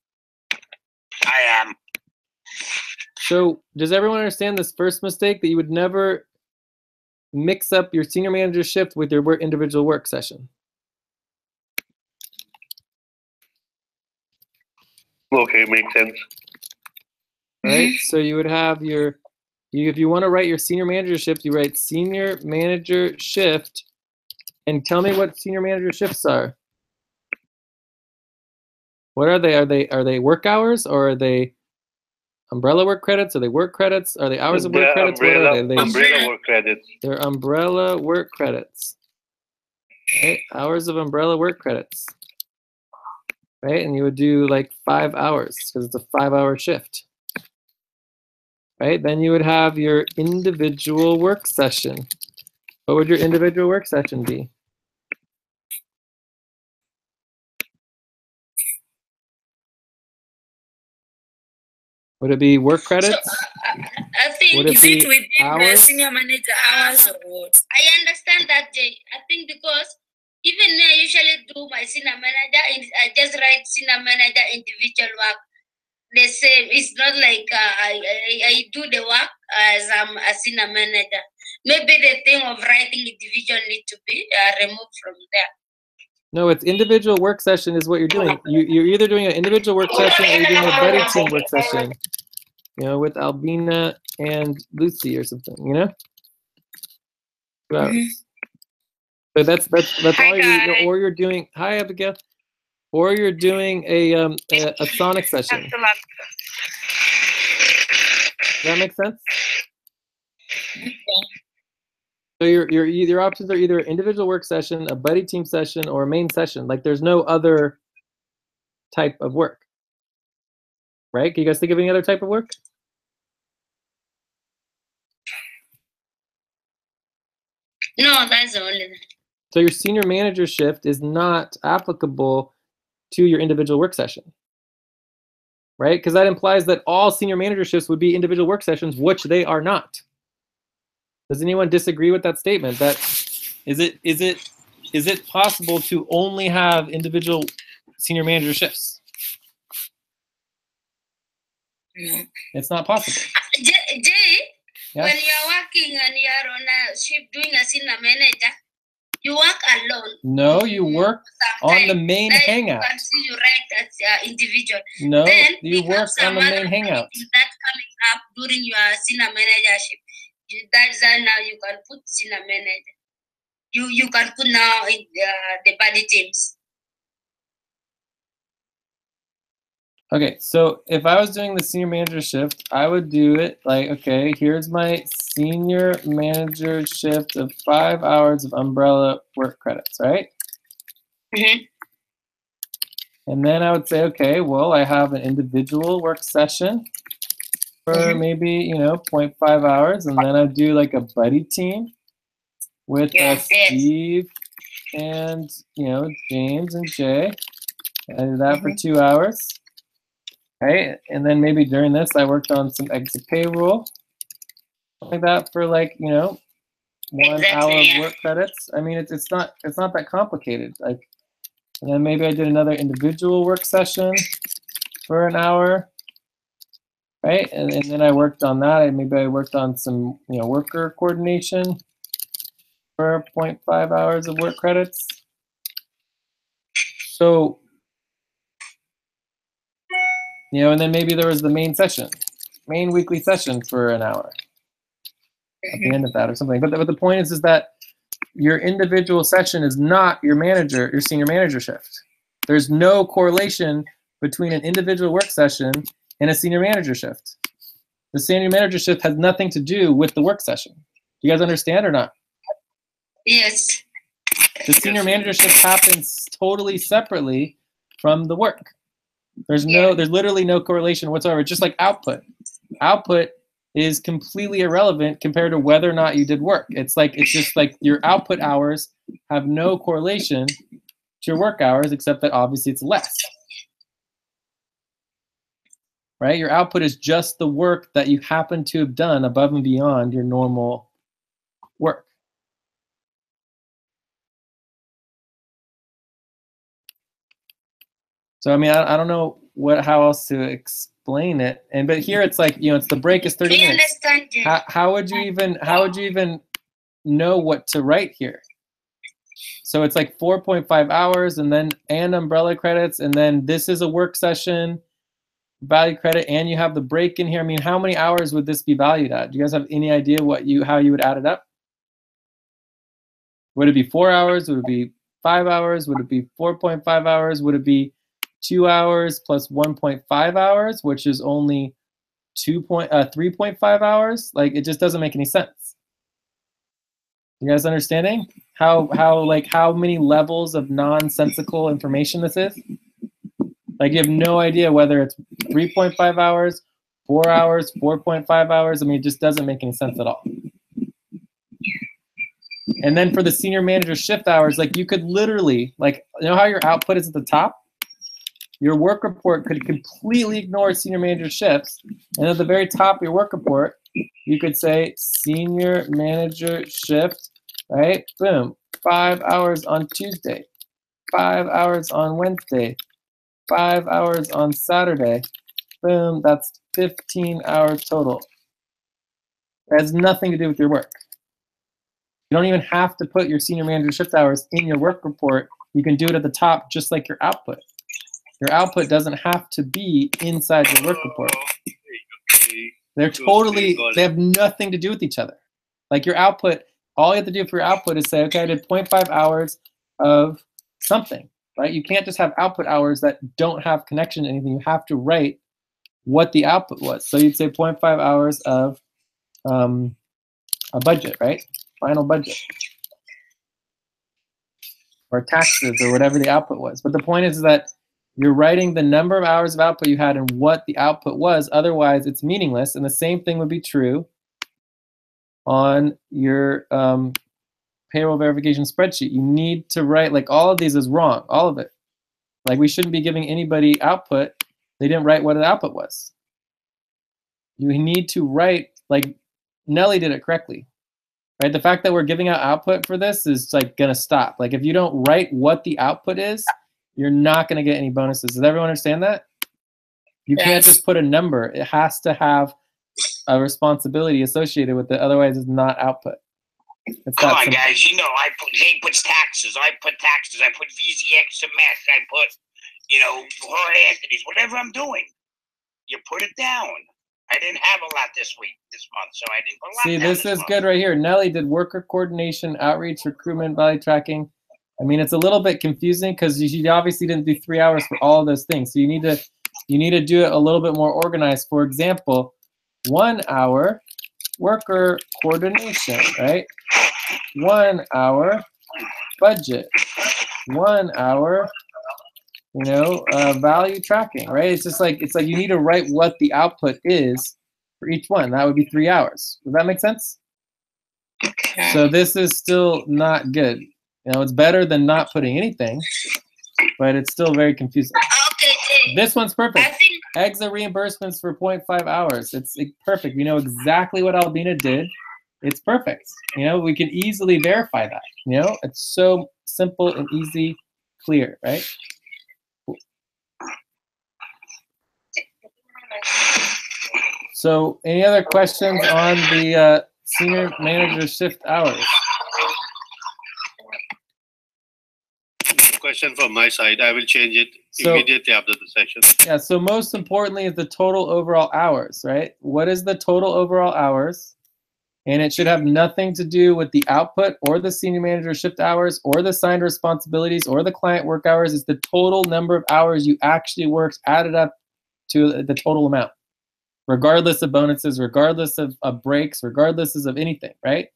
I am. So does everyone understand this first mistake, that you would never mix up your senior manager shift with your individual work session? Okay, makes sense. Right? So you would have your, if you want to write your senior manager shift, you write senior manager shift, and tell me what senior manager shifts are. What are they? Are they work hours, or are they umbrella work credits? Are they work credits? Are they hours of work credits? What are they? Umbrella work credits. They're umbrella work credits. Right? Hours of umbrella work credits. Right? And you would do like 5 hours because it's a 5-hour shift. Right? Then you would have your individual work session. What would your individual work session be? Would it be work credits? So, I think Would it Is it be within the hours? senior manager hours or what? I understand that, Jay. I think because even I usually do my senior manager, I just write senior manager individual work. The same. It's not like I do the work as I'm a senior manager. Maybe the thing of writing individual need to be removed from there. No, it's individual work session is what you're doing. You're either doing an individual work session or you're doing a buddy team work session. You know, with Albina and Lucy or something, you know? 2 hours. So that's all you're, or you're doing, hi Abigail, or you're doing a sonic session. Does that make sense? So your options are either individual work session, a buddy team session, or a main session. Like there's no other type of work. Right? Can you guys think of any other type of work? No, that's the only thing. So your senior manager shift is not applicable to your individual work session. Right? Because that implies that all senior manager shifts would be individual work sessions, which they are not. Does anyone disagree with that statement? That is it possible to only have individual senior manager shifts? No. It's not possible. Jay, Yeah? when you're working and you're on a shift doing a senior manager, you work alone. No, you work on the main then hangout. You can see you write as individual. No, then you work on the main hangout. That coming up during your senior managership. That's now you can put senior manager. You can put now in the buddy teams. Okay, so if I was doing the senior manager shift, I would do it like, okay, here's my senior manager shift of 5 hours of umbrella work credits, right? And then I would say, okay, well, I have an individual work session for maybe, 0.5 hours, and then I do like a buddy team with Steve and, James and Jay. I did that for 2 hours. Right, and then maybe during this, I worked on some exit payroll, like that for 1 hour of work credits. I mean, it's not that complicated. Like, and then maybe I did another individual work session for an hour, right? And then I worked on that. Maybe I worked on some worker coordination for 0.5 hours of work credits. So. And then maybe there was the main weekly session for an hour at the end of that or something. But the point is that your individual session is not your senior manager shift. There's no correlation between an individual work session and a senior manager shift. The senior manager shift has nothing to do with the work session. Do you guys understand or not? Yes. The senior manager shift happens totally separately from the work. There's literally no correlation whatsoever. It's just like output. Output is completely irrelevant compared to whether or not you did work. It's just like your output hours have no correlation to your work hours, except that obviously it's less. Right? Your output is just the work that you happen to have done above and beyond your normal work. So I mean, I don't know how else to explain it. But here it's like, it's the break is 30 minutes. How would you even know what to write here? So it's like 4.5 hours and umbrella credits, and then this is a work session, value credit, and you have the break in here. I mean, how many hours would this be valued at? Do you guys have any idea how you would add it up? Would it be 4 hours? Would it be 5 hours? Would it be 4.5 hours? Would it be 2 hours plus 1.5 hours, which is only 3.5 hours? Like, it just doesn't make any sense. You guys understanding how many levels of nonsensical information this is? Like, you have no idea whether it's 3.5 hours, 4 hours, 4.5 hours. I mean, it just doesn't make any sense at all. And then for the senior manager shift hours, like, you could literally, like, you know how your output is at the top? Your work report could completely ignore senior manager shifts. And at the very top of your work report, you could say senior manager shift, right? Boom, 5 hours on Tuesday, 5 hours on Wednesday, 5 hours on Saturday. Boom, that's 15 hours total. It has nothing to do with your work. You don't even have to put your senior manager shift hours in your work report. You can do it at the top, just like your output. Your output doesn't have to be inside your work report. They have nothing to do with each other. Like, your output, all you have to do for your output is say, okay, I did 0.5 hours of something, right? You can't just have output hours that don't have connection to anything. You have to write what the output was. So you'd say 0.5 hours of a budget, right? Final budget. Or taxes, or whatever the output was. But the point is that you're writing the number of hours of output you had and what the output was. Otherwise, it's meaningless. And the same thing would be true on your payroll verification spreadsheet. You need to write, like, all of these is wrong, all of it. Like, we shouldn't be giving anybody output. They didn't write what the output was. You need to write, like Nelly did it correctly. Right? The fact that we're giving out output for this is, like, gonna stop. Like, if you don't write what the output is, you're not gonna get any bonuses. Does everyone understand that? You can't just put a number. It has to have a responsibility associated with it. Otherwise, it's not output. Come on, guys. Jay puts taxes. I put taxes. I put VZX and mess. I put, Jorge Anthony's. Whatever I'm doing, you put it down. I didn't have a lot this month, so I didn't put a lot down this is good right here. Nelly did worker coordination, outreach, recruitment, value tracking. I mean, it's a little bit confusing because you obviously didn't do 3 hours for all of those things. So you need to do it a little bit more organized. For example, 1 hour worker coordination, right? 1 hour budget, 1 hour, value tracking, right? It's like you need to write what the output is for each one. That would be 3 hours. Does that make sense? So this is still not good. It's better than not putting anything, but it's still very confusing. Okay, this one's perfect. Exit reimbursements for 0.5 hours. It's perfect. We know exactly what Albina did. It's perfect. We can easily verify that. It's so simple and easy, clear, right? So, any other questions on the senior manager shift hours? Question from my side. I will change it immediately after the session. Yeah, so most importantly is the total overall hours, right? What is the total overall hours? And it should have nothing to do with the output or the senior manager shift hours or the assigned responsibilities or the client work hours. It's the total number of hours you actually worked added up to the total amount, regardless of bonuses, regardless of breaks, regardless of anything, right?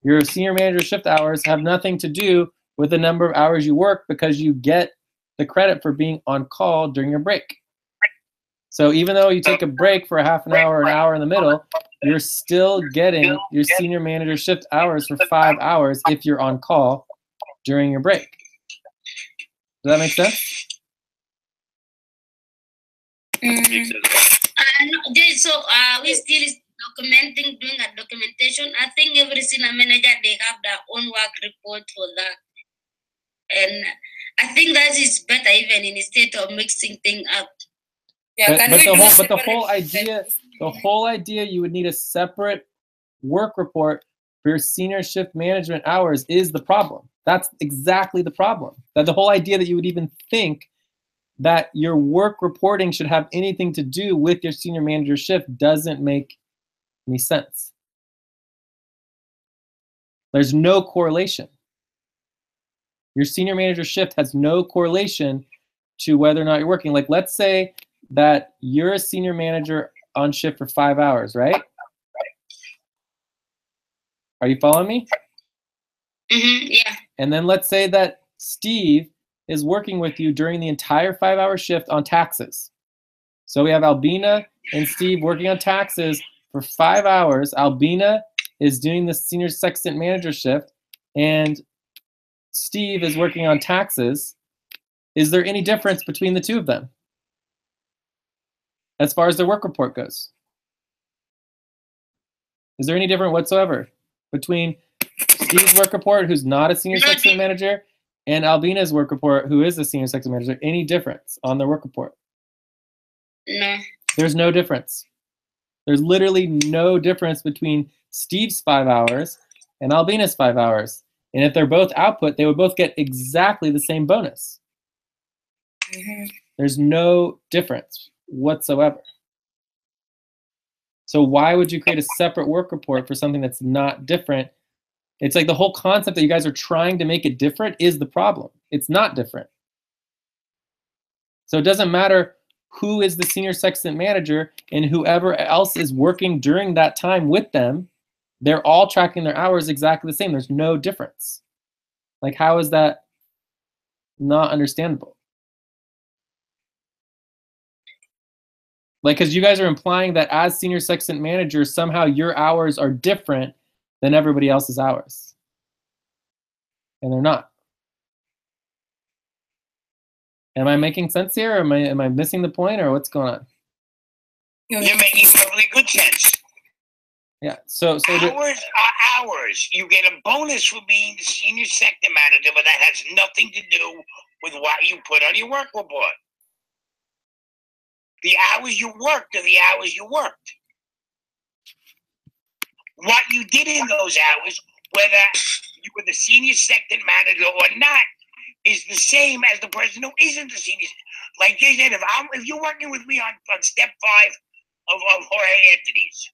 Your senior manager shift hours have nothing to do with the number of hours you work because you get the credit for being on call during your break. So even though you take a break for a half an hour, an hour in the middle, you're still getting your senior manager shift hours for 5 hours if you're on call during your break. Does that make sense? So we still is doing a documentation. I think every senior manager, they have their own work report for that. And I think that is better even instead of mixing things up. Yeah, But the whole idea you would need a separate work report for your senior shift management hours is the problem. That's exactly the problem. That the whole idea that you would even think that your work reporting should have anything to do with your senior manager shift doesn't make any sense. There's no correlation. Your senior manager shift has no correlation to whether or not you're working. Like, let's say that you're a senior manager on shift for 5 hours, right? Are you following me? Yeah. And then let's say that Steve is working with you during the entire 5-hour shift on taxes. So we have Albina and Steve working on taxes for 5 hours. Albina is doing the senior sextant manager shift, and Steve is working on taxes. Is there any difference between the two of them as far as their work report goes? Is there any difference whatsoever between Steve's work report, who's not a senior sextant manager, and Albina's work report, who is a senior sextant manager? Any difference on their work report? No. There's no difference. There's literally no difference between Steve's 5 hours and Albina's 5 hours. And if they're both output, they would both get exactly the same bonus. There's no difference whatsoever. So why would you create a separate work report for something that's not different? It's like the whole concept that you guys are trying to make it different is the problem. It's not different. So it doesn't matter who is the senior sextant manager and whoever else is working during that time with them. They're all tracking their hours exactly the same. There's no difference. Like, how is that not understandable? Like, because you guys are implying that as senior sextant manager, somehow your hours are different than everybody else's hours. And they're not. Am I making sense here? Or am I missing the point, or what's going on? You're making perfectly good sense. Yeah. So hours are hours. You get a bonus for being the senior sextant manager, but that has nothing to do with what you put on your work report. The hours you worked are the hours you worked. What you did in those hours, whether you were the senior sextant manager or not, is the same as the person who isn't the senior. Like Jay said, if you're working with me on step 5 of Jorge Anthony's,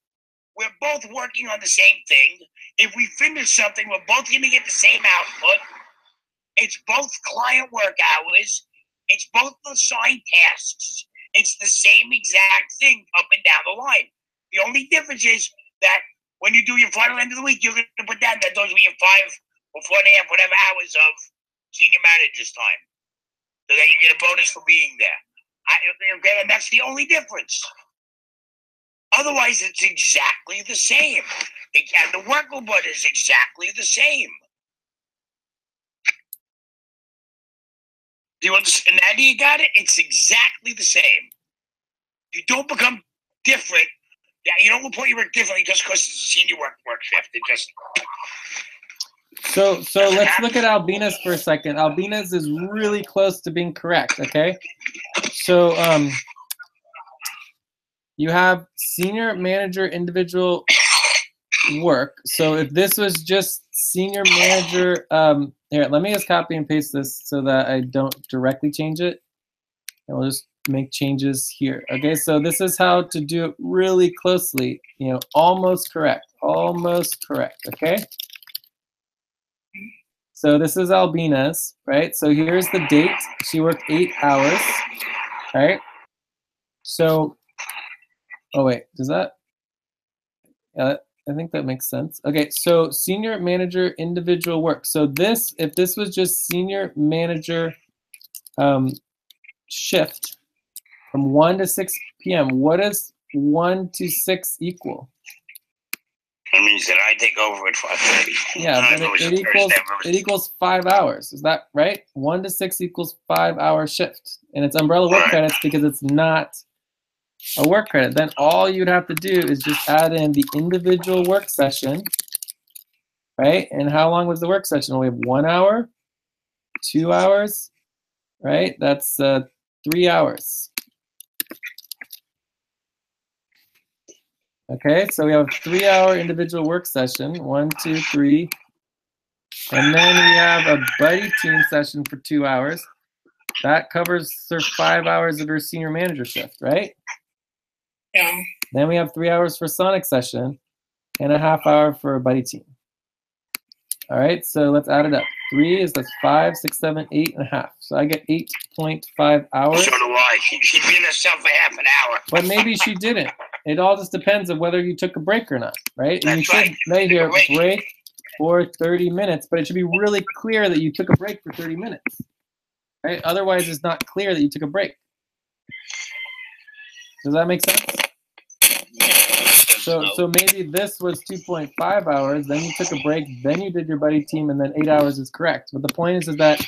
we're both working on the same thing. If we finish something, we're both going to get the same output. It's both client work hours. It's both assigned tasks. It's the same exact thing up and down the line. The only difference is that when you do your final end of the week, you're going to put down that those were your 5 or 4.5, whatever hours of senior manager's time. So that you get a bonus for being there. Okay, and that's the only difference. Otherwise, it's exactly the same. And the work report is exactly the same. Do you understand? Now you got it? It's exactly the same. You don't become different. Yeah, you don't report your work differently just because it's a senior work shift. It just. So let's look at Albina's for a second. Albina's is really close to being correct. Okay. So you have senior manager individual work. So if this was just senior manager, here, let me just copy and paste this so that I don't directly change it. And we'll just make changes here. Okay, so this is how to do it really closely. You know, almost correct, okay? So this is Albina's, right? So here's the date. She worked 8 hours, right? So, oh wait, does that? Yeah, I think that makes sense. Okay, so senior manager individual work. So this, if this was just senior manager shift from 1 to 6 p.m., what does 1 to 6 equal? That means that I take over at 5:30. Yeah, but it equals 5 hours. Is that right? 1 to 6 equals 5-hour shift. And it's umbrella work credits because it's not a work credit. Then all you'd have to do is just add in the individual work session, right? And how long was the work session? We have 1 hour, 2 hours, right? That's 3 hours. Okay, so we have a 3-hour individual work session, 1, 2, 3. And then we have a buddy team session for 2 hours. That covers her 5 hours of her senior manager shift, right? Yeah. Then we have 3 hours for Sonic session and a half hour for a buddy team. All right, so let's add it up. 3 is that's 5, 6, 7, 8.5. So I get 8.5 hours. So do I. She beat herself for half an hour. But maybe she didn't. It all just depends on whether you took a break or not, right? And you That's right. should write here Take a break. break for 30 minutes, but it should be really clear that you took a break for 30 minutes, right? Otherwise, it's not clear that you took a break. Does that make sense? So maybe this was 2.5 hours, then you took a break, then you did your buddy team, and then 8 hours is correct. But the point is that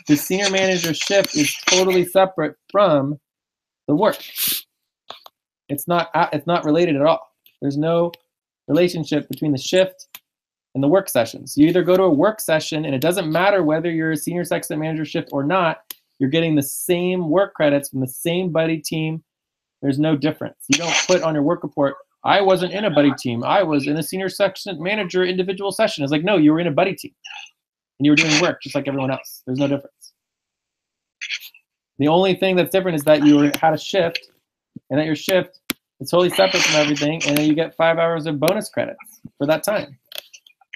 the senior manager shift is totally separate from the work. It's not related at all. There's no relationship between the shift and the work sessions. You either go to a work session, and it doesn't matter whether you're a senior sextant manager shift or not, you're getting the same work credits from the same buddy team. There's no difference. You don't put on your work report, I wasn't in a buddy team. I was in a senior sextant manager individual session. It's like, no, you were in a buddy team. And you were doing work just like everyone else. There's no difference. The only thing that's different is that you had a shift, and that your shift is totally separate from everything, and then you get 5 hours of bonus credits for that time.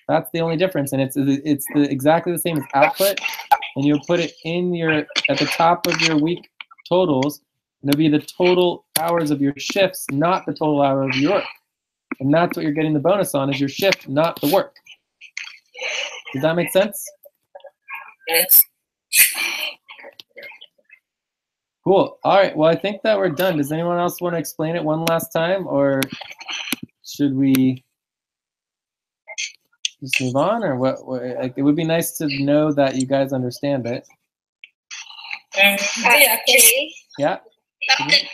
That's the only difference, and it's exactly the same as output, and you'll put it in at the top of your week totals, and it'll be the total hours of your shifts, not the total hour of your work. And that's what you're getting the bonus on, is your shift, not the work. Does that make sense? Yes. Cool. All right. Well, I think that we're done. Does anyone else want to explain it one last time, or should we just move on, or what? Like, it would be nice to know that you guys understand it. Okay. Yeah. Okay.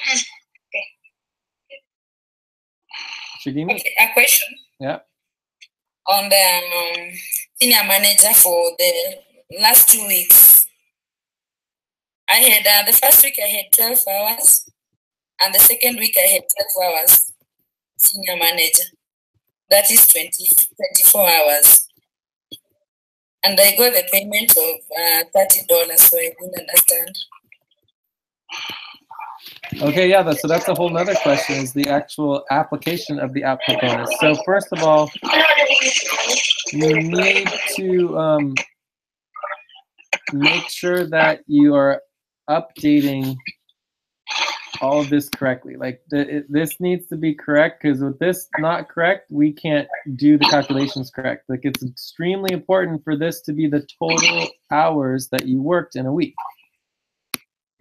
Shigimi? Okay, a question. Yeah. On the senior manager for the last 2 weeks. I had the first week I had 12 hours, and the second week I had 12 hours senior manager. That is 24 hours. And I got the payment of $30, so I didn't understand. Okay, yeah, so that's a whole nother question, is the actual application of the output bonus. So first of all, you need to make sure that you are updating all of this correctly. Like this needs to be correct, because with this not correct, we can't do the calculations correct. Like, it's extremely important for this to be the total hours that you worked in a week.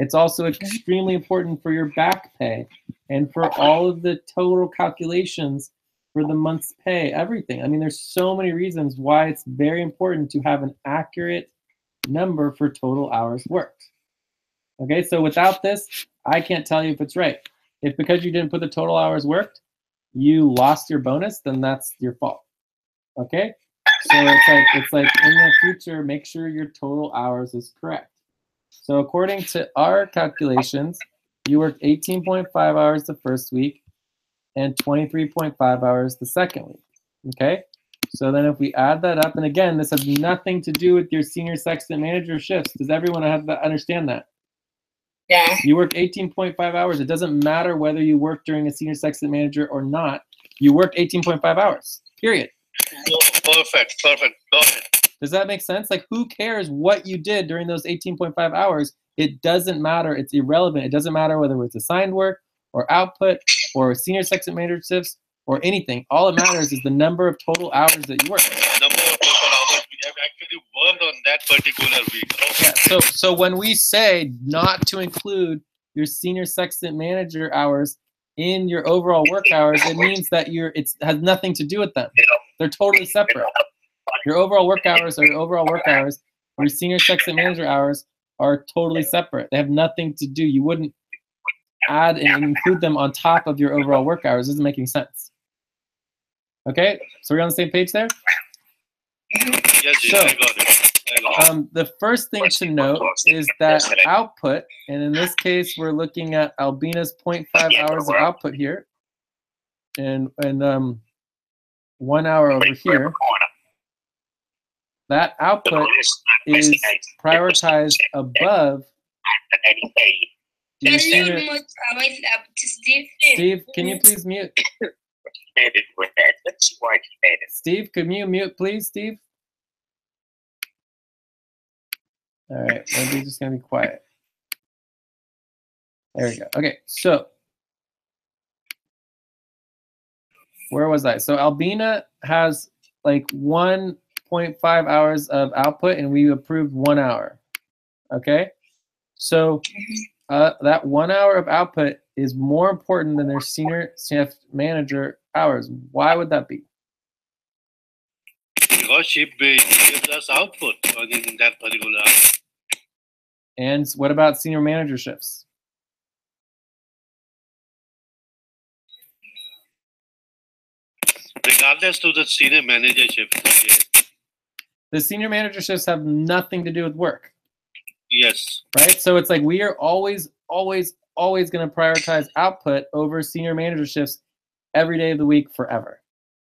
It's also extremely important for your back pay and for all of the total calculations for the month's pay, everything. I mean, there's so many reasons why it's very important to have an accurate number for total hours worked. Okay, so without this, I can't tell you if it's right. If because you didn't put the total hours worked, you lost your bonus, then that's your fault. Okay, so it's like in the future, make sure your total hours is correct. So according to our calculations, you worked 18.5 hours the first week and 23.5 hours the second week. Okay, so then if we add that up, and again, this has nothing to do with your senior sextant manager shifts. Does everyone have to understand that? Yeah. You work 18.5 hours. It doesn't matter whether you work during a senior sextant manager or not. You work 18.5 hours, period. Perfect. Got it. Does that make sense? Like, who cares what you did during those 18.5 hours? It doesn't matter. It's irrelevant. It doesn't matter whether it's assigned work or output or senior sextant manager shifts or anything. All it matters is the number of total hours that you work. Number of total hours we have actually worked on that particular week. Yeah, so when we say not to include your senior sextant manager hours in your overall work hours, it means that it has nothing to do with them. They're totally separate. Your overall work hours are your overall work hours. Your senior sextant manager hours are totally separate. They have nothing to do. You wouldn't add and include them on top of your overall work hours. It doesn't make any sense. Okay, so we're on the same page there? Yes, I got it. The first thing to note is that output, and in this case, we're looking at Albina's 0.5 hours of output here, and 1 hour over here. That output is prioritized above. Can you mute our voice up to Steve? Steve, can you please mute? Steve, can you mute, please, Steve? All right, maybe he's just gonna be quiet. There we go. Okay, so where was I? So Albina has like 1.5 hours of output, and we approved 1 hour. Okay, so that 1 hour of output is more important than their senior shift manager hours. Why would that be? Because shift gives us output in that particular hour. And what about senior manager shifts? Regardless to the senior manager shift. The senior manager shifts have nothing to do with work. Yes. Right? So it's like we are always going to prioritize output over senior manager shifts every day of the week forever.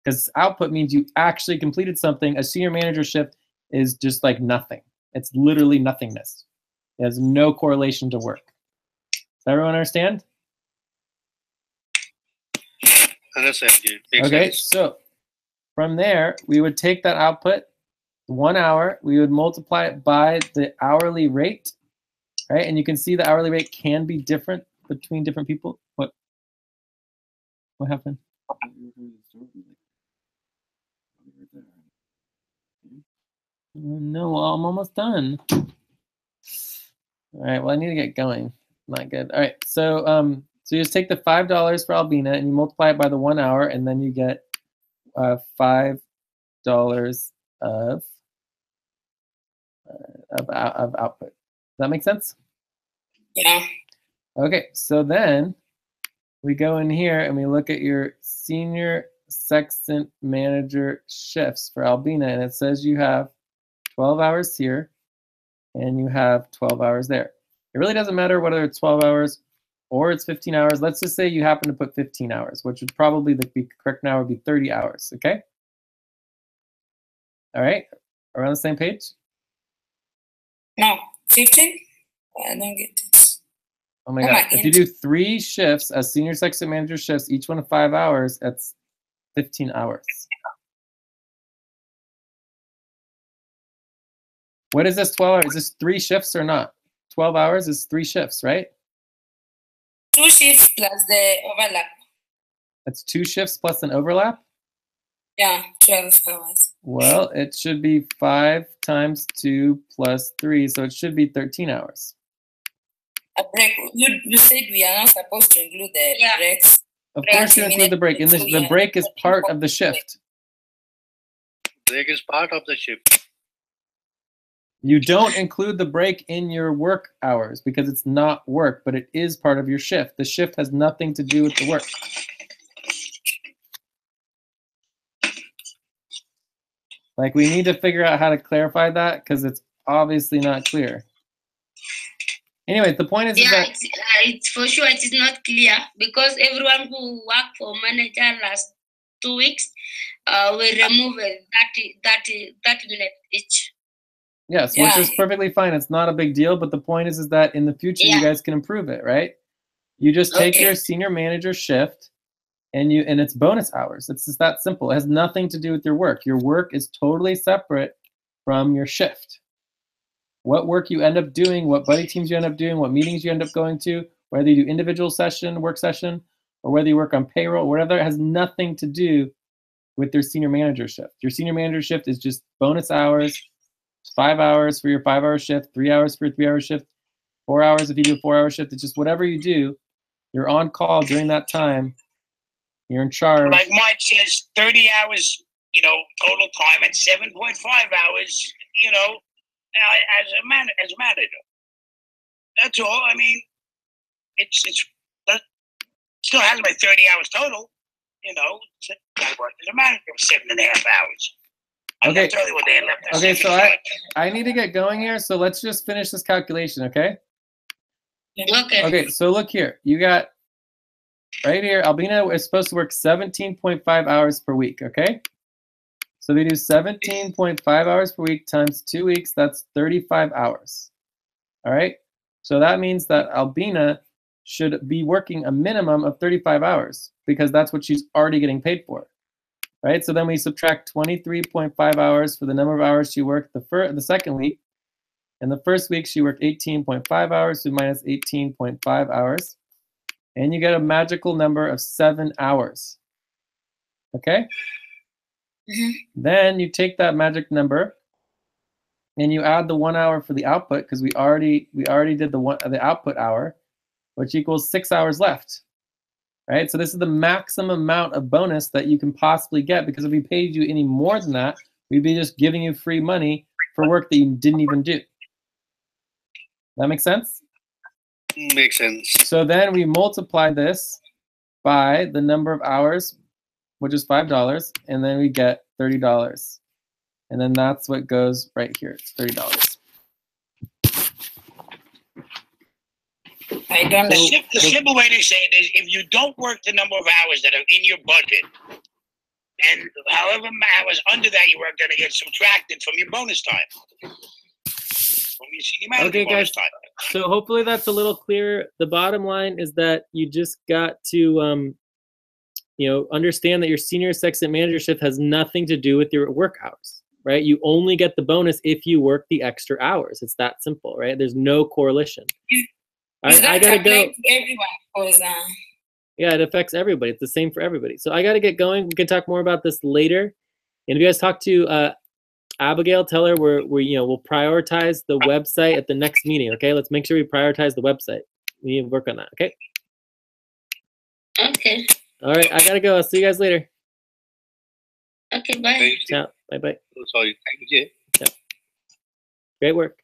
Because output means you actually completed something. A senior manager shift is just like nothing. It's literally nothingness. It has no correlation to work. Does everyone understand? Okay, so from there, we would take that output, 1 hour, we would multiply it by the hourly rate, right? And you can see the hourly rate can be different between different people. What happened? No, I'm almost done. All right, well, I need to get going. Not good. All right, so so you just take the $5 for Albina and you multiply it by the 1 hour, and then you get $5 of output. Does that make sense? Yeah. Okay, so then we go in here and we look at your senior sextant manager shifts for Albina, and it says you have 12 hours here and you have 12 hours there. It really doesn't matter whether it's 12 hours or it's 15 hours. Let's just say you happen to put 15 hours, which would probably be correct now would be 30 hours, okay? All right, are we on the same page? No, 15? I don't get it. Oh my God, if you do 3 shifts as senior sextant manager shifts, each one of 5 hours, that's 15 hours. What is this 12 hours? Is this 3 shifts or not? 12 hours is 3 shifts, right? 2 shifts plus the overlap. That's 2 shifts plus an overlap? Yeah, 12 hours. Well, it should be 5 times 2 plus 3, so it should be 13 hours. A break. You said we are not supposed to include the breaks. Of course you include the break. And the break is part of the shift. Break is part of the shift. You don't include the break in your work hours because it's not work, but it is part of your shift. The shift has nothing to do with the work. Like, we need to figure out how to clarify that because it's obviously not clear. Anyway, the point is that it's for sure it is not clear because everyone who worked for manager last 2 weeks will remove 30 minutes each. Yes, which is perfectly fine. It's not a big deal, but the point is that in the future you guys can improve it, right? You just take your senior manager shift and it's bonus hours. It's just that simple. It has nothing to do with your work. Your work is totally separate from your shift. What work you end up doing, what buddy teams you end up doing, what meetings you end up going to, whether you do individual session, work session, or whether you work on payroll, whatever, it has nothing to do with your senior manager shift. Your senior manager shift is just bonus hours. 5 hours for your 5-hour shift, 3 hours for your 3-hour shift, 4 hours if you do a 4-hour shift. It's just whatever you do, you're on call during that time. You're in charge. Like mine says 30 hours, total time and 7.5 hours, as a manager. That's all. I mean, it still has my 30 hours total. I work as a manager 7.5 hours. I Okay. left early one day and left. Okay, so I need to get going here, so let's just finish this calculation, okay? Okay. Okay, so look here. You got right here, Albina is supposed to work 17.5 hours per week, okay? So we do 17.5 hours per week times 2 weeks, that's 35 hours. All right? So that means that Albina should be working a minimum of 35 hours because that's what she's already getting paid for. Right? So then we subtract 23.5 hours for the number of hours she worked the second week. And the first week she worked 18.5 hours, so minus 18.5 hours. And you get a magical number of 7 hours. Okay? Then you take that magic number and you add the 1 hour for the output because we already did the output hour, which equals 6 hours left. Right? So this is the maximum amount of bonus that you can possibly get, because if we paid you any more than that, we'd be just giving you free money for work that you didn't even do. That makes sense? Makes sense. So then we multiply this by the number of hours, which is $5, and then we get $30. And then that's what goes right here. It's $30. I don't know. The simple way to say it is, if you don't work the number of hours that are in your budget, and however many hours under that you work, going to get subtracted from your bonus time. From your senior manager Okay, bonus guys. time. So hopefully that's a little clearer. The bottom line is that you just got to, understand that your senior sextant managership has nothing to do with your work hours, right? You only get the bonus if you work the extra hours. It's that simple, right? There's no correlation. I gotta go. Everyone, because Yeah, it affects everybody. It's the same for everybody. So I gotta get going. We can talk more about this later. And if you guys talk to Abigail, tell her we'll prioritize the website at the next meeting. Okay, let's make sure we prioritize the website. We need to work on that. Okay. Okay. All right, I gotta go. I'll see you guys later. Okay. Bye. Ciao. Bye bye. Sorry. Thank you. Great work.